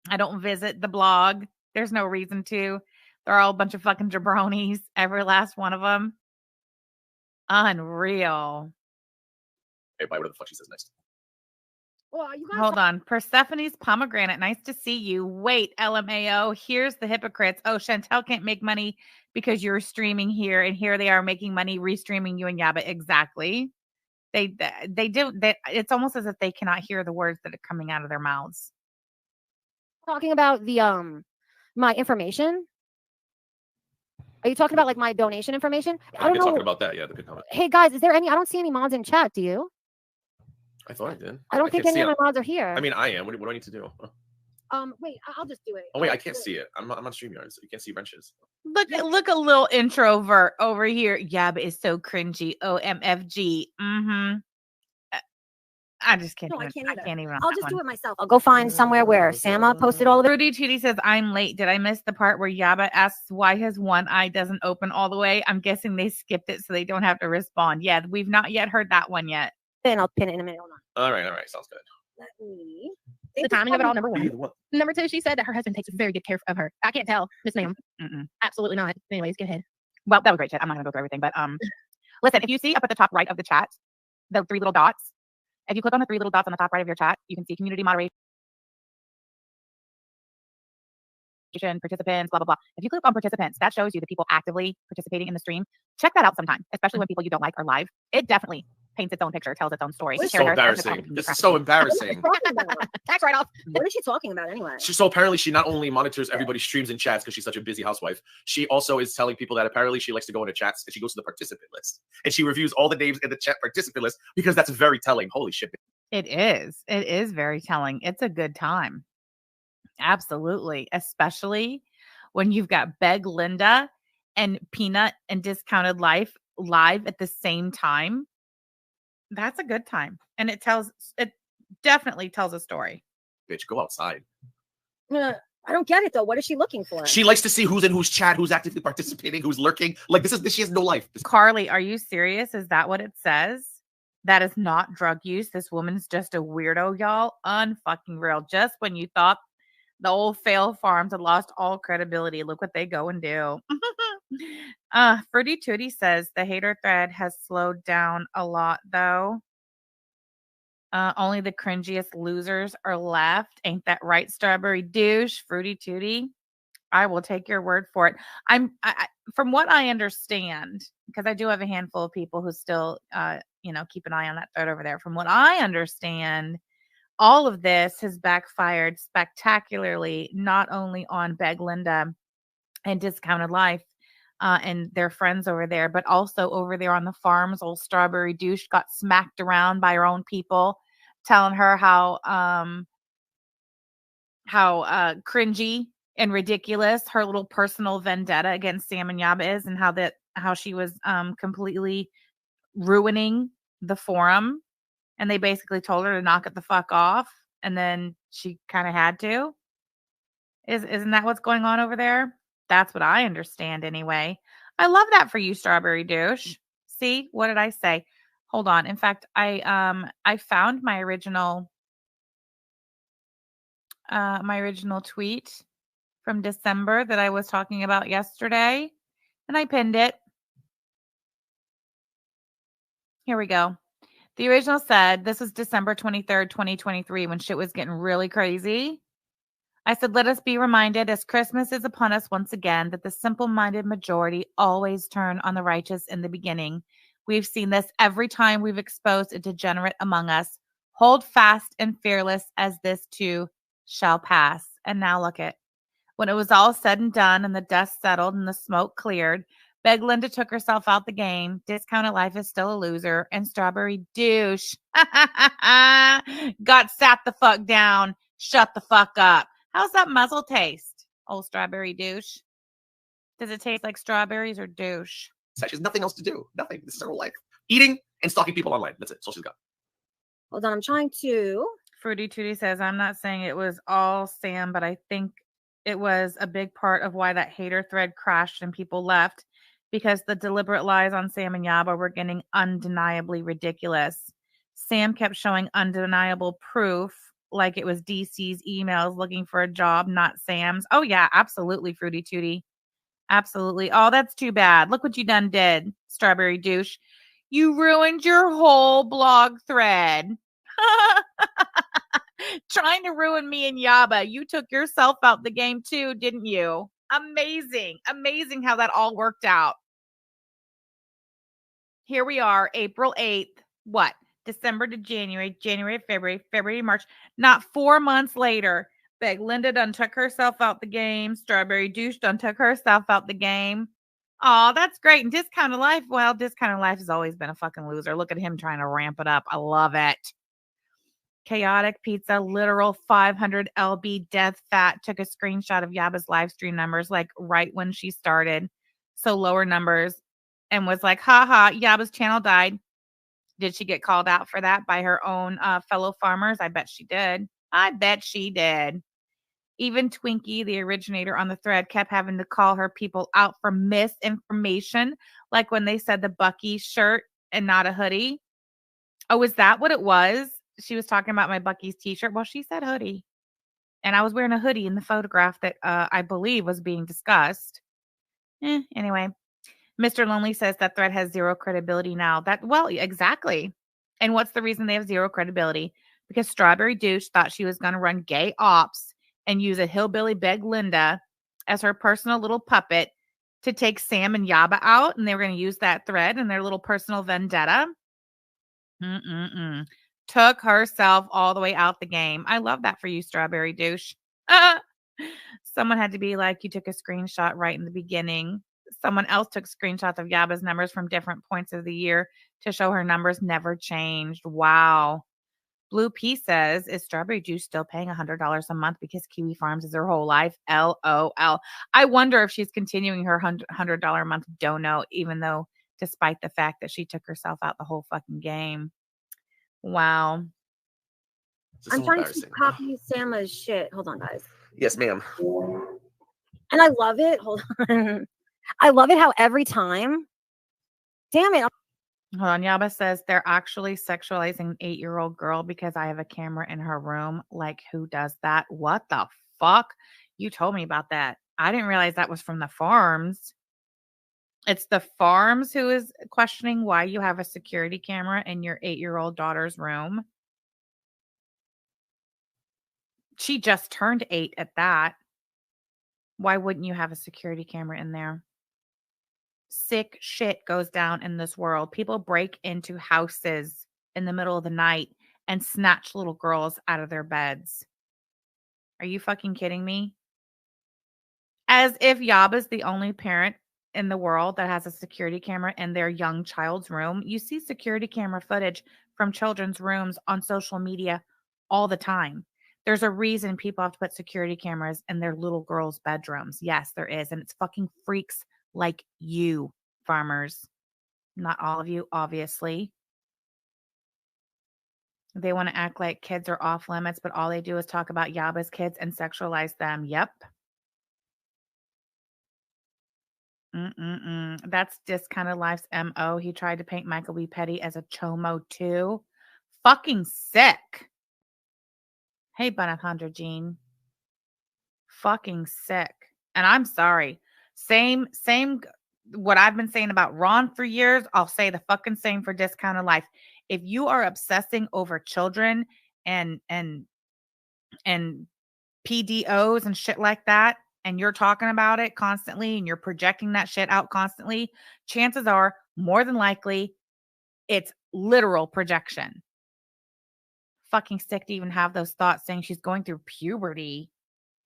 I don't visit the blog. There's no reason to. They're all a bunch of fucking jabronis, every last one of them. Unreal. Hey, bye. What the fuck she says next? Well, you guys hold on. Persephone's pomegranate. Nice to see you. Wait, LMAO. Here's the hypocrites. Oh, Chantel can't make money because you're streaming here, and here they are making money restreaming you and Yaba. Exactly. They do. It's almost as if they cannot hear the words that are coming out of their mouths. Talking about the my information. Are you talking about like my donation information? I don't know. Talking about that. Yeah, the good comment. Hey guys, is there any? I don't see any mods in chat. Do you? I thought I did. I don't think any of my mods are here. I mean, I am. What do I need to do? Wait, I'll just do it. Oh wait, I can't see it. I'm on StreamYard, so you can't see wrenches. Look, a little introvert over here. Yaba is so cringy. OMFG. I just can't. No, I can't even. I'll just do it myself. I'll go find somewhere where Sama posted all of it. Rudy Tootie says, I'm late. Did I miss the part where Yaba asks why his one eye doesn't open all the way? I'm guessing they skipped it so they don't have to respond. Yeah, we've not yet heard that one yet. Then I'll pin it in a minute. Hold on. All right. Sounds good. Let me. The timing of it all, number one. Number two, she said that her husband takes very good care of her. I can't tell, Miss Ma'am. Absolutely not. Anyways, go ahead. Well, that was great chat. I'm not gonna go through everything, but listen, if you see up at the top right of the chat, the three little dots, if you click on the three little dots on the top right of your chat, you can see community moderation, participants, blah, blah, blah. If you click on participants, that shows you the people actively participating in the stream. Check that out sometime, especially when people you don't like are live. It definitely paints its own picture, tells its own story. This is so embarrassing. This is so embarrassing. Tax write-off. What is she talking about anyway? So apparently she not only monitors everybody's streams and chats because she's such a busy housewife, she also is telling people that apparently she likes to go into chats and she goes to the participant list and she reviews all the names in the chat participant list because that's very telling. Holy shit. It is. It is very telling. It's a good time. Absolutely. Especially when you've got BegLinda and Peanut and Discounted Life live at the same time. That's a good time. And it definitely tells a story. Bitch, go outside. I don't get it though. What is she looking for? She likes to see who's in whose chat, who's actively participating, who's lurking. Like she has no life. Carly, are you serious? Is that what it says? That is not drug use. This woman's just a weirdo, y'all. Unfucking real. Just when you thought the old fail farms had lost all credibility, look what they go and do. Fruity Tootie says the hater thread has slowed down a lot, though. Only the cringiest losers are left. Ain't that right, Strawberry Douche? Fruity Tootie. I will take your word for it. From what I understand, because I do have a handful of people who still, keep an eye on that thread over there. From what I understand, all of this has backfired spectacularly, not only on BegLinda and Discounted Life and their friends over there, but also over there on the farms. Old Strawberry Douche got smacked around by her own people, telling her how cringy and ridiculous her little personal vendetta against Sam and Yaba is, and how she was completely ruining the forum. And they basically told her to knock it the fuck off. And then she kind of had to. Isn't that what's going on over there? That's what I understand anyway. I love that for you, Strawberry Douche. See, what did I say? Hold on. In fact, I found my original tweet from December that I was talking about yesterday, and I pinned it. Here we go. The original said, this was December 23rd, 2023, when shit was getting really crazy. I said, let us be reminded as Christmas is upon us once again that the simple-minded majority always turn on the righteous in the beginning. We've seen this every time we've exposed a degenerate among us. Hold fast and fearless as this too shall pass. And now look it. When it was all said and done and the dust settled and the smoke cleared, BegLinda took herself out the game. Discounted Life is still a loser. And Strawberry Douche got sat the fuck down. Shut the fuck up. How's that muzzle taste, old Strawberry Douche? Does it taste like strawberries or douche? She has nothing else to do. Nothing. This is her whole life. Eating and stalking people online. That's it. That's all she's got. Hold on. I'm trying to. Fruity Tootie says, I'm not saying it was all Sam, but I think it was a big part of why that hater thread crashed and people left, because the deliberate lies on Sam and Yaba were getting undeniably ridiculous. Sam kept showing undeniable proof, like it was DC's emails looking for a job, not Sam's. Oh, yeah, absolutely, Fruity Tootie. Absolutely. Oh, that's too bad. Look what you done did, Strawberry Douche. You ruined your whole blog thread. Trying to ruin me and Yaba. You took yourself out the game too, didn't you? Amazing. Amazing how that all worked out. Here we are, April 8th. What? December to January, January, February, March. Not 4 months later, BegLinda done took herself out the game. Strawberry Douche done took herself out the game. Oh, that's great. And Discounted Life, well, Discounted Life has always been a fucking loser. Look at him trying to ramp it up. I love it. Chaotic Pizza, literal 500 lb death fat, took a screenshot of Yaba's live stream numbers, like right when she started. So lower numbers, and was like, haha, Yaba's channel died. Did she get called out for that by her own fellow farmers? I bet she did. I bet she did. Even Twinkie, the originator on the thread, kept having to call her people out for misinformation, like when they said the Bucky shirt and not a hoodie. Oh, is that what it was? She was talking about my Bucky's t-shirt. Well, she said hoodie. And I was wearing a hoodie in the photograph that I believe was being discussed. Anyway, Mr. Lonely says that thread has zero credibility now. Well, exactly. And what's the reason they have zero credibility? Because Strawberry Douche thought she was going to run gay ops and use a hillbilly BegLinda as her personal little puppet to take Sam and Yaba out. And they were going to use that thread in their little personal vendetta. Took herself all the way out the game. I love that for you, Strawberry Douche. Someone had to be like, you took a screenshot right in the beginning. Someone else took screenshots of Yaba's numbers from different points of the year to show her numbers never changed. Wow. Blue Pea says, is Strawberry Juice still paying $100 a month because Kiwi Farms is her whole life? LOL. I wonder if she's continuing her $100 a month dono, even though, despite the fact that she took herself out the whole fucking game. Wow. I'm trying to copy Sama's shit. Hold on, guys. Yes, ma'am. And I love it. Hold on. I love it how every time. Damn it. Hold on. Yaba says they're actually sexualizing an 8-year-old girl because I have a camera in her room. Like, who does that? What the fuck? You told me about that. I didn't realize that was from the farms. It's the farms who is questioning why you have a security camera in your 8-year-old daughter's room. She just turned 8 at that. Why wouldn't you have a security camera in there? Sick shit goes down in this world. People break into houses in the middle of the night and snatch little girls out of their beds. Are you fucking kidding me? As if Yaba's the only parent in the world that has a security camera in their young child's room. You see security camera footage from children's rooms on social media all the time. There's a reason people have to put security cameras in their little girls' bedrooms. Yes, there is. And it's fucking freaks like you, farmers. Not all of you, obviously. They want to act like kids are off limits, but all they do is talk about Yaba's kids and sexualize them. Yep. That's just kind of Life's MO. He tried to paint Michael B. Petty as a chomo too. Fucking sick. Hey, Alejandra Jean. Fucking sick. And I'm sorry. Same what I've been saying about Ron for years, I'll say the fucking same for Discounted Life. If you are obsessing over children and PDOs and shit like that, and you're talking about it constantly and you're projecting that shit out constantly, chances are more than likely it's literal projection. Fucking sick to even have those thoughts saying she's going through puberty.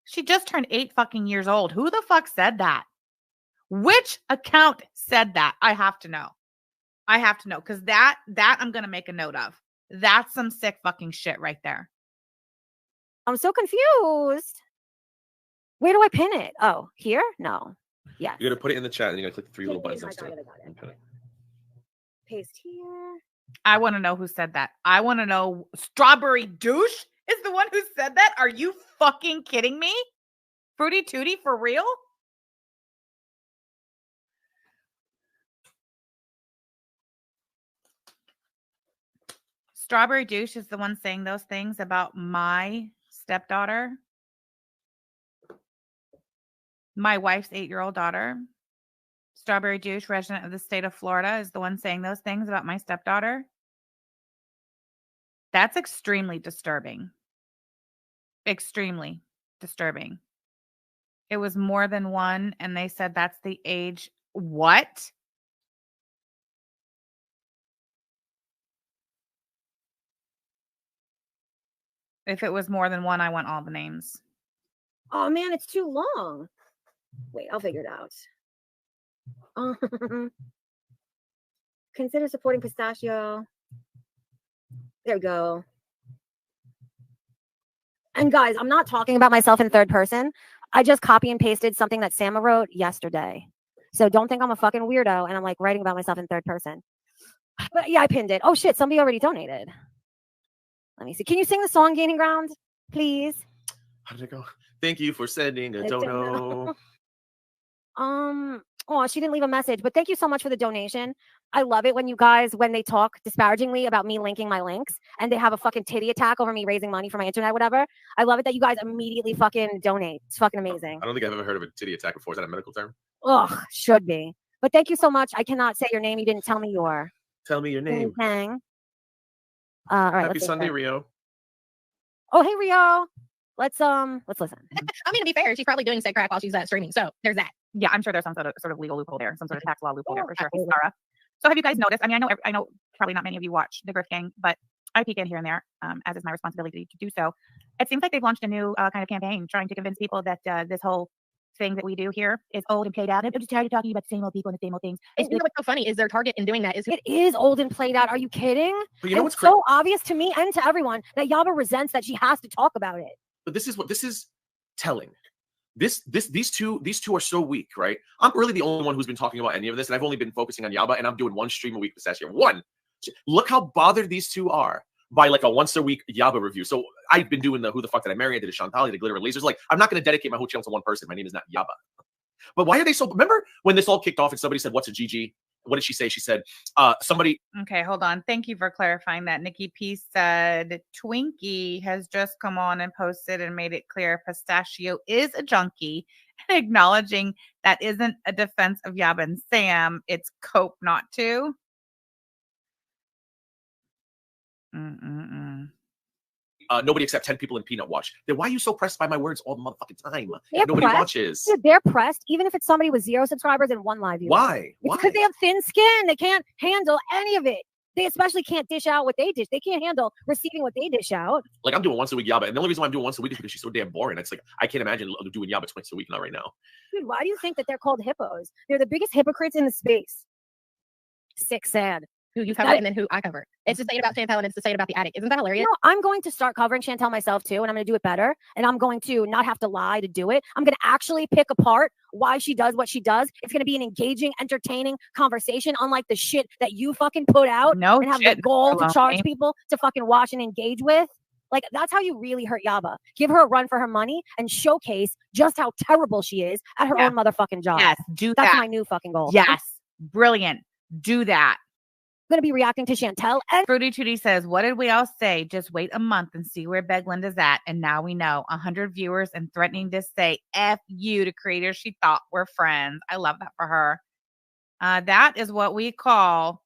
She just turned 8 fucking years old. Who the fuck said that? Which account said that? I have to know. I have to know because that I'm going to make a note of. That's some sick fucking shit right there. I'm so confused. Where do I pin it? Oh, here? No. Yeah. You're gonna put it in the chat and you're gonna click the 3 little buttons I next to got it. it. Paste here. I want to know who said that. I want to know. Strawberry Douche is the one who said that. Are you fucking kidding me? Fruity Tooty for real? Strawberry Douche is the one saying those things about my stepdaughter. My wife's 8-year-old daughter. Strawberry Douche, resident of the state of Florida, is the one saying those things about my stepdaughter. That's extremely disturbing. Extremely disturbing. It was more than one, and they said that's the age. What? If it was more than one, I want all the names. Oh man, it's too long. Wait, I'll figure it out. Consider supporting Pistachio. There we go. And guys, I'm not talking about myself in third person. I just copy and pasted something that Sama wrote yesterday. So don't think I'm a fucking weirdo and I'm like writing about myself in third person. But yeah, I pinned it. Oh shit, somebody already donated. Let me see. Can you sing the song Gaining Ground, please? How did it go? Thank you for sending a dono. Oh, she didn't leave a message, but thank you so much for the donation. I love it when you guys, when they talk disparagingly about me linking my links and they have a fucking titty attack over me raising money for my internet, whatever. I love it that you guys immediately fucking donate. It's fucking amazing. I don't think I've ever heard of a titty attack before. Is that a medical term? Ugh, should be. But thank you so much. I cannot say your name. You didn't tell me your. Tell me your name. Hang. All right. Happy Sunday, Rio. Oh, hey, Rio. Let's listen. I mean, to be fair, she's probably doing said crack while she's streaming. So there's that. Yeah, I'm sure there's some sort of legal loophole there, some sort of tax law loophole there for sure. Hey, Sarah. So have you guys noticed? I mean, I know probably not many of you watch the Grift Gang, but I peek in here and there, as is my responsibility to do so. It seems like they've launched a new kind of campaign trying to convince people that this whole thing that we do here is old and played out. I'm just tired of talking about the same old people and the same old things. You know what's so funny is their target in doing that is It is old and played out. Are you kidding? But you know And what's it's so obvious to me and to everyone that Yaba resents that she has to talk about it. But this is telling. These two are so weak, right? I'm really the only one who's been talking about any of this, and I've only been focusing on Yaba, and I'm doing one stream a week this last year. One. Look how bothered these two are by like a once a week Yaba review. So I've been doing the Who the Fuck Did I Marry? I did a Chantal, I did a Glitter and Lasers. Like, I'm not going to dedicate my whole channel to one person. My name is not Yaba. But why are they so? Remember when this all kicked off and somebody said, "What's a GG?" What did she say? She said, somebody. Okay, hold on. Thank you for clarifying that. Nikki P said Twinkie has just come on and posted and made it clear Pistachio is a junkie, and acknowledging that isn't a defense of Yaba and Sam. It's cope not to. Nobody except 10 people in Peanut watch. Then why are you so pressed by my words all the motherfucking time? They're Nobody pressed. watches. Dude, they're pressed, even if it's somebody with 0 subscribers and 1 live viewer. Why? It's because they have thin skin. They can't handle any of it. They especially can't dish out what they dish. They can't handle receiving what they dish out. Like, I'm doing once a week Yaba, and the only reason why I'm doing once a week is because she's so damn boring. It's like I can't imagine doing Yaba twice a week not right now. Dude, why do you think that they're called hippos? They're the biggest hypocrites in the space. Sick, sad. Who you cover and then who I cover. It's the same about Chantel and it's the same about the attic. Isn't that hilarious? No, I'm going to start covering Chantel myself too, and I'm going to do it better. And I'm going to not have to lie to do it. I'm going to actually pick apart why she does what she does. It's going to be an engaging, entertaining conversation, unlike the shit that you fucking put out and have the goal to charge people to fucking watch and engage with. Like, that's how you really hurt Yaba. Give her a run for her money and showcase just how terrible she is at her own motherfucking job. Yes, do That's that. my new fucking goal. Yes, brilliant. Do that. I'm going to be reacting to Chantel. And Fruity Tootie says, what did we all say? Just wait a month and see where BegLinda's at. And now we know 100 viewers and threatening to say F you to creators she thought were friends. I love that for her. That is what we call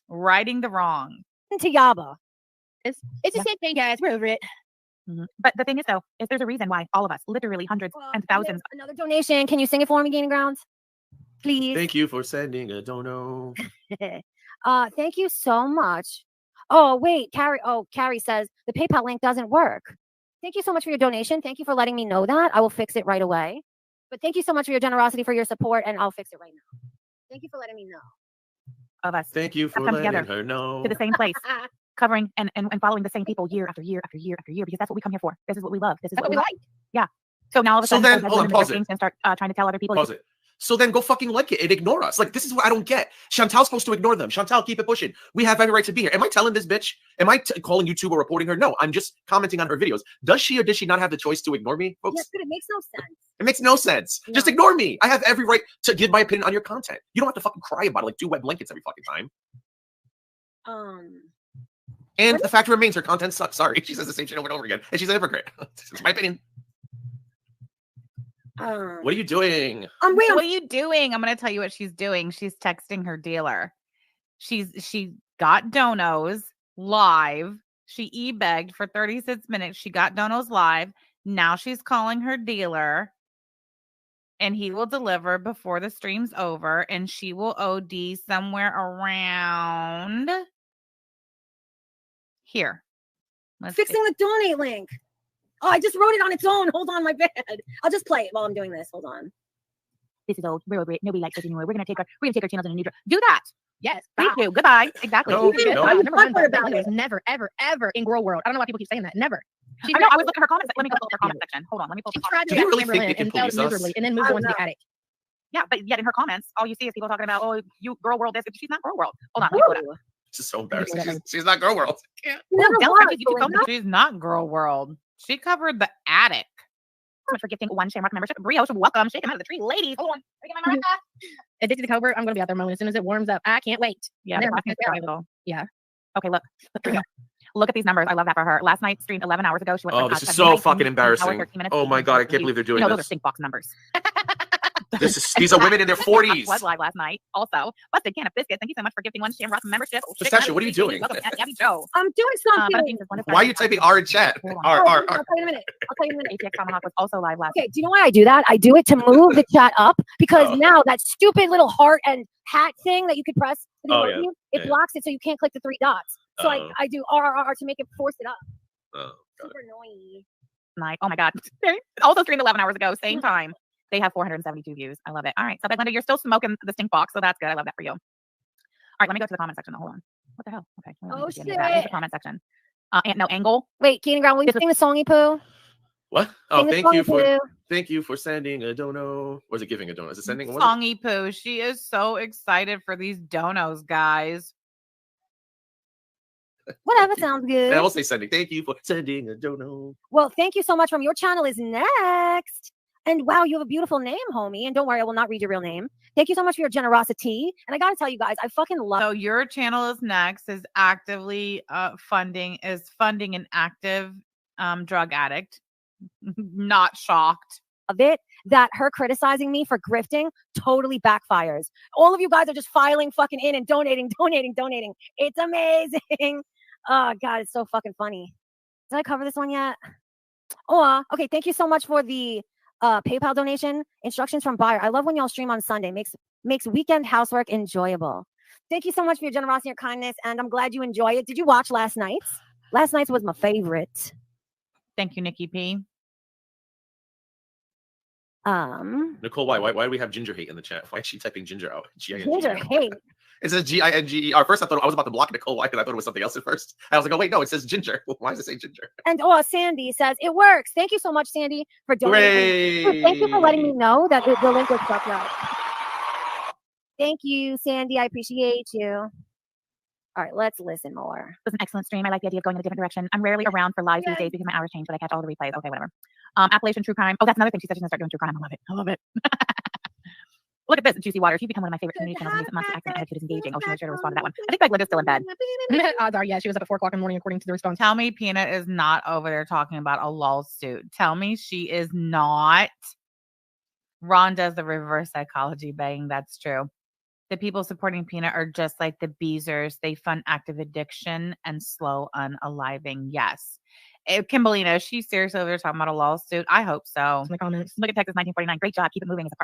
righting the wrong. to Yaba. It's the same thing, guys. We're over it. But the thing is, though, is there's a reason why all of us, literally hundreds and thousands. Another donation. Can you sing it for me, Gaining Grounds? Please. Thank you for sending a dono. Thank you so much. Oh, wait, Carrie. Oh, Carrie says the PayPal link doesn't work. Thank you so much for your donation. Thank you for letting me know that. I will fix it right away. But thank you so much for your generosity, for your support, and I'll fix it right now. Thank you for letting me know. Of us. Thank you for come letting together her know. to the same place, covering and following the same people year after year after year after year, because that's what we come here for. This is what we love. This is what we like. Yeah. So now all of a So sudden, then, hold on, pause it. and start trying to tell other people. Pause it. So then go fucking like it and ignore us. Like, this is what I don't get. Chantal's supposed to ignore them. Chantal, keep it pushing. We have every right to be here. Am I telling this bitch? Am I calling YouTube or reporting her? No, I'm just commenting on her videos. Does she or does she not have the choice to ignore me, folks? Yes, but it makes no sense. It makes no sense. No. Just ignore me. I have every right to give my opinion on your content. You don't have to fucking cry about it like 2 wet blankets every fucking time. And the fact remains, her content sucks. Sorry, she says the same shit over and over again, and she's a hypocrite. It's my opinion. What are you doing? What are you doing? I'm going to tell you what she's doing. She's texting her dealer. She got donos live. She e-begged for 36 minutes. She got donos live. Now she's calling her dealer, and he will deliver before the stream's over, and she will OD somewhere around here. Fixing the donate link. Oh, I just wrote it on its own. Hold on, my bad. I'll just play it while I'm doing this. Hold on. This is old. We're over it. Nobody likes us anymore. We're gonna take our channels in a new direction. Do that. Yes. Thank you. Goodbye. Exactly. No, Good. no. Number one, Belinda was never, ever, ever in girl world. I don't know why people keep saying that. Never. I know. I was looking at her comments. Let me go to her comment section. Hold on. Let me pull She the tried to Do you really Chamberlain think they can and failed police us? miserably, and then moved on to the attic. Yeah, but yet in her comments, all you see is people talking about, oh, you girl world this. She's not girl world. Hold on. Let me pull it up. This is so embarrassing. She's not girl world. Never Don't was, think you told me Belinda. She's not girl world. She covered the attic. so much for gifting 1 Shamrock membership. Brioche, welcome. Shake them out of the tree. Ladies, hold on. Addicted to Cobra, I'm going to be out there mowing as soon as it warms up. I can't wait. Yeah, And the they're fucking rocking struggle. Yeah. Okay, look. Here we go. Look at these numbers. I love that for her. Last night streamed 11 hours ago. She went Oh, from this is 7 so nights, fucking 1 hour, embarrassing. 13 minutes, Oh my 18 God, I minutes. can't believe they're doing You know, those are this. stink box numbers. These are women in their 40s. Was live last night. Also, busted can of biscuits. Thank you so much for gifting 1 Shamrock membership. Pistachio, what are you doing? Welcome to Abby Joe. I'm doing something. Why are you typing R in chat? Hold on. R. I'll tell you in a minute. I'll tell you in a minute. ATX Tomahawk was also live last Okay, do you know why I do that? I do it to move the chat up because now that stupid little heart and hat thing that you could press, to Oh, emoji, yeah. it Yeah. blocks it so you can't click the 3 dots. So Oh. I do R to make it force it up. Oh, got it. Super annoying. night. Oh my God. Also streamed 11 hours ago. Same time. They have 472 views. I love it. All right. So BegLinda, you're still smoking the stink box. So that's good. I love that for you. All right. Let me go to the comment section. Hold on. What the hell? Okay. Oh, Here's the shit. comment section. No, Angle. Wait, Keenan Ground, will you This is- sing the songy poo? What? Oh, Sing the thank you songy for poo. thank you for sending a dono. Or is it giving a dono? Is it sending? What is it? Songy Poo. She is so excited for these donos, guys. Whatever, sounds good. I will say sending. Thank you for sending a dono. Well, thank you so much. From your channel is next. And wow, you have a beautiful name, homie. And don't worry, I will not read your real name. Thank you so much for your generosity. And I gotta tell you guys, I fucking love. So your channel is next. Is actively funding an active drug addict. Not shocked. Of it that her criticizing me for grifting totally backfires. All of you guys are just filing fucking in and donating. It's amazing. Oh God, it's so fucking funny. Did I cover this one yet? Oh, okay. Thank you so much for the PayPal donation. Instructions from buyer. I love when y'all stream on Sunday. Makes weekend housework enjoyable. Thank you so much for your generosity and kindness, and I'm glad you enjoy it. Did you watch last night's? Last night's was my favorite. Thank you, Nikki P. Nicole, why do we have ginger hate in the chat? Why is she typing ginger out? Ginger hate. It says G-I-N-G-E-R. First, I thought I was about to block Nicole. Why? Because I thought it was something else at first. I was like, oh wait, no, it says ginger. Why does it say ginger? And Sandy says it works. Thank you so much, Sandy, for donating. Hooray! Thank you for letting me know that the link was stuck right. Thank you, Sandy. I appreciate you. All right, let's listen more. It was an excellent stream. I like the idea of going in a different direction. I'm rarely around for live these days because my hours change, but I catch all the replays. Okay, whatever. Appalachian true crime. Oh, that's another thing. She said she's gonna start doing true crime. I love it. Look at this, Juicy Waters. You've become one of my favorite community channels in recent months. The accent attitude is engaging. Oh, she made sure to respond to that one. I think BegLinda's still in bed. Odds are, yeah, she was up at 4 o'clock in the morning according to the response. Tell me Peanut is not over there talking about a lawsuit. Tell me she is not. Ron does the reverse psychology bang. That's true. The people supporting Peanut are just like the Beezers. They fund active addiction and slow unaliving. Yes. Kimberlina, is she seriously over there talking about a lawsuit? I hope so. In the comments. Look at Texas 1949. Great job. Keeping it moving is a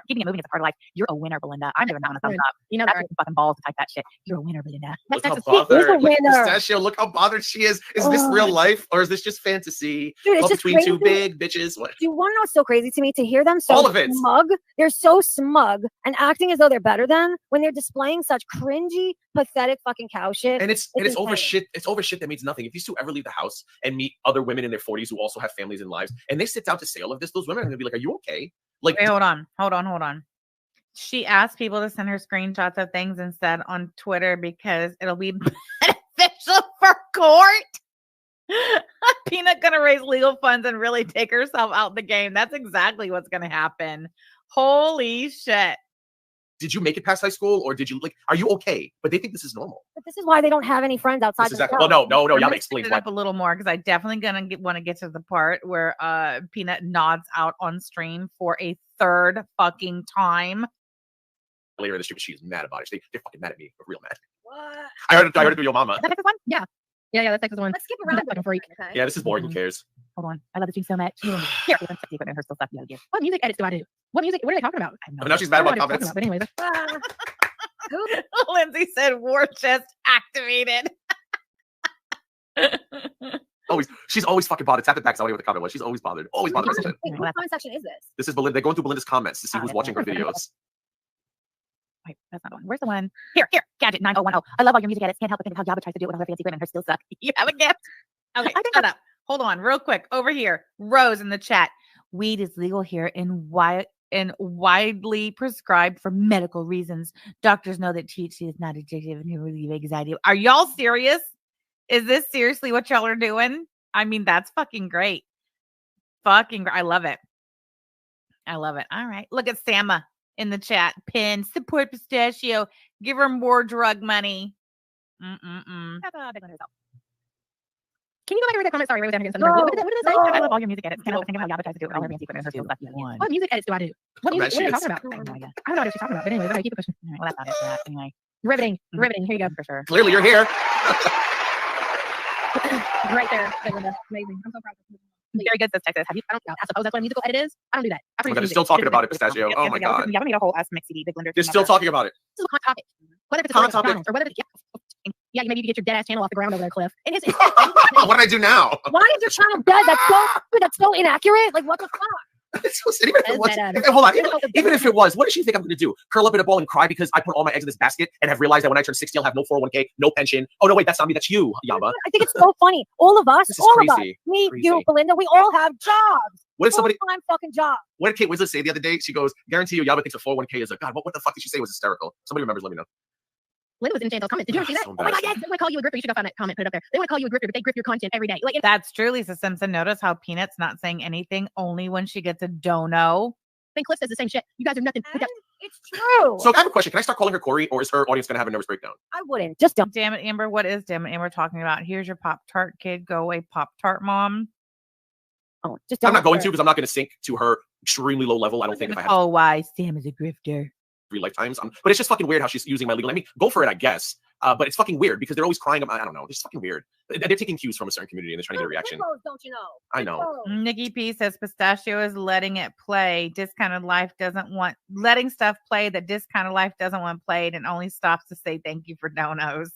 part of life. You're a winner, BegLinda. I'm giving that one a thumbs up. You know, That's fucking balls to type that shit. You're a winner, BegLinda. Look how Texas bothered. is a Look, winner. Pistachio, look how bothered she is. Is this real life or is this just fantasy? Dude, it's just between two crazy. big bitches. What? Do you want to know what's so crazy to me? To hear them so All of it. smug. They're so smug and acting as though they're better than when they're displaying such cringy, pathetic fucking cow shit. And it's over insane. shit. It's over shit that means nothing. If these two ever leave the house and meet other women in their 40s who also have families and lives, and they sit down to say all of this, those women are gonna be like, "Are you okay?" Like, Wait, hold on. She asked people to send her screenshots of things instead on Twitter because it'll be beneficial for court. Peanut gonna raise legal funds and really take herself out the game. That's exactly what's gonna happen. Holy shit. did you make it past high school, or did you are you okay? But they think this is normal. But this is why they don't have any friends outside. This is themselves. well, no. I'm Y'all gonna explain speed it why. up a little more because I definitely want to get to the part where Peanut nods out on stream for a third fucking time. Later in the stream, she is mad about it. They're fucking mad at me. They're real mad. What? I heard it through your mama. Is that Texas one? Yeah. Yeah, that's Texas one. Let's skip That around. fucking freak. Okay. Yeah, this is boring. Who cares? Hold on. I love the stream so much. Here, even sexy equipment, her still stuff. Yeah. What music edits do I do? What are they talking about? I know. But now she's mad I don't about know what they're comments. talking about, but anyways. Lindsay said war chest activated. She's always fucking bothered. Tap it back. That's what the comment was. She's always bothered. Always bothered. Wait, what comment section is this? This is Belinda. They're going through Belinda's comments to see who's watching her videos. Wait, that's not the one. Where's the one? Here. Gadget 9010. I love all your music edits. Can't help but think of how Jabba tries to do it with all her fancy equipment. Her still suck. You have a gift. Okay, I think shut up. Hold on, real quick. Over here, Rose in the chat. Weed is legal here in widely prescribed for medical reasons. Doctors know that THC is not addictive and can relieve anxiety. Are y'all serious? Is this seriously what y'all are doing? I mean, that's fucking great. I love it. All right. Look at Sama in the chat. Pin, support Pistachio. Give her more drug money. Can you go back and read that comment? Sorry, Ray was down against No, something. What did it say? no. I love all your music edits. Can't help but think of how Jabba tries to do it with all her fancy equipment. Her still suck. What music edits do I do? What Oh, music? What are man, you she talking is. about? I have no idea. I don't know what she's talking about. But anyways, okay, keep it pushing. All right, well, that's not it for that. Anyway, Riveting. Here you go. for sure. Clearly, you're here. Right there. Linda. Amazing. I'm so proud of you. Very good, says Texas. Have you? I suppose that's what a musical edit is. I don't do that. I Oh my produce God, they're music. still talking about it, Pistachio. Oh my God. You haven't made a whole ass mix CD. BegLinda. They're still talking about it. This is a hot topic. Whether it's Hot a topic. or whether it's yeah, maybe you can get your dead ass channel off the ground over there, Cliff. It is. What did I do now? Why is your channel dead? That's so inaccurate. Like, what the fuck? Even if it was, hold on, even if it was, what does she think I'm going to do? Curl up in a ball and cry because I put all my eggs in this basket and have realized that when I turn 60, I'll have no 401k, no pension. Oh no, wait, that's not me. That's you, Yaba. I think it's so funny. All of us, This is all of us, crazy. me, Crazy. you, Belinda, we all have jobs. What if somebody? Full-time fucking job. What did Kate Winslet say the other day? She goes, "Guarantee you, Yaba thinks a 401k is a god." What the fuck did she say was hysterical? Somebody remembers? Let me know. Linda was in Chantal's comments. Did you ever see that? So Oh my god, yes. They want to call you a grifter. You should go find that comment, put it up there. They want to call you a grifter, but they grip your content every day. Like That's true, Lisa Simpson. Notice how Peanut's not saying anything only when she gets a dono. Ben Cliff says the same shit. You guys are nothing. It's true. So I have a question. Can I start calling her Corey, or is her audience going to have a nervous breakdown? I wouldn't. Just don't. Damn it, Amber. What is Damn it, Amber talking about? Here's your Pop-Tart kid. Go away, Pop-Tart mom. Oh, just don't. I'm not going to because I'm not going to sink to her extremely low level. I don't think if I have Oh, why? Sam is a grifter. 3 lifetimes. But it's just fucking weird how she's using my legal. I mean, go for it, I guess. But it's fucking weird because they're always crying about, I don't know. It's fucking weird. They're taking cues from a certain community and they're trying to get a reaction. Don't you know? I know. Nikki P says Pistachio is letting it play. Discounted Life doesn't want letting stuff play that Discounted Life doesn't want played and only stops to say thank you for donos.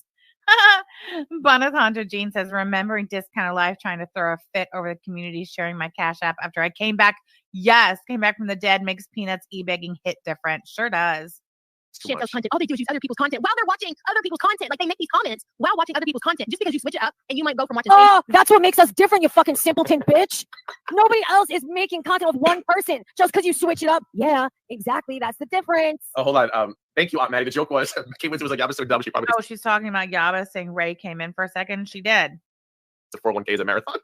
Bunnathonto Jean says remembering Discounted Life trying to throw a fit over the community sharing my Cash App after I came back. Yes, came back from the dead makes Peanuts e-begging hit different. Sure does. Chantal's content. All they do is use other people's content while they're watching other people's content. Like they make these comments while watching other people's content. Just because you switch it up and you might go from watching. Oh, that's what makes us different, you fucking simpleton bitch. Nobody else is making content with one person just because you switch it up. Yeah, exactly. That's the difference. Oh, hold on. Thank you, Aunt Maddie. The joke was Kate Winslet was like, Yaba so dumb. She probably Oh, she's talking about Yaba saying Ray came in for a second. She did. the 401k is a marathon.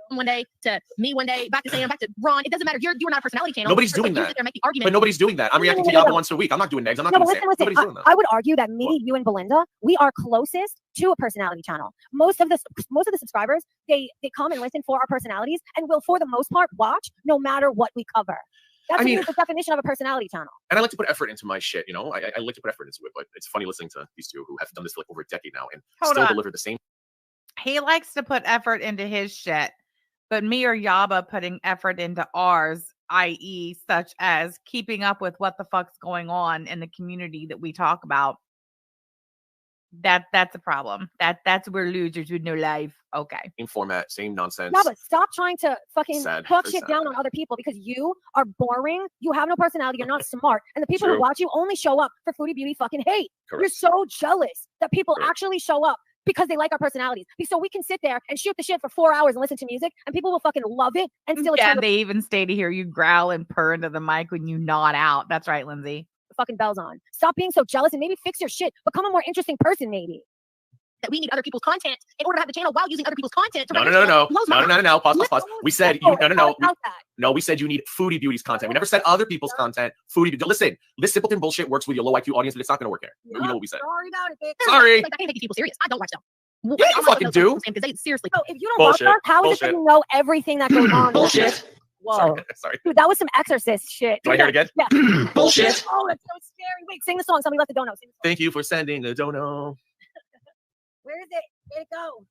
One day to me, one day back to Sam, back to Ron. It doesn't matter. You're not a personality channel. Nobody's doing You that. sit there and make the argument. But nobody's doing that. I'm reacting to Yaba once a week. I'm not doing eggs. I'm not No, doing but Sam. listen, Nobody's doing that. I would argue that me, you, and Belinda, we are closest to a personality channel. Most of the subscribers, they come and listen for our personalities and will, for the most part, watch no matter what we cover. That's the definition of a personality channel. And I like to put effort into my shit, you know? I like to put effort into it, but it's funny listening to these two who have done this for like over a decade now and still deliver the same. He likes to put effort into his shit, but me or Yaba putting effort into ours, i.e., such as keeping up with what the fuck's going on in the community that we talk about. That's a problem. That's where losers with no life. Okay. Same format, same nonsense. Yeah, but stop trying to fucking Sad. talk Very shit down sad. on other people because you are boring. You have no personality. You're not smart. And the people who True. watch you only show up for foodie beauty fucking hate. Correct. You're so jealous that people Correct. actually show up because they like our personalities. So we can sit there and shoot the shit for 4 hours and listen to music and people will fucking love it and still Yeah, attend they even stay to hear you growl and purr into the mic when you nod out. That's right, Lindsay. the fucking bells on. Stop being so jealous and maybe fix your shit. Become a more interesting person, maybe. that we need other people's content in order to have the channel while using other people's content. To No. blows my mind. Pause. We said No, you it's not about that. No, we said you need foodie beauty's content. We never said other people's content. Foodie. Listen, this simpleton bullshit works with your low IQ audience, but it's not going to work here. You know what we said. Sorry about it, bitch. Sorry. Like, I can't take these people serious. I don't watch them. Yeah, you fucking do. Because they seriously. So if you don't Bullshit. watch us, how is it that you know everything that goes on? Bullshit. Whoa. Sorry. Dude, that was some exorcist shit. Do I hear it again? Yeah. Bullshit. Oh, that's so scary. Wait, sing the song. Somebody left the donut. Sing the song. Thank you for sending the dono. Where is it? Where'd it go?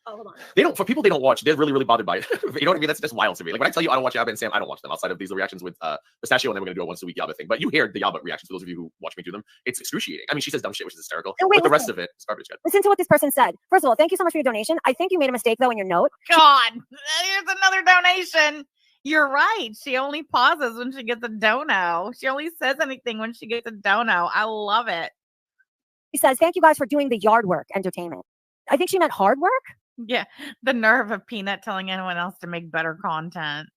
Oh, hold on. They don't. For people they don't watch, they're really, really bothered by it. You know what I mean? That's just wild to me. Like when I tell you I don't watch Yaba and Sam, I don't watch them outside of these reactions with Pistachio, and then we're gonna do a once a week Yaba thing. But you hear the Yaba reactions for those of you who watch me do them. It's excruciating. I mean, she says dumb shit, which is hysterical. And wait, but the rest listen. of it is garbage. Listen to what this person said. First of all, thank you so much for your donation. I think you made a mistake though in your note. God, here's another donation. You're right. She only pauses when she gets a dono. She only says anything when she gets a dono. I love it. He says, thank you guys for doing the yard work entertainment. I think she meant hard work. Yeah, the nerve of Peanut telling anyone else to make better content.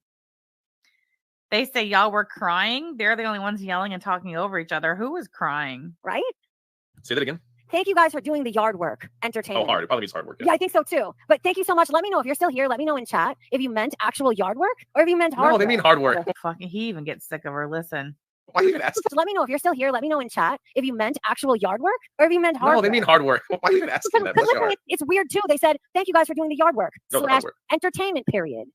They say y'all were crying. They're the only ones yelling and talking over each other. Who was crying? Right? Say that again. Thank you guys for doing the yard work Oh, entertainment. hard. It probably means hard work. Yeah, I think so too. But thank you so much. Let me know if you're still here. Let me know in chat if you meant actual yard work or if you meant hard No, work. they mean hard work. Fucking, he even gets sick of her. Listen. Why are you even asking? Let me know if you're still here. Let me know in chat if you meant actual yard work or if you meant hard No, work. they mean hard work. Why are you even asking that? Because Bless your listen, heart. it's weird too. They said, thank you guys for doing the yard work No, the / hard work. entertainment period.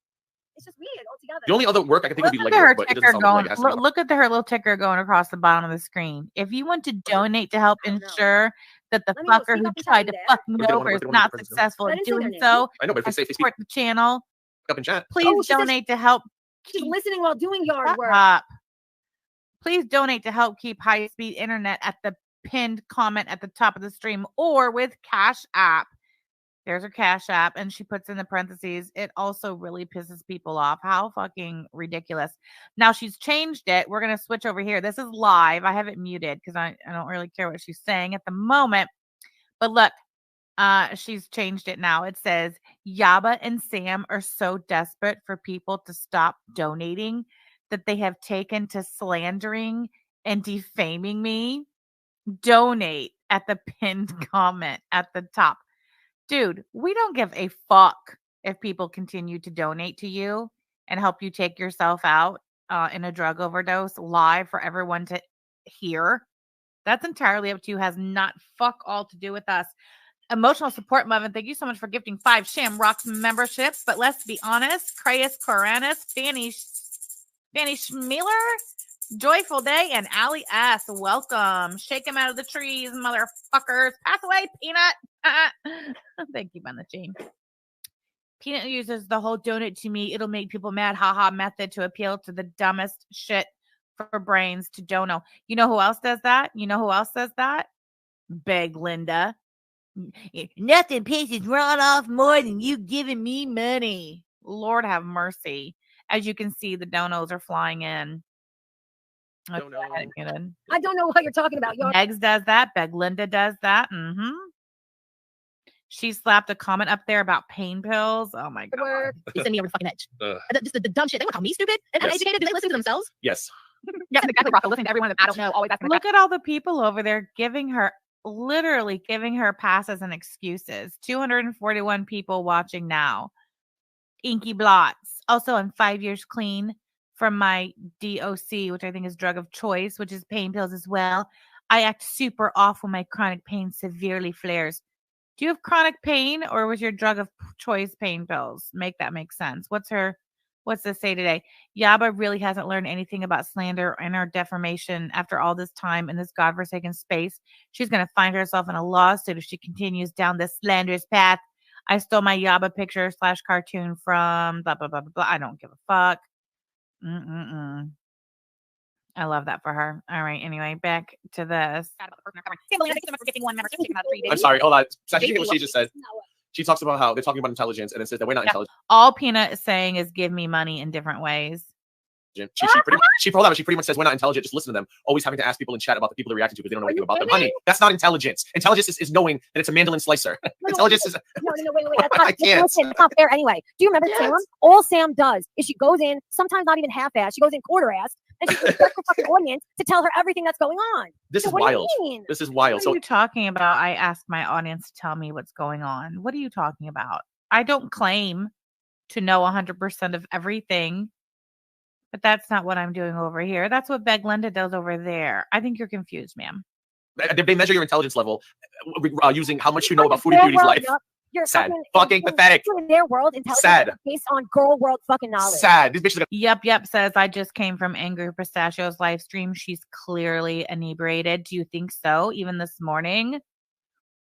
It's just weird altogether. The only other work I can think would be Look leg at her work, but it ticker doesn't sound like going. it has to be. Look at her little ticker going across the bottom of the screen. If you want to donate to help I know. ensure that the Let me know. fucker Speak who up and tried to tell me fuck me Or they over wanna- is they wanna not be president. successful I in didn't see their doing name. so, I know, but if they and say speak support the channel, up in chat. please Oh, she says- donate to help She's listening while doing yard Shut work. up. Please donate to help keep high-speed internet at the pinned comment at the top of the stream or with Cash App. There's her Cash App, and she puts in the parentheses, it also really pisses people off. How fucking ridiculous. Now she's changed it. We're going to switch over here. This is live. I have it muted because I don't really care what she's saying at the moment. But look, she's changed it now. It says, Yaba and Sam are so desperate for people to stop donating that they have taken to slandering and defaming me. Donate at the pinned comment at the top. Dude, we don't give a fuck if people continue to donate to you and help you take yourself out in a drug overdose live for everyone to hear. That's entirely up to you. Has not fuck all to do with us. Emotional support, Muffin. Thank you so much for gifting 5 Shamrocks memberships. But let's be honest, Crayus Coranis, Fanny Schmealer, Joyful Day, and Allie S. Welcome. Shake them out of the trees, motherfuckers. Pass away, Peanut. Thank you, Ben the Chain. Peanut uses the whole donate to me, it'll make people mad, haha method to appeal to the dumbest shit for brains to dono. You know who else does that? BegLinda. Nothing pisses Ron off more than you giving me money. Lord have mercy. As you can see, the donos are flying in. I don't know what you're talking about. Eggs does that. BegLinda does that. She slapped a comment up there about pain pills. Oh my god! They send me over the fucking edge. Just the dumb shit. They want to call me stupid and uneducated. Do they listen to themselves? Yes. Yeah, exactly. Rocco, listening to everyone that I don't know. Always asking. Look at all the people over there literally giving her passes and excuses. 241 people watching now. Inky blots. Also, I'm 5 years clean from my DOC, which I think is drug of choice, which is pain pills as well. I act super off when my chronic pain severely flares. Do you have chronic pain, or was your drug of choice pain pills? Make that make sense. What's this say today? Yaba really hasn't learned anything about slander and or defamation after all this time in this godforsaken space. She's going to find herself in a lawsuit if she continues down this slanderous path. I stole my Yaba picture / cartoon from blah, blah, blah, blah, blah. I don't give a fuck. I love that for her. All right. Anyway, back to this. I'm sorry. Hold on. So I think what she just said. She talks about how they're talking about intelligence, and it says that we're not intelligent. All Peanut is saying is give me money in different ways. She pretty much says we're not intelligent. Just listen to them. Always having to ask people in chat about the people they're reacting to because they don't know anything about them. Honey, that's not intelligence. Intelligence is knowing that it's a mandolin slicer. Intelligence is. No, wait. That's not, I can't. Listen, it's not fair anyway. Do you remember Sam? All Sam does is she goes in, sometimes not even half-assed. She goes in quarter-assed, and she expects the fucking audience to tell her everything that's going on. This is wild. This is wild. What are you talking about? I asked my audience to tell me what's going on. What are you talking about? I don't claim to know 100% of everything. But that's not what I'm doing over here. That's what BegLinda does over there. I think you're confused, ma'am. They measure your intelligence level using how much you know about Foodie Beauty's life. You're sad. Fucking pathetic. In their world, intelligence sad. Based on girl world fucking knowledge. Sad. These bitches are Yep. Says, I just came from Angry Pistachio's live stream. She's clearly inebriated. Do you think so? Even this morning?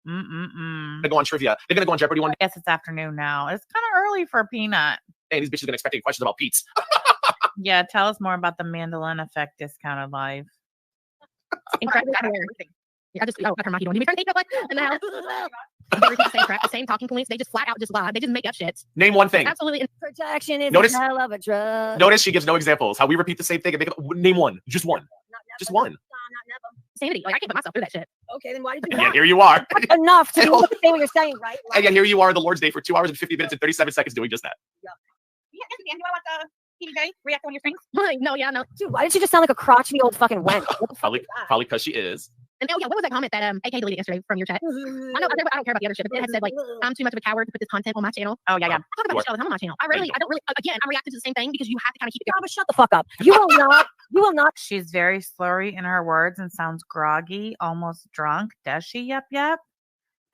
They're going to go on trivia. They're going to go on Jeopardy one day. I guess it's afternoon now. It's kind of early for Peanut. Hey, these bitches are going to expect any questions about Pete's. Yeah, tell us more about the mandolin effect discounted live. Incredible. I just got her monkey. Don't even turn tape in the house. The same crap, the same talking points. They just flat out just lie. They just make up shit. Name one thing. Absolutely. Protection is a hell of a drug. Notice she gives no examples. How we repeat the same thing and name one. Just one. Just one. Sanity. Like I can't put myself through that shit. Okay, then why did you? Yeah, here you are. Enough to be able to say what you're saying, right? And yet here you are, the Lord's Day, for 2 hours and 50 minutes and 37 seconds doing just that. Yeah. Do I want the react on your strings? No. Dude, why did she just sound like a crotchety old fucking wench? Probably because she is. And what was that comment that AK deleted yesterday from your chat? I don't care about the other shit, but it had said like, I'm too much of a coward to put this content on my channel. Oh yeah. I talk about this shit all the time on my channel. I don't really. Again, I'm reacting to the same thing because you have to kind of keep it going. But shut the fuck up. You will not. She's very slurry in her words and sounds groggy, almost drunk. Does she? Yep.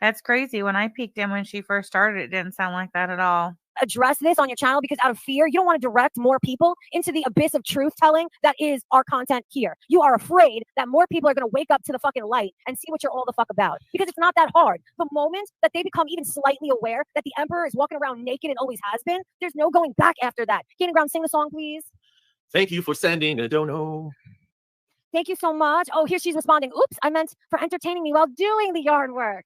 That's crazy. When I peeked in when she first started, it didn't sound like that at all. Address this on your channel because out of fear, you don't want to direct more people into the abyss of truth telling that is our content here. You are afraid that more people are going to wake up to the fucking light and see what you're all the fuck about because it's not that hard. The moment that they become even slightly aware that the emperor is walking around naked and always has been, there's no going back after that. Gainer Ground, sing the song, please. Thank you for sending a dono. Thank you so much. Oh, here she's responding. Oops, I meant for entertaining me while doing the yard work.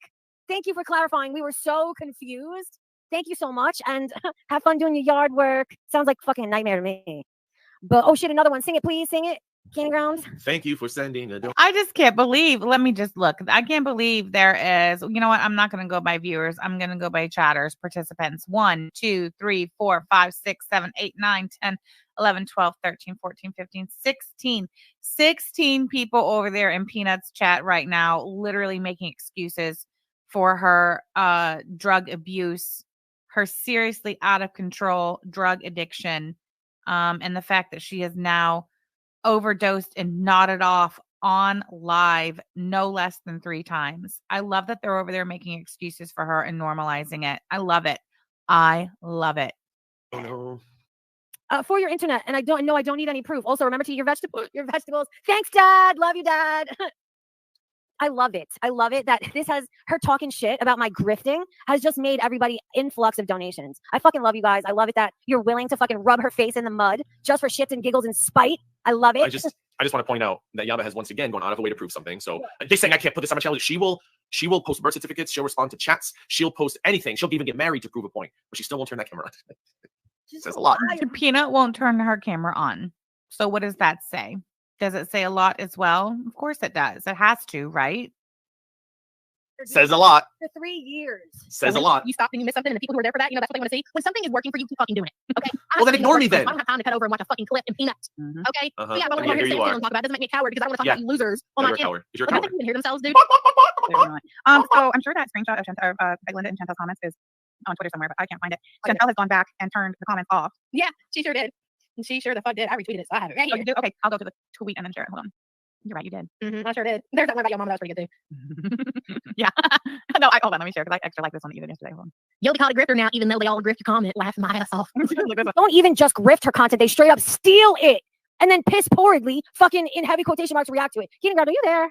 Thank you for clarifying. We were so confused. Thank you so much, and have fun doing your yard work. Sounds like fucking nightmare to me. But oh shit, another one. Sing it, please. Sing it. Candy Ground. Thank you for sending a. I just can't believe. Let me just look. I can't believe there is. You know what? I'm not going to go by viewers. I'm going to go by chatters, participants. 1, 2, 3, 4, 5, 6, 7, 8, 9, 10, 11, 12, 13, 14, 15, 16. 16 people over there in Peanuts chat right now, literally making excuses for her drug abuse, her seriously out of control drug addiction, and the fact that she has now overdosed and nodded off on live no less than 3 times. I love that they're over there making excuses for her and normalizing it. I love it. I love it. Oh no. For your internet, and I don't need any proof. Also, remember to eat your vegetables. Thanks, Dad. Love you, Dad. I love it. I love it that this has her talking shit about my grifting has just made everybody influx of donations. I fucking love you guys. I love it that you're willing to fucking rub her face in the mud just for shits and giggles and spite. I love it. I just want to point out that Yaba has once again gone out of her way to prove something. So they're saying I can't put this on my channel. She will post birth certificates. She'll respond to chats. She'll post anything. She'll even get married to prove a point, but she still won't turn that camera on. Says a lot. Peanut won't turn her camera on. So what does that say? Does it say a lot as well? Of course it does. It has to, right? Says a lot. For 3 years. Says a lot. You stop and you miss something, and the people who are there for that, that's what they want to see. When something is working for you, keep fucking doing it. Okay. Well, then ignore me then. I don't have time to cut over and watch a fucking clip in Peanuts. Mm-hmm. Okay. Uh-huh. So yeah, well, Yeah, here you are. talk about it doesn't make me a coward because I want to talk about you losers on my You're a channel. coward. You're a Don't coward. think they can hear themselves, dude. So I'm sure that screenshot of BegLinda and Chantel's comments is on Twitter somewhere, but I can't find it. Chantel has gone back and turned the comments off. Yeah, she sure did. And she sure the fuck did. I retweeted it, so I have it right Oh, here. you do? Okay, I'll go to the tweet and then share it. Hold on. You're right, you did. I sure did. There's that one about your mom that was pretty good too. Yeah. No, hold on. Let me share because I extra like this one that you did yesterday. Hold on. You'll be called a grifter now, even though they all grift your comment. Laughing my ass off. Don't even just grift her content. They straight up steal it and then piss poorly, fucking in heavy quotation marks, react to it. Candy Ground, are you there?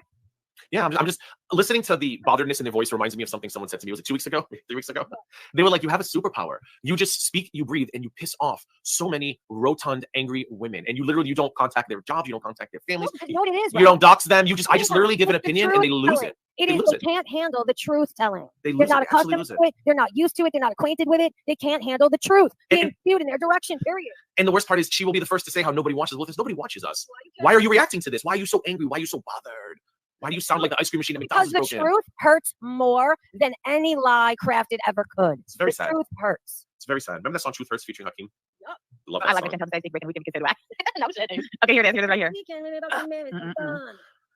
Yeah, I'm just listening to the botheredness in their voice reminds me of something someone said to me. Was it 2 weeks ago? 3 weeks ago? They were like, you have a superpower. You just speak, you breathe, and you piss off so many rotund, angry women. And you don't contact their jobs, you don't contact their families. You know what it is, You don't dox them. I just literally give an opinion and they lose it. They can't handle the truth telling. They're not accustomed to it. They're not used to it. They're not acquainted with it. They can't handle the truth being spewed in their direction, period. And the worst part is she will be the first to say how nobody watches. Well, there's nobody watches us. Why are you reacting to this? Why are you so angry? Why are you so bothered? Why do you sound like the ice cream machine at McDonald's? Because the truth hurts more than any lie crafted ever could. It's very the sad. Truth hurts. It's very sad. Remember that song Truth Hurts featuring Hakeem? Yep. Love I that like song. the Chantel say we can say back. No shit. Okay, here it is. Here it is right here.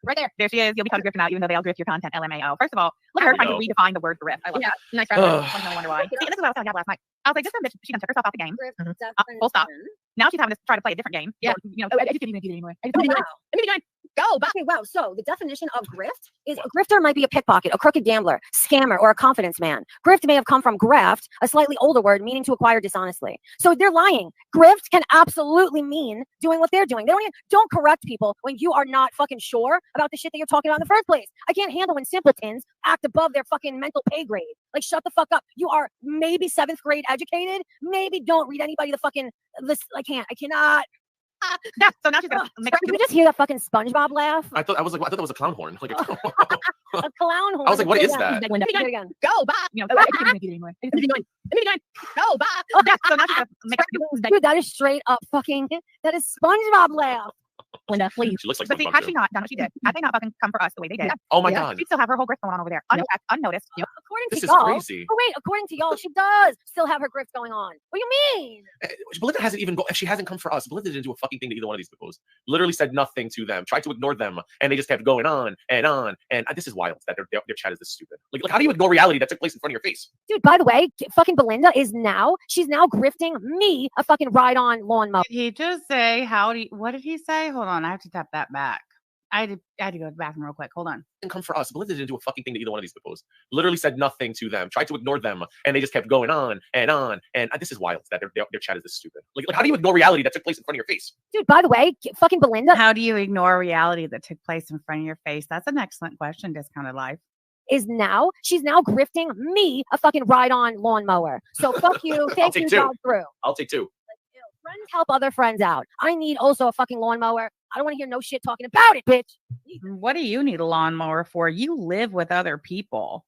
Right there. There she is. You'll be called a grifter now, even though they all grift your content. LMAO. First of all, look at her trying to redefine the word grift. I love that. Nice I wonder why. See, this is what I was telling you last night. I was like, this bitch, she done took herself off the game. Full stop. Now she's having to try to play a different game. Yeah. I just didn't even do it anymore. Go back. Okay, wow. So the definition of grift is a grifter might be a pickpocket, a crooked gambler, scammer, or a confidence man. Grift may have come from graft, a slightly older word meaning to acquire dishonestly. So they're lying. Grift can absolutely mean doing what they're doing. Don't correct people when you are not fucking sure about the shit that you're talking about in the first place. I can't handle when simpletons act above their fucking mental pay grade. Like, shut the fuck up. You are maybe 7th grade educated. Maybe don't read anybody the fucking list. I cannot. Yeah, so now she's gonna make. Did you just hear that fucking SpongeBob laugh? I thought that was a clown horn. Like a clown horn. A clown horn. I was like, what is that? Do it again. Go back. I just didn't do it anymore. Go back. Yeah, so now she's gonna make. Dude, that is straight up fucking. That is SpongeBob laugh. Linda, please. She looks like But see, SpongeBob, had too. she not done what she did, had they not fucking come for us the way they did, Oh my god. she'd still have her whole grift going on over there, unchecked, unnoticed. According This to is y'all. crazy. Oh wait, according to y'all, she does still have her grift going on. What do you mean? Belinda hasn't even if she hasn't come for us, Belinda didn't do a fucking thing to either one of these people. Literally said nothing to them, tried to ignore them, and they just kept going on. And this is wild that their chat is this stupid. Like how do you ignore reality that took place in front of your face? Dude, by the way, fucking Belinda she's now grifting me a fucking ride-on lawnmower. Did he just say what did he say? Hold on, I have to tap that back. I had to go to the bathroom real quick. Hold on. And come for us. Belinda didn't do a fucking thing to either one of these people. Literally said nothing to them, tried to ignore them, and they just kept going on. And this is wild that their chat is this stupid. Like how do you ignore reality that took place in front of your face? Dude, by the way, fucking Belinda. How do you ignore reality that took place in front of your face? That's an excellent question, Discounted Life. She's now grifting me a fucking ride-on lawnmower. So fuck you. Thank you, God through. I'll take 2. Friends help other friends out. I need also a fucking lawnmower. I don't want to hear no shit talking about it, bitch. What do you need a lawnmower for? You live with other people.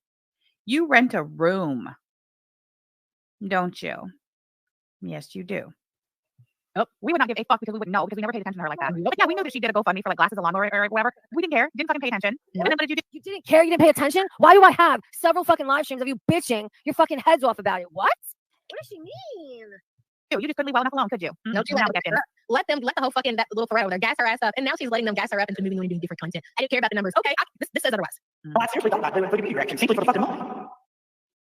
You rent a room, don't you? Yes, you do. Oh, we would not give a fuck because we wouldn't know because we never paid attention to her like that. But yeah, we knew that she did a GoFundMe for like glasses, a lawnmower, or whatever. We didn't care. Didn't fucking pay attention. And then what did you do? You didn't care. You didn't pay attention. Why do I have several fucking live streams of you bitching your fucking heads off about it? What? What does she mean? You just couldn't leave well enough alone, could you? No, she let the whole fucking that little thread over there gas her ass up, and now she's letting them gas her up into moving on and doing different content. I didn't care about the numbers. Okay, this says otherwise. Well, I seriously thought about doing food beauty reactions simply for the fucking money.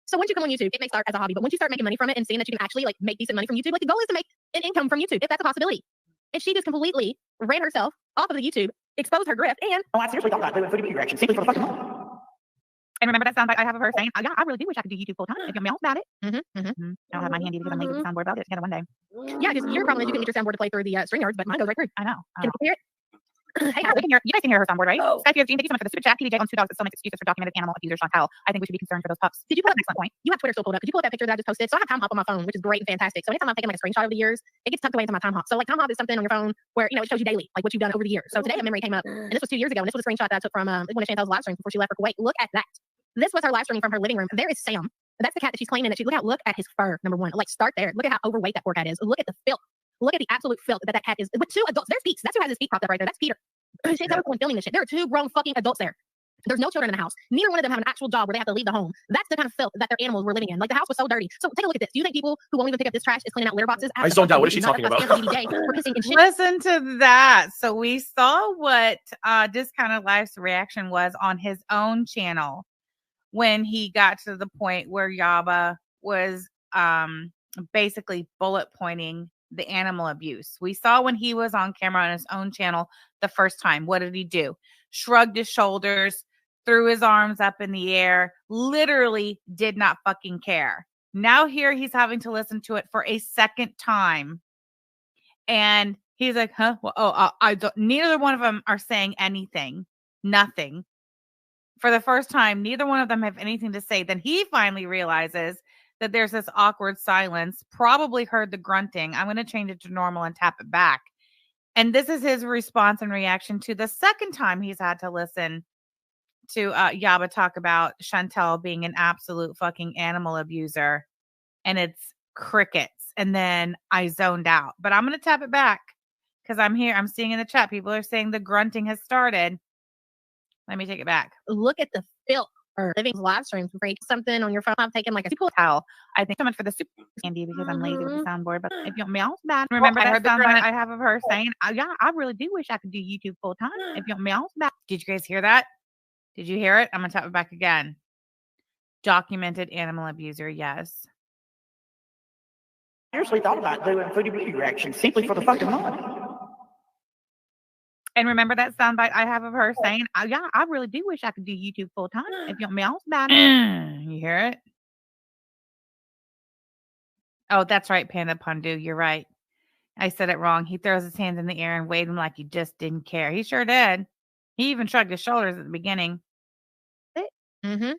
So once you come on YouTube, it may start as a hobby, but once you start making money from it and seeing that you can actually like make decent money from YouTube, like the goal is to make an income from YouTube, if that's a possibility. And she just completely ran herself off of the YouTube, exposed her grift, and Well, I seriously thought about doing food beauty reactions simply for the fucking money. And remember that soundbite I have of her saying, "Oh, yeah, I really do wish I could do YouTube full time. If you mail about it." I don't have mine handy because I'm lazy with the soundboard, but I'll get it together one day. yeah, just your problem is you can get your soundboard to play through the StreamYards, but mine goes right through. I know. Can you hear it? Hey, you guys can hear her soundboard, right? Skype, thank you so much for the super chat. PBJ owns 2 dogs that still makes excuses for documented animal abusers. Chantal, I think we should be concerned for those pups. Did you pull up? Excellent point. You have Twitter still pulled up. Could you pull up that picture that I just posted? So I have Time Hop on my phone, which is great and fantastic. So anytime I'm taking like a screenshot of the years, it gets tucked away into my Time Hop. So like Time Hop is something on your phone where it shows you daily, like what you've done over the years. So today a memory came up, and this was 2 years ago, and this was a screenshot that I took from one of Chantal's live streams before she left for Kuwait. Look at that. This was her live streaming from her living room. There is Sam. That's the cat that she's claiming that she look at his fur. Number one, like start there. Look at how overweight that poor cat is. Look at the filth. Look at the absolute filth that cat is with 2 adults. There's Pete's. That's who has his feet propped up right there. That's Peter. She's the one filming this shit. There are 2 grown fucking adults there. There's no children in the house. Neither one of them have an actual job where they have to leave the home. That's the kind of filth that their animals were living in. Like the house was so dirty. So take a look at this. Do you think people who won't even pick up this trash is cleaning out litter boxes? I zoned out. What is she talking about? Listen to that. So we saw what Discounted Life's reaction was on his own channel when he got to the point where Yaba was basically bullet pointing the animal abuse. We saw when he was on camera on his own channel the first time. What did he do? Shrugged his shoulders, threw his arms up in the air, literally did not fucking care. Now here he's having to listen to it for a second time. And he's like, huh? Well, I don't, neither one of them are saying anything. Nothing. For the first time, neither one of them have anything to say. Then he finally realizes that there's this awkward silence, probably heard the grunting. I'm going to change it to normal and tap it back. And this is his response and reaction to the second time he's had to listen to Yaba talk about Chantal being an absolute fucking animal abuser. And it's crickets. And then I zoned out. But I'm going to tap it back because I'm here. I'm seeing in the chat, people are saying the grunting has started. Let me take it back. Look at the filth. Or living live streams, break something on your phone. I'm taking like a super towel. I think so much for the super candy because I'm lazy with the soundboard. But if you want me all bad, remember that soundbite I have of her saying, "Yeah, I really do wish I could do YouTube full time." If you want me all bad, did you guys hear that? Did you hear it? I'm gonna tap it back again. Documented animal abuser, yes. I seriously thought about doing food beauty reactions simply for the fucking money. And remember that soundbite I have of her saying, "Yeah, I really do wish I could do YouTube full time." If you want me all bad, you hear it? Oh, that's right, Panda Pandu. You're right. I said it wrong. He throws his hands in the air and waved them like he just didn't care. He sure did. He even shrugged his shoulders at the beginning. I don't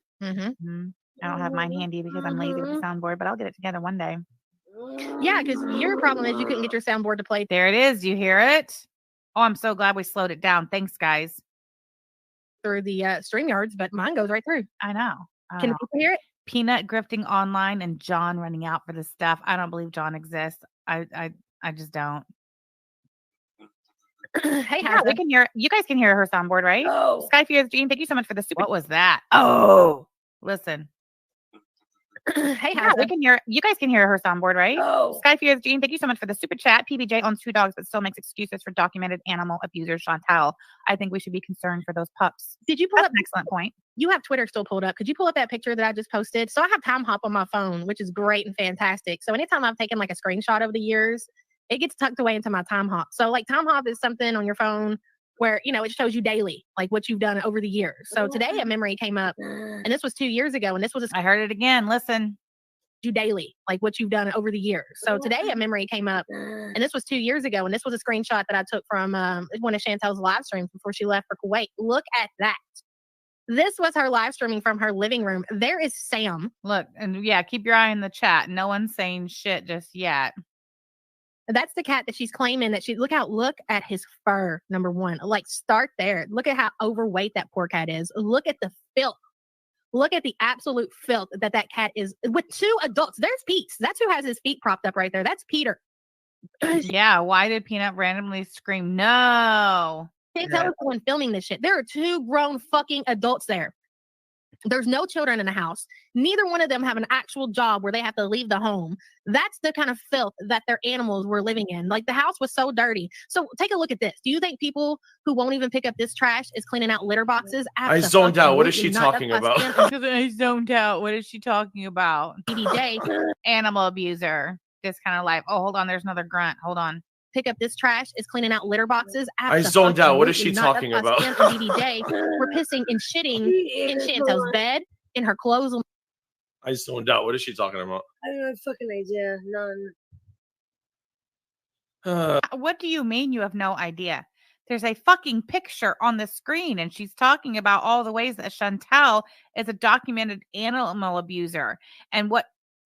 have mine handy because I'm lazy with the soundboard, but I'll get it together one day. Yeah, because your problem is you couldn't get your soundboard to play. There it is. You hear it? Oh, I'm so glad we slowed it down. Thanks, guys. Through the StreamYards, but mine goes right through. I know. Can people hear it? Peanut grifting online and John running out for this stuff. I don't believe John exists. I just don't. Hey, yeah, we can hear. You guys can hear her soundboard, right? Oh. Sky Fears Jean, thank you so much for the super. What was that? Oh, listen. Hey, yeah, we can hear. You guys can hear her soundboard, right? Oh. Sky Fears Jean, thank you so much for the super chat. PBJ owns 2 dogs but still makes excuses for documented animal abusers. Chantal, I think we should be concerned for those pups. Did you pull up? An excellent point. You have Twitter still pulled up. Could you pull up that picture that I just posted? So I have Time Hop on my phone, which is great and fantastic. So anytime I've taken like a screenshot over the years, it gets tucked away into my Time Hop. So like Time Hop is something on your phone where, it shows you daily, like what you've done over the years. So today a memory came up and this was 2 years ago. And this was, I heard it again. Listen. You daily, like what you've done over the years. So today a memory came up and this was 2 years ago. And this was a screenshot that I took from one of Chantal's live streams before she left for Kuwait. Look at that. This was her live streaming from her living room. There is Sam. Look, and yeah, keep your eye on the chat. No one's saying shit just yet. That's the cat that she's claiming that look at his fur. Number one, like start there. Look at how overweight that poor cat is. Look at the filth. Look at the absolute filth that cat is with 2 adults. There's Pete. That's who has his feet propped up right there. That's Peter. Yeah, why did Peanut randomly scream no? Can't tell us someone filming this shit. There are 2 grown fucking adults there. There's no children in the house. Neither one of them have an actual job where they have to leave the home. That's the kind of filth that their animals were living in. Like, the house was so dirty. So take a look at this. Do you think people who won't even pick up this trash is cleaning out litter boxes? I zoned out. What is she Absolutely not. talking That's about? I zoned out. What is she talking about? BBJ, Animal abuser. This kind of life. Oh, hold on. There's another grunt. Hold on. pick up this trash is cleaning out litter boxes. I zoned out. What is she Absolutely not. talking That's about? why Stan and BBJ were pissing and shitting in Chantel's bed, in her clothes. I zoned out. What is she talking about? I don't have a fucking idea. None. What do you mean you have no idea? There's a fucking picture on the screen, and she's talking about all the ways that Chantel is a documented animal abuser. And what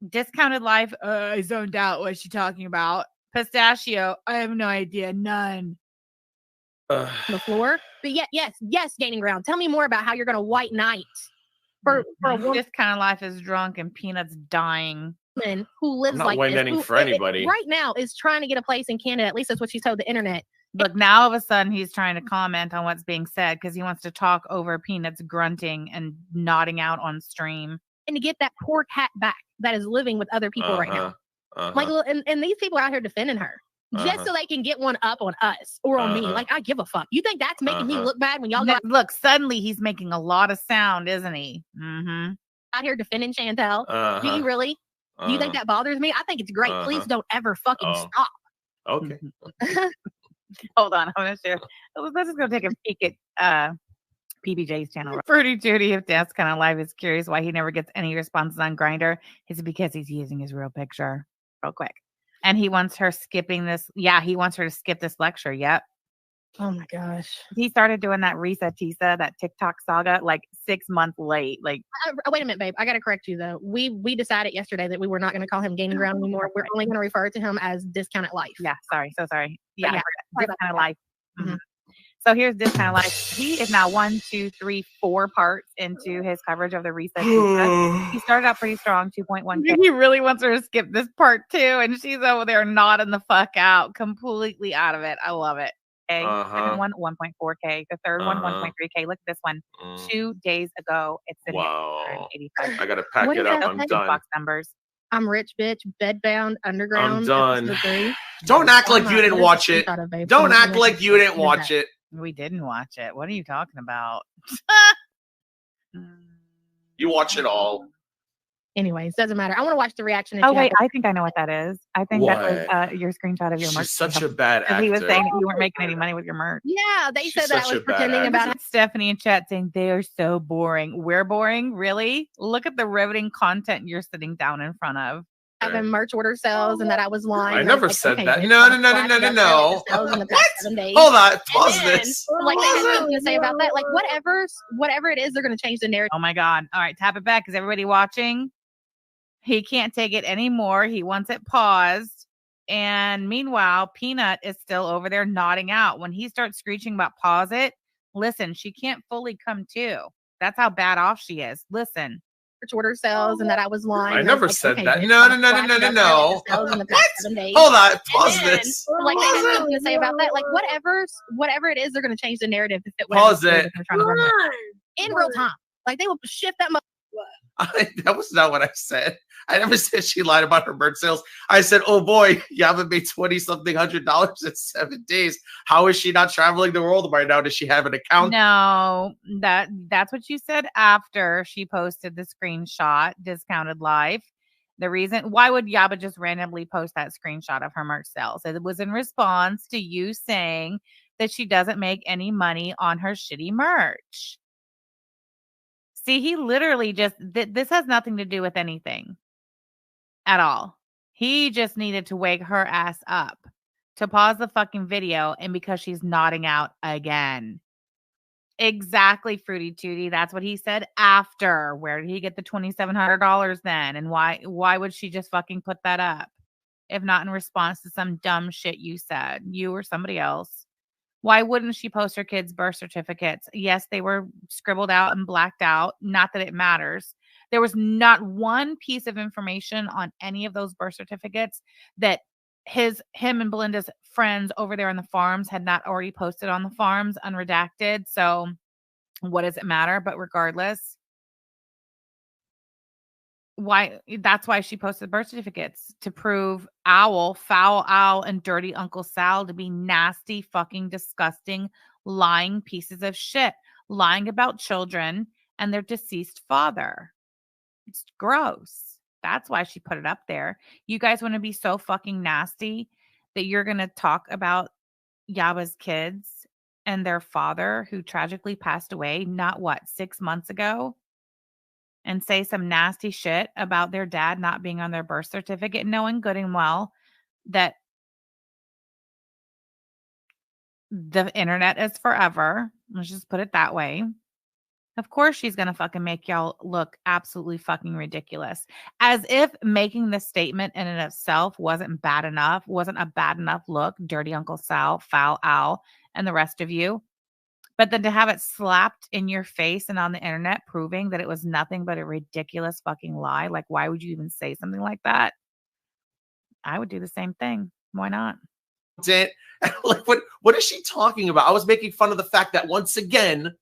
Discounted Life, I zoned out. What is she talking about? Pistachio, I have no idea. None. On the floor. But yes, gaining ground. Tell me more about how you're going to white knight for a woman Discounted Life is drunk and Peanut's dying. who lives I'm not like white this. knighting Who, for anybody. right now is trying to get a place in Canada. At least that's what she told the internet. Look, now all of a sudden he's trying to comment on what's being said because he wants to talk over Peanut's grunting and nodding out on stream. And to get that poor cat back that is living with other people right now. Like, and these people are out here defending her just so they can get one up on us or on me. Like, I give a fuck. You think that's making me look bad when y'all got Look, suddenly he's making a lot of sound, isn't he? Mm-hmm. out here defending Chantel? Do you really? Do you think that bothers me? I think it's great. Please don't ever fucking stop. Okay. Hold on, I'm gonna share. Let's just go take a peek at PBJ's channel. Fruity Judy of Death's Kind of Life is curious why he never gets any responses on Grindr. It's because he's using his real picture real quick. And he wants her skipping this. Yeah, he wants her to skip this lecture. Yep. Oh my gosh. He started doing that Risa Tisa, that TikTok saga, like 6 months late. Like, wait a minute, babe. I got to correct you, though. We decided yesterday that we were not going to call him Gaining Ground anymore. We're only going to refer to him as Discounted Life. yeah, sorry. So sorry. Yeah, Yeah, sorry This about Kind of that. Life. Mhm. So here's This Kind of Life. He is now 1, 2, 3, 4 parts into his coverage of the Risa Tisa. He started out pretty strong, 2.1K. He really wants her to skip this part too, and she's over there nodding the fuck out, completely out of it. I love it. Okay. Second one, 1.4K. The third one, 1.3K. Look at this one. 2 days ago, it's sitting Wow. at 185. I gotta pack What it is up. that I'm thing? done. Box numbers. I'm rich, bitch. Bedbound Underground. done. episode 3. Don't act like Oh you my- didn't what watch is it. the screenshot of, babe? Don't Someone act send me like a you didn't screenshot. watch it. We didn't watch it. What are you talking about? You watch it all. Anyways, doesn't matter. I want to watch the reaction. Oh wait, I think I know what that is. I think that What? was your screenshot of your merch. She's such a bad Because he was actor. saying that you weren't making any money with your merch. Yeah, they She's said that I such was a bad pretending actor. about it. Stephanie in chat saying they are so boring. We're boring, really? Look at the riveting content you're sitting down in front of. Having merch order sales and that I was lying. I was never like, said okay, that. bitch, No, I'll no, no, flash no, it no, up no. and sales in the past What? 7 days. Hold on. Pause And then, this. like, they had something to say about that. Like, whatever it is, they're going to change the narrative. Oh my God. All right, tap it back. Is everybody watching? He can't take it anymore. He wants it paused. And meanwhile, Peanut is still over there nodding out. When he starts screeching about pause it, listen, she can't fully come to. That's how bad off she is. Listen. Merch order sales and that I was lying. I and never was said okay, that. bitch, No, I'll no, no, no, flash no, it no, up no. and sales in the What? past 7 days. Hold on. Pause And then, this. like, they had something to say about that. Like, whatever it is, they're going to change the narrative to fit Pause whatever it. they're trying to run with. In real time. Like, they will shift that. That was not what I said. I never said she lied about her merch sales. I said, oh boy, you haven't made $20-something $100 in 7 days. How is she not traveling the world by now? Does she have an account? No, that's what you said after she posted the screenshot, Discounted Life. The reason why would Yaba just randomly post that screenshot of her merch sales? It was in response to you saying that she doesn't make any money on her shitty merch. See, he literally just this has nothing to do with anything at all. He just needed to wake her ass up to pause the fucking video, and because she's nodding out again. Exactly, Fruity Tooty. That's what he said after. Where did he get the $2,700 then? And why would she just fucking put that up? If not in response to some dumb shit you said, you or somebody else. Why wouldn't she post her kids' birth certificates? Yes, they were scribbled out and blacked out. Not that it matters. There was not one piece of information on any of those birth certificates that him and Belinda's friends over there on the farms had not already posted on the farms unredacted. So what does it matter? But regardless, that's why she posted birth certificates, to prove foul Owl, and dirty Uncle Sal to be nasty, fucking disgusting, lying pieces of shit, lying about children and their deceased father. It's gross. That's why she put it up there. You guys want to be so fucking nasty that you're going to talk about Yaba's kids and their father, who tragically passed away, 6 months ago, and say some nasty shit about their dad not being on their birth certificate, knowing good and well that the internet is forever. Let's just put it that way. Of course, she's going to fucking make y'all look absolutely fucking ridiculous. As if making this statement in and of itself wasn't a bad enough look, dirty Uncle Sal, foul Al, and the rest of you. But then to have it slapped in your face and on the internet, proving that it was nothing but a ridiculous fucking lie. Like, why would you even say something like that? I would do the same thing. Why not? Like, what is she talking about? I was making fun of the fact that once again,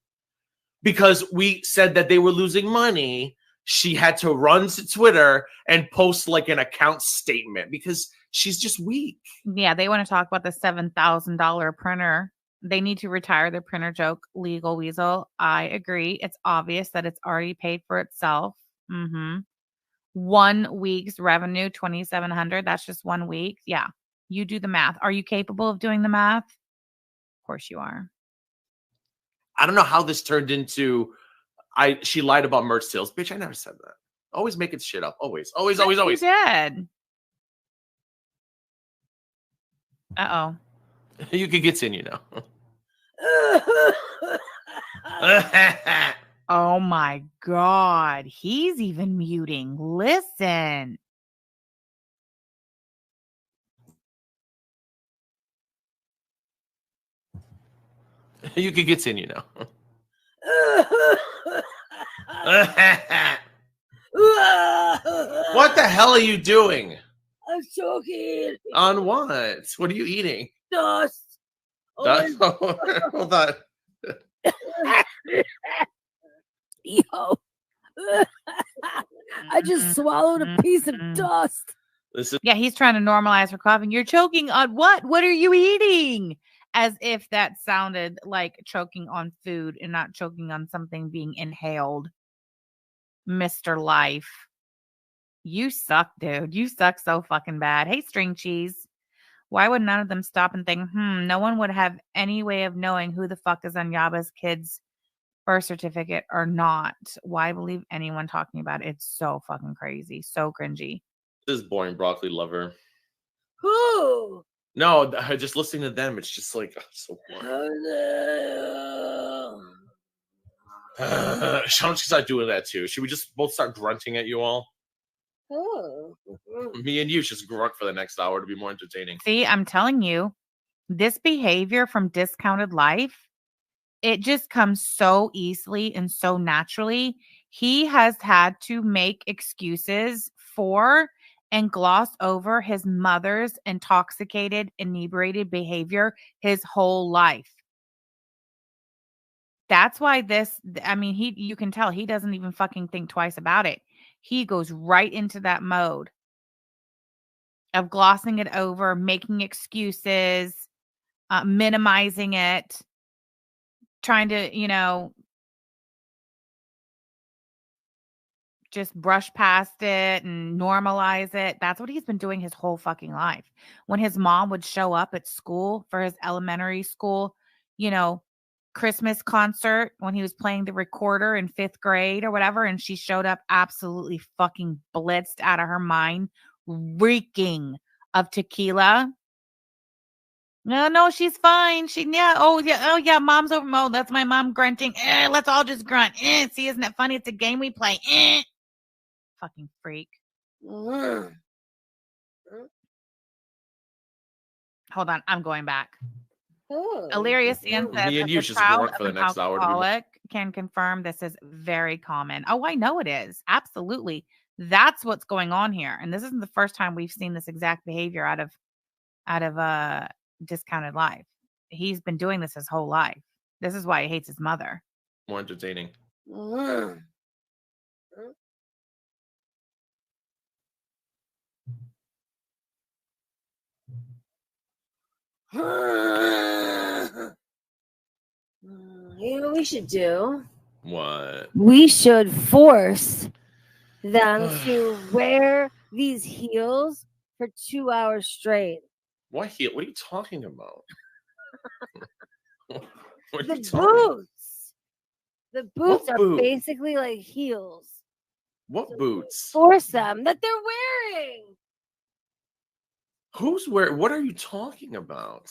because we said that they were losing money, she had to run to Twitter and post like an account statement because she's just weak. Yeah, they want to talk about the $7,000 printer. They need to retire their printer joke, legal weasel. I agree. It's obvious that it's already paid for itself. 1 week's revenue, $2,700. That's just 1 week. Yeah, you do the math. Are you capable of doing the math? Of course you are. I don't know how this turned into she lied about merch sales. Bitch, I never said that. Always making shit up. Always. You did. Uh-oh. You can continue now. Oh my God. He's even muting. Listen. You can continue now. What the hell are you doing? I'm choking. On what? What are you eating? Dust. Dust? Hold on. Yo. I just swallowed a piece of dust. Yeah, he's trying to normalize her coughing. You're choking on what? What are you eating? As if that sounded like choking on food and not choking on something being inhaled. Mr. Lyfe. You suck, dude. You suck so fucking bad. Hey, string cheese. Why would none of them stop and think, no one would have any way of knowing who the fuck is on Yaba's kid's birth certificate or not? Why believe anyone talking about it? It's so fucking crazy. So cringy. This is boring broccoli lover. Who? No, just listening to them, it's just like, so boring. Sean should start doing that too. Should we just both start grunting at you all? Me and you just grunt for the next hour to be more entertaining. See, I'm telling you, this behavior from Discounted Lyfe, it just comes so easily and so naturally. He has had to make excuses for and gloss over his mother's intoxicated, inebriated behavior his whole life. That's why you can tell he doesn't even fucking think twice about it. He goes right into that mode of glossing it over, making excuses, minimizing it, trying to, just brush past it and normalize it. That's what he's been doing his whole fucking life. When his mom would show up at school for his elementary school, Christmas concert, when he was playing the recorder in 5th grade or whatever, and she showed up absolutely fucking blitzed out of her mind, reeking of tequila. No, she's fine. Oh yeah, mom's over. Oh, that's my mom grunting. Let's all just grunt. See, isn't it funny? It's a game we play. Fucking freak. Hold on, I'm going back. Oh. Illyria Sand says Me that and you the should child warrant of for the an next hour to be more- alcoholic can confirm this is very common. Oh, I know it is. Absolutely. That's what's going on here. And this isn't the first time we've seen this exact behavior out of Discounted Life. He's been doing this his whole life. This is why he hates his mother. more entertaining. Mm. You know what we should do? What? We should force them to wear these heels for 2 hours straight. What heel? What are you talking about? What are The you talking- boots. The boots What are boot? basically like heels. What boots? Force them that they're wearing. Who's wearing? What are you talking about?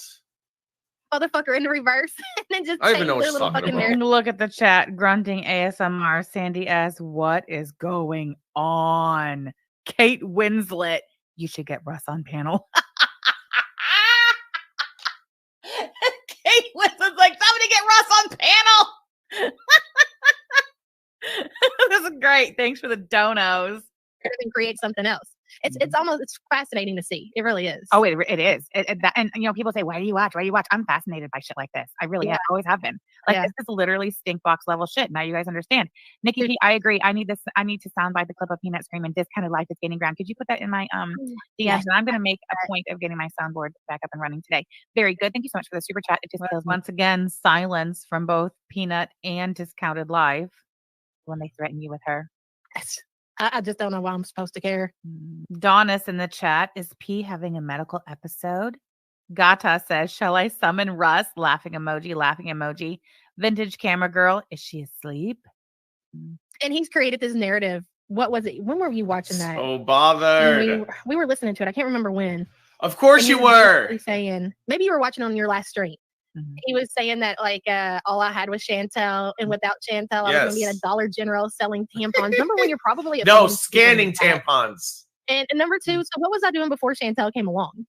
Motherfucker in the reverse. And then just I don't even change know what their she's little talking fucking about. narrative. Look at the chat. Grunting ASMR. Sandy S. What is going on? Kate Winslet. You should get Russ on panel. Kate Winslet's like, somebody get Russ on panel. This is great. Thanks for the donos. And create something else. It's fascinating to see. It really is. Oh, it is. And you know, people say, why do you watch? Why do you watch? I'm fascinated by shit like this. I really Yeah. always have been. Like, Yeah. this is literally stink box level shit. Now you guys understand. Nikki P, I agree. I need to soundbite the clip of Peanut screaming, Discounted Life is gaining ground. Could you put that in my DMs? Yes. And I'm going to make a point of getting my soundboard back up and running today. Very good. Thank you so much for the super chat. It just kills me. Once again, silence from both Peanut and Discounted Life when they threaten you with her. I just don't know why I'm supposed to care. Donis in the chat, is P having a medical episode? Gata says, shall I summon Russ? Laughing emoji. Vintage camera girl, is she asleep? And he's created this narrative. What was it? When were you watching that? So And bothered. we were listening to it. I can't remember when. Of course And you he was were. basically saying, maybe you were watching on your last stream. Mhm. He was saying that like all I had was Chantel, and without Chantel, I was gonna be in a Yes. Dollar General selling tampons. Remember when you're probably at No, home scanning doing that? tampons. And number two, so what was I doing before Chantel came along?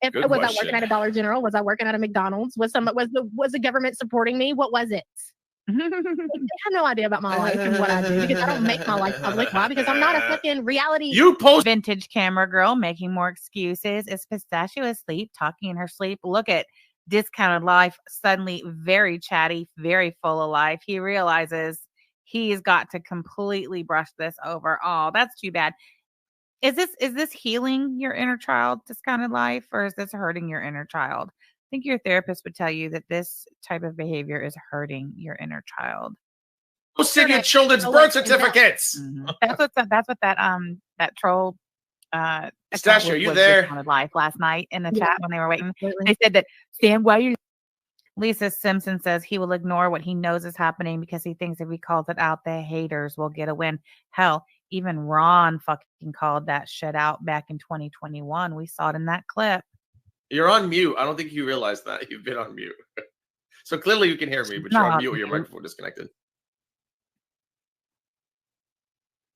Good Was I question. working at a Dollar General? Was I working at a McDonald's? Was the government supporting me? What was it? They have no idea about my life and what I do because I don't make my life public. Why? Because I'm not a fucking reality. You post. Vintage camera girl making more excuses. Is Pistachio asleep, talking in her sleep? Look at Discounted Life, suddenly very chatty, very full of life. He realizes he's got to completely brush this over. Oh, that's too bad. Is this healing your inner child, Discounted Life, or is this hurting your inner child? I think your therapist would tell you that this type of behavior is hurting your inner child. Posting your children's Oh, birth like, certificates. That's what that troll Pistachio, account you was there? Discounted Life last night in the Yeah. chat when they were waiting. Absolutely. They said that, Sam, why you Lisa Simpson says he will ignore what he knows is happening because he thinks if he calls it out, the haters will get a win. Hell, even Ron fucking called that shit out back in 2021. We saw it in that clip. You're on mute. I don't think you realize that. You've been on mute. So clearly you can hear me, but Not you're on on mute or your mute. microphone disconnected.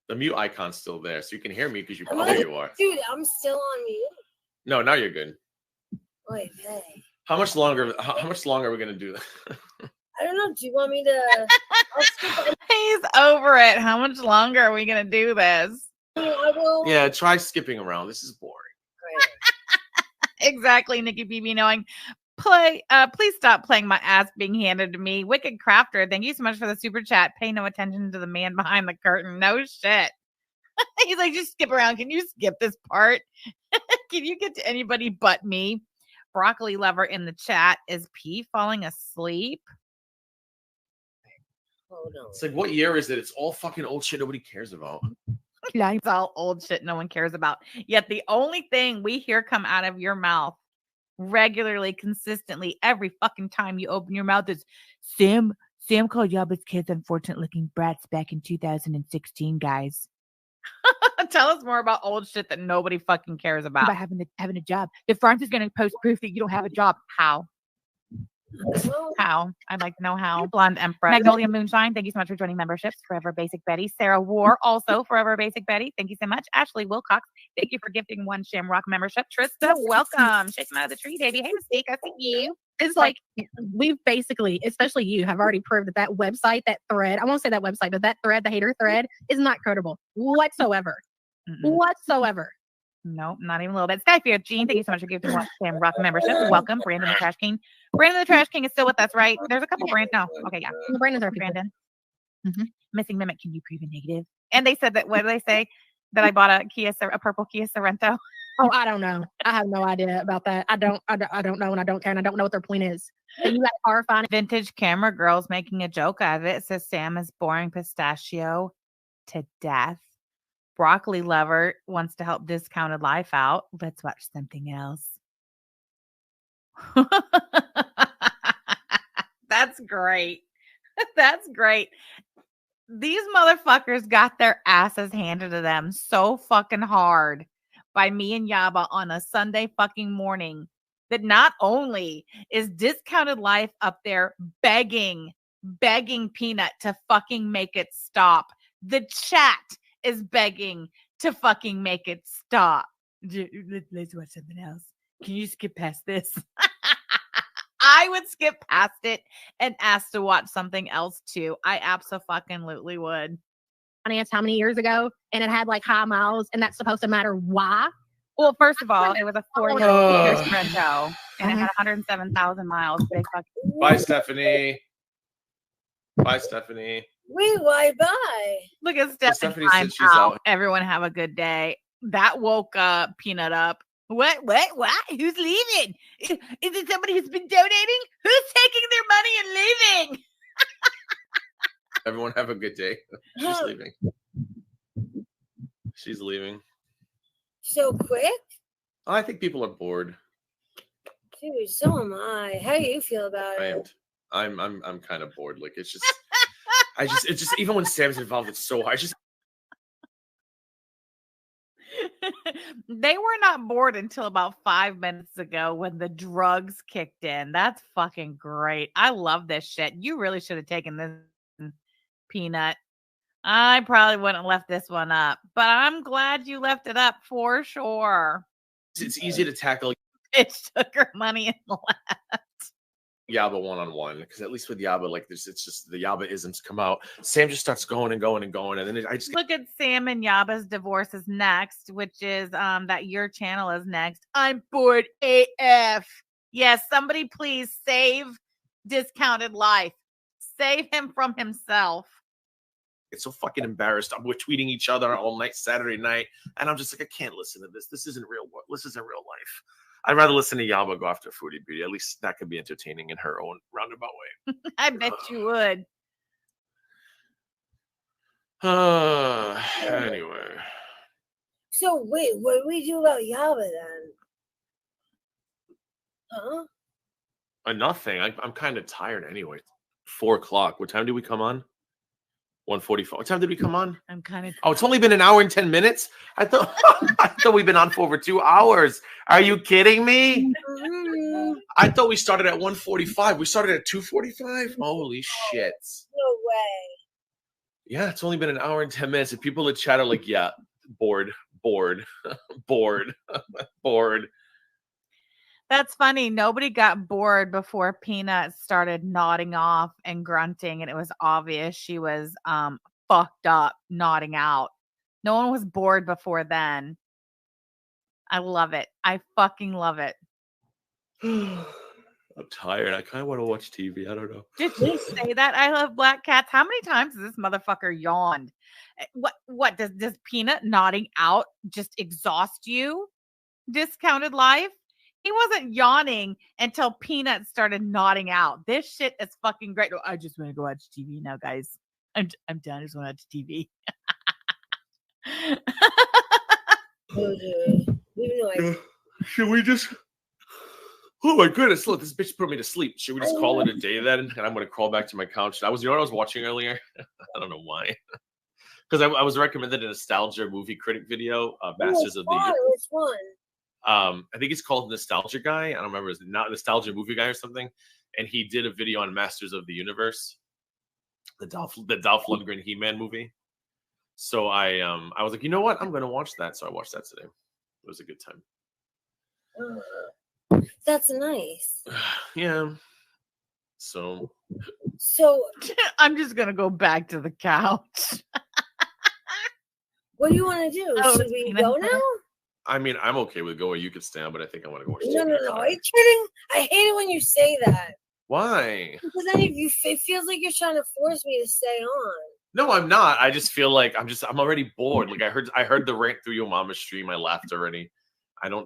The mute icon's still there, so you can hear me because you Am probably I- you are. Dude, I'm still on mute. No, now you're good. Wait, hey. How much longer? How much longer are we gonna do that? I don't know. Do you want me to? I'll skip it. He's over it. How much longer are we going to do this? I will. Yeah, try skipping around. This is boring. Exactly, Nikki BB knowing. Please stop playing my ass being handed to me. Wicked Crafter, thank you so much for the super chat. Pay no attention to the man behind the curtain. No shit. He's like, just skip around. Can you skip this part? Can you get to anybody but me? Broccoli lover in the chat. Is P falling asleep? Hold on. It's like, what year is it? It's all fucking old shit nobody cares about. It's all old shit no one cares about. Yet the only thing we hear come out of your mouth regularly, consistently, every fucking time you open your mouth is Sam called Yaba's kids unfortunate looking brats back in 2016, guys. Tell us more about old shit that nobody fucking cares about. About having a job. The farms is going to post proof that you don't have a job. How? How? I'd like to know how. Blonde Emperor. Magnolia Moonshine, thank you so much for joining memberships. Forever Basic Betty. Sarah War, also Forever Basic Betty. Thank you so much. Ashley Wilcox, thank you for gifting one Shamrock membership. Trista, welcome. Shake them out of the tree, baby. Hey, Mystique, I see you. It's like we've basically, especially you, have already proved that that website, that thread, I won't say that website, but that thread, the hater thread, is not credible whatsoever. Whatsoever. Nope, not even a little bit. Skyfield Gene, thank you so much for giving Sam Rock membership. Welcome, Brandon the Trash King. Brandon the Trash King is still with us, right? There's a couple Brandon. No, okay, yeah. Brandon's our people. Brandon. Missing Mimic, can you prove a negative? And they said that, what do they say? That I bought a purple Kia Sorento. Oh, I don't know. I have no idea about that. I don't know, and I don't care, and I don't know what their point is. But you got horrifying. Vintage Camera Girls making a joke out of it. It says Sam is boring pistachio to death. Broccoli Lover wants to help Discounted Life out. Let's watch something else. That's great. That's great. These motherfuckers got their asses handed to them so fucking hard by me and Yaba on a Sunday fucking morning that not only is Discounted Life up there begging Peanut to fucking make it stop, the chat is begging to fucking make it stop. Let's watch something else. Can you skip past this? I would skip past it and ask to watch something else too. I absolutely would. Finance how many years ago, and it had like high miles, and that's supposed to matter why? Well, first of all, it was a 4-year Sorento, and it had 107,000 miles. Big fucking. Bye, Stephanie. Bye, Stephanie. Wait, why bye? Look at Stephanie Stephanie. said she's out. Everyone have a good day. That woke Peanut up. What? Who's leaving? Is it somebody who's been donating? Who's taking their money and leaving? Everyone have a good day. She's leaving. She's leaving. So quick? Oh, I think people are bored. Dude, so am I. How do you feel about I it? am. I'm kind of bored. Like it's just even when Sam's involved, it's so hard. They were not bored until about 5 minutes ago when the drugs kicked in. That's fucking great. I love this shit. You really should have taken this, Peanut. I probably wouldn't have left this one up, but I'm glad you left it up for sure. It's easy to tackle. Bitch took her money and left. Yaba one-on-one, because at least with Yaba, like it's just the Yaba isms come out. Sam just starts going and going and going, and then I just look at Sam and Yaba's divorce is next, which is that your channel is next. I'm bored AF. Yes, somebody please save Discounted Life. Save him from himself. get so fucking embarrassed. We're tweeting each other all night Saturday night, and I'm just like, I can't listen to this. This isn't real. This isn't real life. I'd rather listen to Yaba go after Foodie Beauty. At least that could be entertaining in her own roundabout way. I bet you would. Anyway. So wait, what do we do about Yaba then? Huh? Nothing. I'm kind of tired anyway. 4 o'clock. What time did we come on? 1:45. What time did we come on? I'm kind of. Oh, it's only been an hour and 10 minutes. I thought we've been on for over 2 hours. Are you kidding me? I thought we started at 1:45. We started at 2:45. Holy shit! No way. Yeah, it's only been an hour and 10 minutes. And people in chat are like, yeah, bored. That's funny. Nobody got bored before Peanut started nodding off and grunting, and it was obvious she was fucked up, nodding out. No one was bored before then. I love it. I fucking love it. I'm tired. I kind of want to watch TV. I don't know. Did you say that? I love black cats. How many times has this motherfucker yawned? What does Peanut nodding out just exhaust you? Discounted Life? He wasn't yawning until Peanut started nodding out. This shit is fucking great. I just want to go watch TV now, guys. I'm done. I just want to watch TV. Should we just? Oh my goodness! Look, this bitch put me to sleep. Should we just call it a day then? And I'm gonna crawl back to my couch. You know what I was watching earlier? I don't know why. Because I was recommended a nostalgia movie critic video, Masters of the Universe. Which one? I think it's called Nostalgia Guy. I don't remember. It's not Nostalgia Movie Guy or something. And he did a video on Masters of the Universe, the Dolph Lundgren He-Man movie. So I was like, you know what? I'm gonna watch that. So I watched that today. It was a good time. That's nice. Yeah. So So, I'm just gonna go back to the couch. what do you want to do? Oh, Should it's we peanut go butter. now? I mean, I'm okay with going. You could stay on, but I think I want to go watch No, TV. no, no. Are you kidding? I hate it when you say that. Why? Because then it feels like you're trying to force me to stay on. No, I'm not. I just feel like I'm already bored. Like I heard the rant through your mama's stream. I laughed already.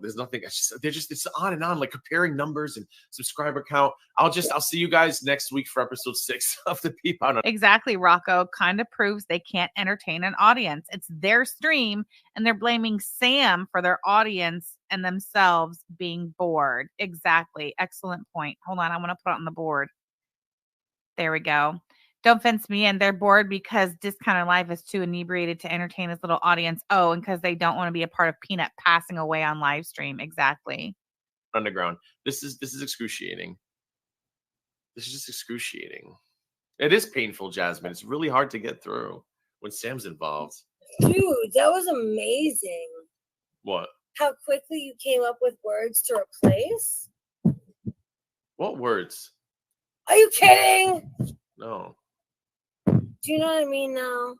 There's nothing. It's on and on, like comparing numbers and subscriber count. I'll see you guys next week for episode 6 of the Peep Out. Exactly, Rocco. Kind of proves they can't entertain an audience. It's their stream, and they're blaming Sam for their audience and themselves being bored. Exactly. Excellent point. Hold on. I want to put it on the board. There we go. Don't fence me in. They're bored because Discounted Life is too inebriated to entertain his little audience. Oh, and because they don't want to be a part of Peanut passing away on live stream. Exactly. Underground. This is excruciating. This is just excruciating. It is painful, Jasmine. It's really hard to get through when Sam's involved. Dude, that was amazing. What? How quickly you came up with words to replace? What words? Are you kidding? No. Do you know what I mean now?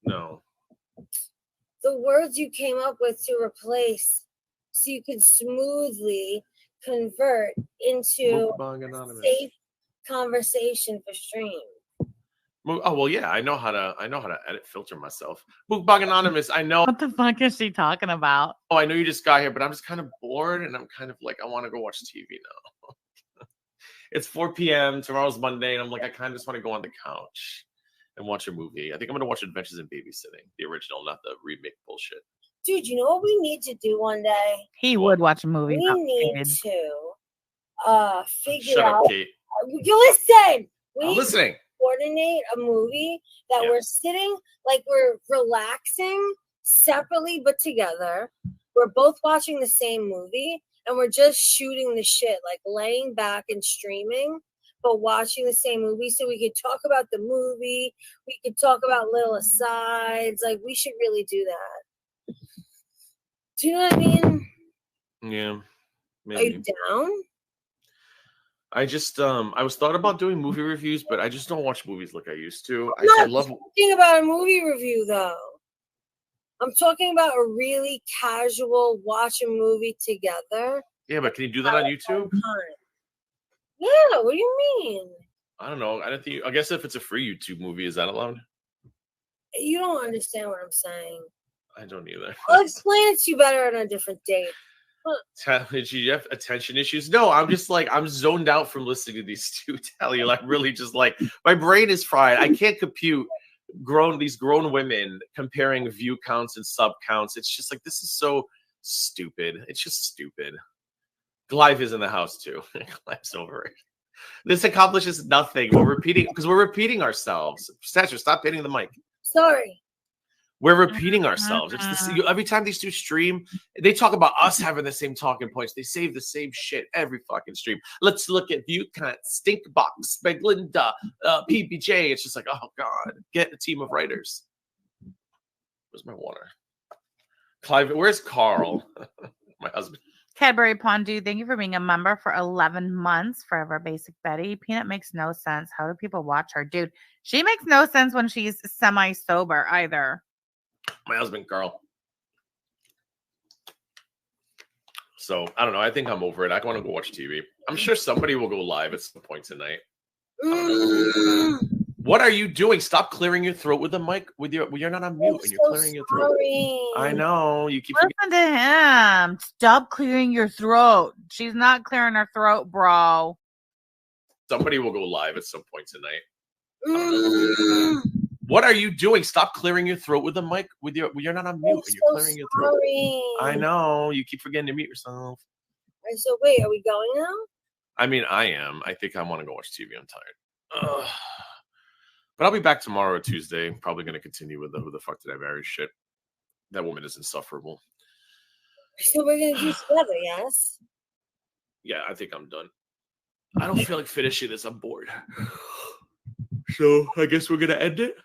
No. The words you came up with to replace so you could smoothly convert into a safe conversation for stream. Oh well, yeah, I know how to edit filter myself. Mukbang Anonymous, I know. What the fuck is she talking about? Oh, I know you just got here, but I'm just kind of bored and I'm kind of like I want to go watch TV now. It's 4 p.m. Tomorrow's Monday, and I'm like, I kind of just want to go on the couch and watch a movie. I think I'm gonna watch Adventures in Babysitting, the original, not the remake bullshit. Dude, you know what we need to do one day? He would watch a movie. We need to figure Shut out. up, Kate. You listen. We I'm need listening. to coordinate a movie that we're sitting like we're relaxing separately but together. We're both watching the same movie. And we're just shooting the shit, like laying back and streaming, but watching the same movie. So we could talk about the movie. We could talk about little asides. Like, we should really do that. Do you know what I mean? Yeah. Maybe. Are you down? I just I was thought about doing movie reviews, but I just don't watch movies like I used to. I'm not talking about a movie review though. I'm talking about a really casual watch a movie together. Yeah, but can you do that on YouTube? Yeah, what do you mean? I don't know. I guess if it's a free YouTube movie, is that allowed? You don't understand what I'm saying. I don't either. I'll explain it to you better on a different date. Did you have attention issues? No, I'm just like, I'm zoned out from listening to these two tell you. Like, really just like, my brain is fried. I can't compute these grown women comparing view counts and sub counts. It's just like, this is so stupid. It's just stupid. Lyfe is in the house too. Lyfe's over it. This accomplishes nothing. We're repeating ourselves. Statue, stop hitting the mic. Sorry. We're repeating ourselves. It's every time these two stream, they talk about us having the same talking points. They save the same shit every fucking stream. Let's look at view count, Stinkbox, BegLinda, PBJ. It's just like, oh god, get a team of writers. Where's my water? Clive, where's Carl? My husband. Cadbury Pondu, thank you for being a member for 11 months. Forever Basic Betty. Peanut makes no sense. How do people watch her? Dude, she makes no sense when she's semi-sober either. My husband, Carl. So, I don't know. I think I'm over it. I want to go watch TV. I'm sure somebody will go live at some point tonight. What are you doing? Stop clearing your throat with the mic. You're not on mute and you're clearing your throat. I know. You keep listen to him. Stop clearing your throat. She's not clearing her throat, bro. Somebody will go live at some point tonight. What are you doing? Stop clearing your throat with the mic. You're not on mute and you're clearing your throat. I know. You keep forgetting to mute yourself. So wait, are we going now? I mean, I am. I think I want to go watch TV. I'm tired. But I'll be back tomorrow or Tuesday. Probably going to continue with the who the fuck did I marry shit. That woman is insufferable. So we're going to do together, yes? Yeah, I think I'm done. I don't feel like finishing this. I'm bored. So I guess we're going to end it?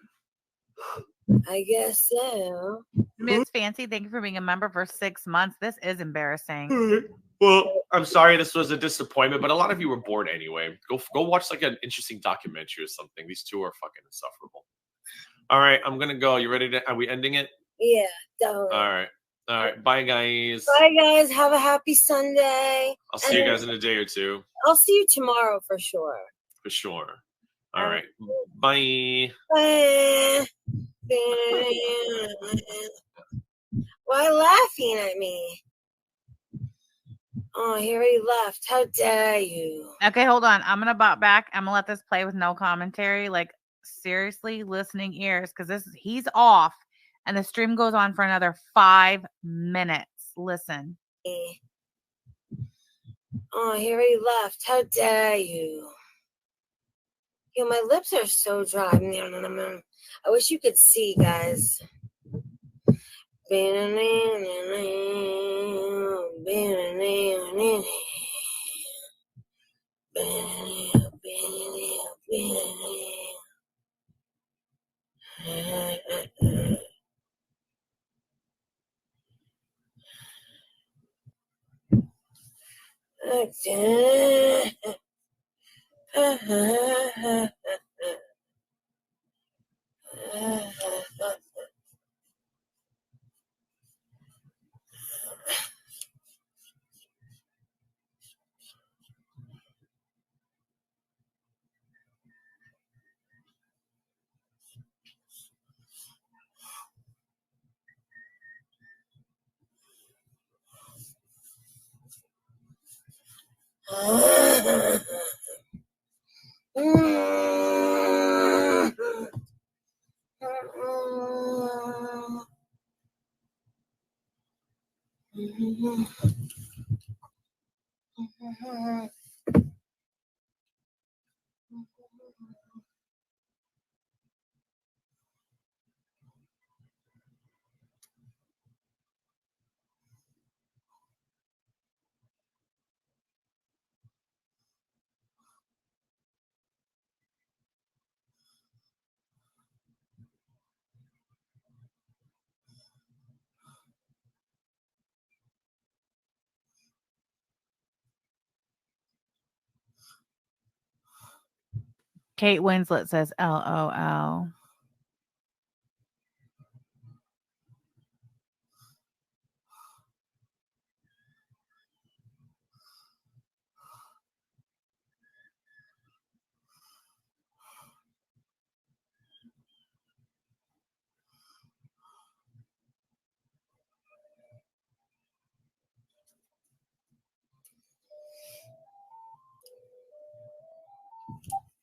I guess so. Miss Fancy, thank you for being a member for 6 months. This is embarrassing. Well, I'm sorry this was a disappointment, but a lot of you were bored anyway. Go watch like an interesting documentary or something. These two are fucking insufferable. All right, I'm gonna go. You ready to? Are we ending it? Yeah, definitely. All right. Bye, guys. Bye, guys. Have a happy Sunday. I'll see you guys in a day or two. I'll see you tomorrow for sure. For sure. All right. Bye. Bye. Why laughing at me? Oh, he already left. How dare you? Okay, hold on. I'm gonna bot back. I'm gonna let this play with no commentary. Like seriously, listening ears, because he's off, and the stream goes on for another 5 minutes. Listen. Oh, he already left. How dare you? Yo, my lips are so dry. I wish you could see, guys. Kate Winslet says LOL.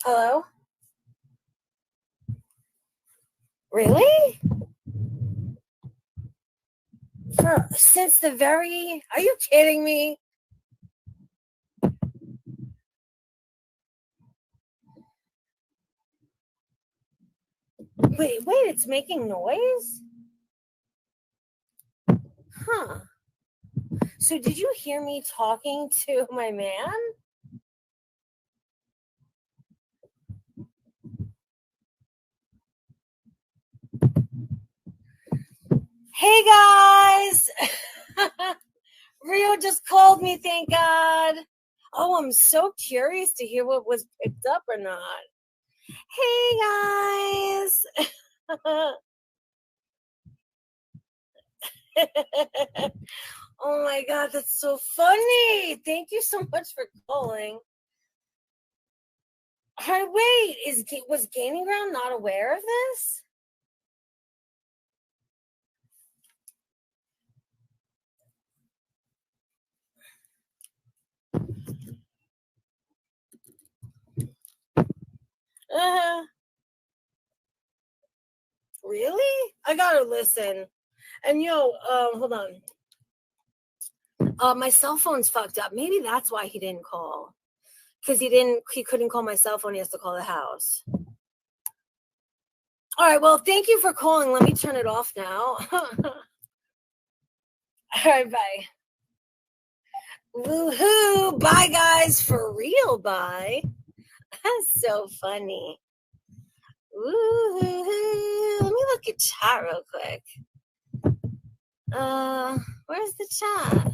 Hello? Really? Since the very... Are you kidding me? Wait, it's making noise? Huh. So did you hear me talking to my man? Hey guys! Rio just called me, thank God. Oh, I'm so curious to hear what was picked up or not. Hey guys! Oh my God, that's so funny. Thank you so much for calling. Hey, wait, was Gaining Ground not aware of this? Really? I gotta listen. And hold on. My cell phone's fucked up. Maybe that's why he didn't call. Because he couldn't call my cell phone. He has to call the house. All right. Well, thank you for calling. Let me turn it off now. All right. Bye. Woohoo. Bye, guys. For real. Bye. That's so funny. Woohoo. Let me look at chat real quick. Where's the chat?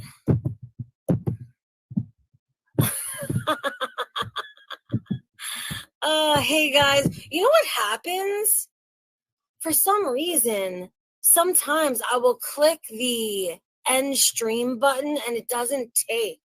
Hey guys, you know what happens? For some reason, sometimes I will click the end stream button and it doesn't take.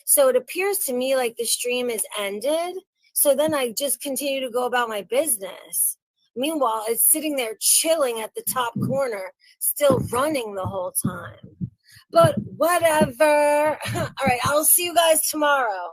So it appears to me like the stream is ended. So then I just continue to go about my business. Meanwhile, it's sitting there chilling at the top corner, still running the whole time. But whatever. All right, I'll see you guys tomorrow.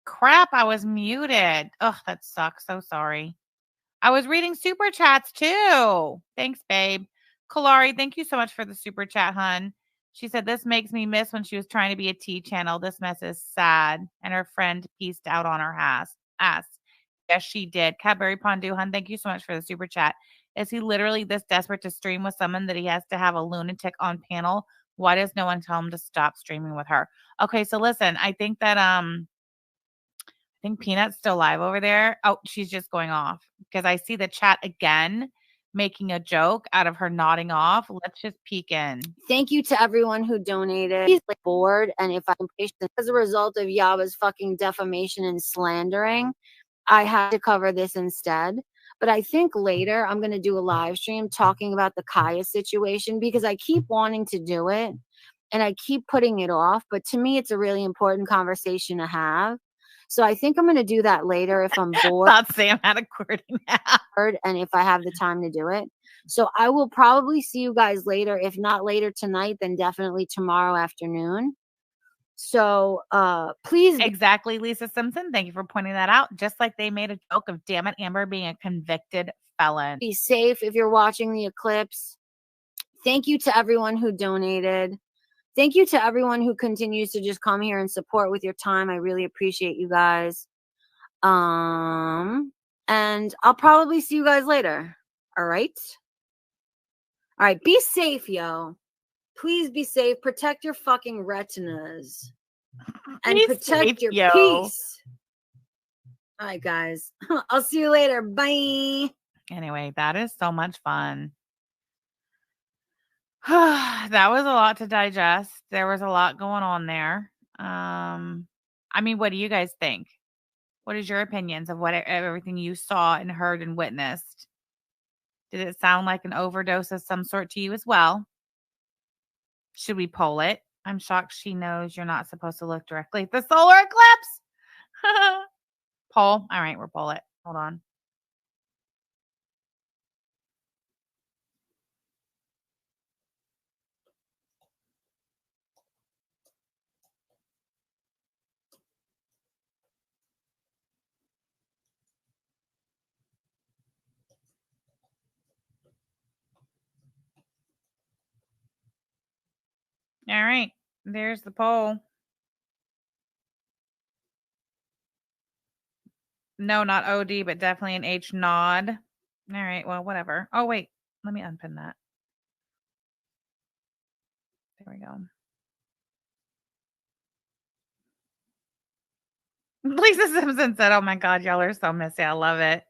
Crap, I was muted. Ugh, that sucks. So sorry. I was reading super chats too. Thanks, babe. Kalari, thank you so much for the super chat, hun. She said, this makes me miss when she was trying to be a T channel. This mess is sad. And her friend pieced out on her ass. Yes, she did. Cadbury Pondu, hun, thank you so much for the super chat. Is he literally this desperate to stream with someone that he has to have a lunatic on panel? Why does no one tell him to stop streaming with her? Okay, so listen, I think that I think Peanut's still live over there. Oh, she's just going off because I see the chat again making a joke out of her nodding off. Let's just peek in. Thank you to everyone who donated. He's like bored, and if I'm patient, as a result of Yaba's fucking defamation and slandering, I had to cover this instead. But I think later I'm going to do a live stream talking about the Kaya situation because I keep wanting to do it and I keep putting it off. But to me, it's a really important conversation to have. So I think I'm going to do that later if I'm bored. Thought Sam had a quirting out. And if I have the time to do it. So I will probably see you guys later. If not later tonight, then definitely tomorrow afternoon. So please. Exactly, Lisa Simpson. Thank you for pointing that out. Just like they made a joke of, damn it, Amber being a convicted felon. Be safe if you're watching the eclipse. Thank you to everyone who donated. Thank you to everyone who continues to just come here and support with your time. I really appreciate you guys. And I'll probably see you guys later. All right. All right. Be safe, yo. Please be safe. Protect your fucking retinas. And Be protect safe, your yo. peace. All right, guys. I'll see you later. Bye. Anyway, that is so much fun. That was a lot to digest. There was a lot going on there. I mean, what do you guys think? What is your opinions of what everything you saw and heard and witnessed? Did it sound like an overdose of some sort to you as well? Should we poll it? I'm shocked she knows you're not supposed to look directly at the solar eclipse. Poll. All right, we'll poll it. Hold on. All right, there's the poll. No, not OD, but definitely an H nod. All right, well, whatever. Oh, wait, let me unpin that. There we go. Lisa Simpson said, oh my God, y'all are so messy. I love it.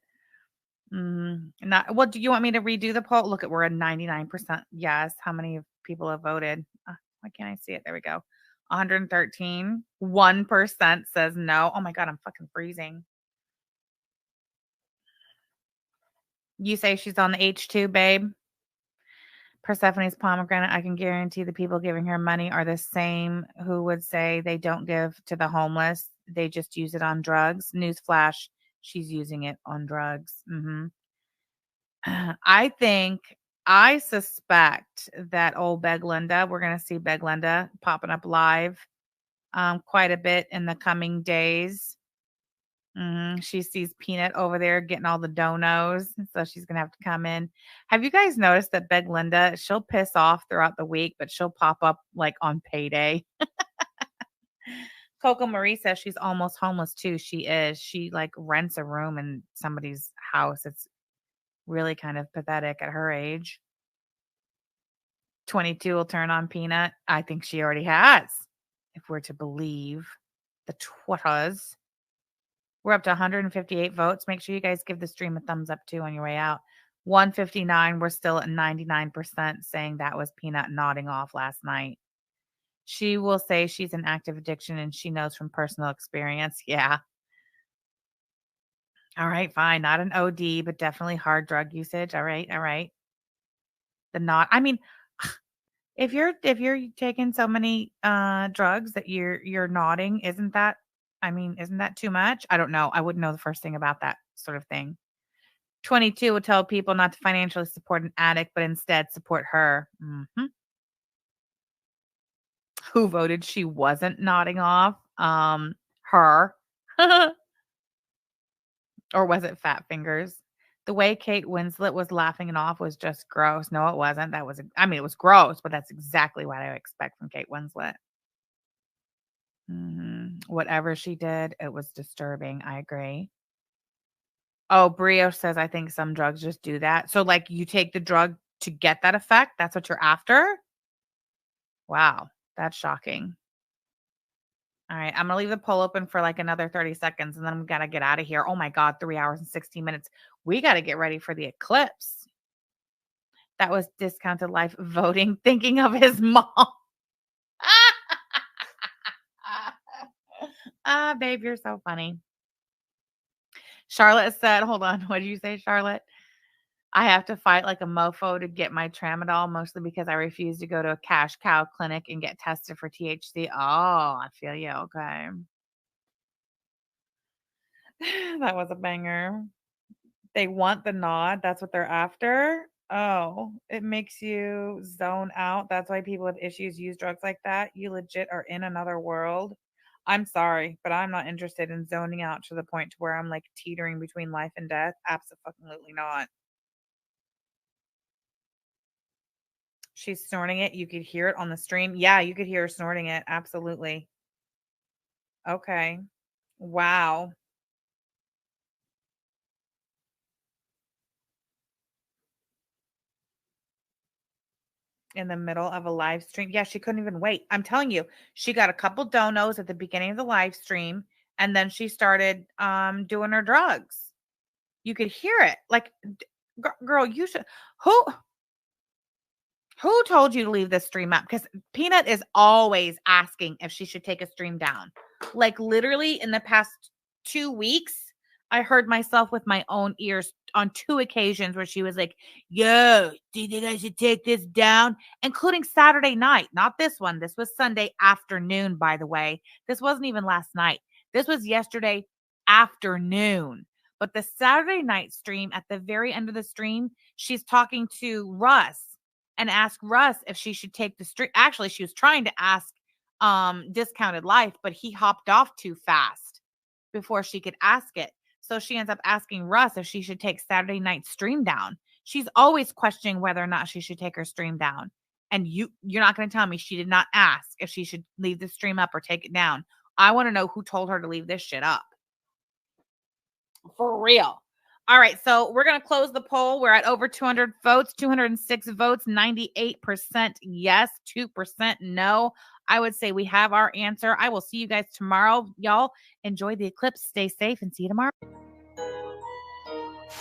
Not well, do you want me to redo the poll? Look, we're at 99% yes. How many people have voted? Why can't I see it? There we go. 113. 1% says no. Oh my God, I'm fucking freezing. You say she's on the H2, babe? Persephone's pomegranate. I can guarantee the people giving her money are the same who would say they don't give to the homeless. They just use it on drugs. Newsflash, she's using it on drugs. I suspect that old BegLinda, we're going to see BegLinda popping up live quite a bit in the coming days. She sees Peanut over there getting all the donos, so she's gonna have to come in. Have you guys noticed that BegLinda, she'll piss off throughout the week, but she'll pop up like on payday? Coco Marie says she's almost homeless too. She is. She like rents a room in somebody's house. It's really kind of pathetic at her age. 22 will turn on Peanut. I think she already has, if we're to believe the Twitters. We're up to 158 votes. Make sure you guys give the stream a thumbs up too on your way out. 159. We're still at 99% saying that was Peanut nodding off last night. She will say she's an active addiction and she knows from personal experience. Yeah. All right, fine. Not an OD, but definitely hard drug usage. All right, all right. The not. I mean, if you're taking so many drugs that you're nodding, isn't that too much? I don't know. I wouldn't know the first thing about that sort of thing. 22 would tell people not to financially support an addict, but instead support her. Who voted she wasn't nodding off? Her. Or was it Fat Fingers? The way Kate Winslet was laughing it off was just gross. No, it wasn't. It was gross, but that's exactly what I expect from Kate Winslet. Whatever she did, it was disturbing. I agree. Oh, Brioche says, I think some drugs just do that. So, like, you take the drug to get that effect? That's what you're after? Wow, that's shocking. All right, I'm going to leave the poll open for like another 30 seconds, and then I'm going to get out of here. Oh, my God, 3 hours and 16 minutes. We got to get ready for the eclipse. That was Discounted Life voting, thinking of his mom. Babe, you're so funny. Charlotte said, hold on. What did you say, Charlotte? I have to fight like a mofo to get my tramadol, mostly because I refuse to go to a cash cow clinic and get tested for THC. Oh, I feel you. Okay. That was a banger. They want the nod. That's what they're after. Oh, it makes you zone out. That's why people with issues use drugs like that. You legit are in another world. I'm sorry, but I'm not interested in zoning out to the point to where I'm like teetering between life and death. Absolutely not. She's snorting it. You could hear it on the stream. Yeah, you could hear her snorting it. Absolutely. Okay. Wow. In the middle of a live stream. Yeah, she couldn't even wait. I'm telling you, she got a couple donos at the beginning of the live stream, and then she started doing her drugs. You could hear it. Like, girl, you should. Who told you to leave this stream up? Because Peanut is always asking if she should take a stream down. Like, literally in the past 2 weeks, I heard myself with my own ears on 2 occasions where she was like, yo, do you think I should take this down? Including Saturday night. Not this one. This was Sunday afternoon, by the way. This wasn't even last night. This was yesterday afternoon. But the Saturday night stream, at the very end of the stream, she's talking to Russ and asked Russ if she should take the stream. Actually, she was trying to ask Discounted Life, but he hopped off too fast before she could ask it. So she ends up asking Russ if she should take Saturday night stream down. She's always questioning whether or not she should take her stream down. And you're not going to tell me she did not ask if she should leave the stream up or take it down. I want to know who told her to leave this shit up. For real. All right, so we're going to close the poll. We're at over 200 votes, 206 votes, 98% yes, 2% no. I would say we have our answer. I will see you guys tomorrow. Y'all enjoy the eclipse. Stay safe and see you tomorrow.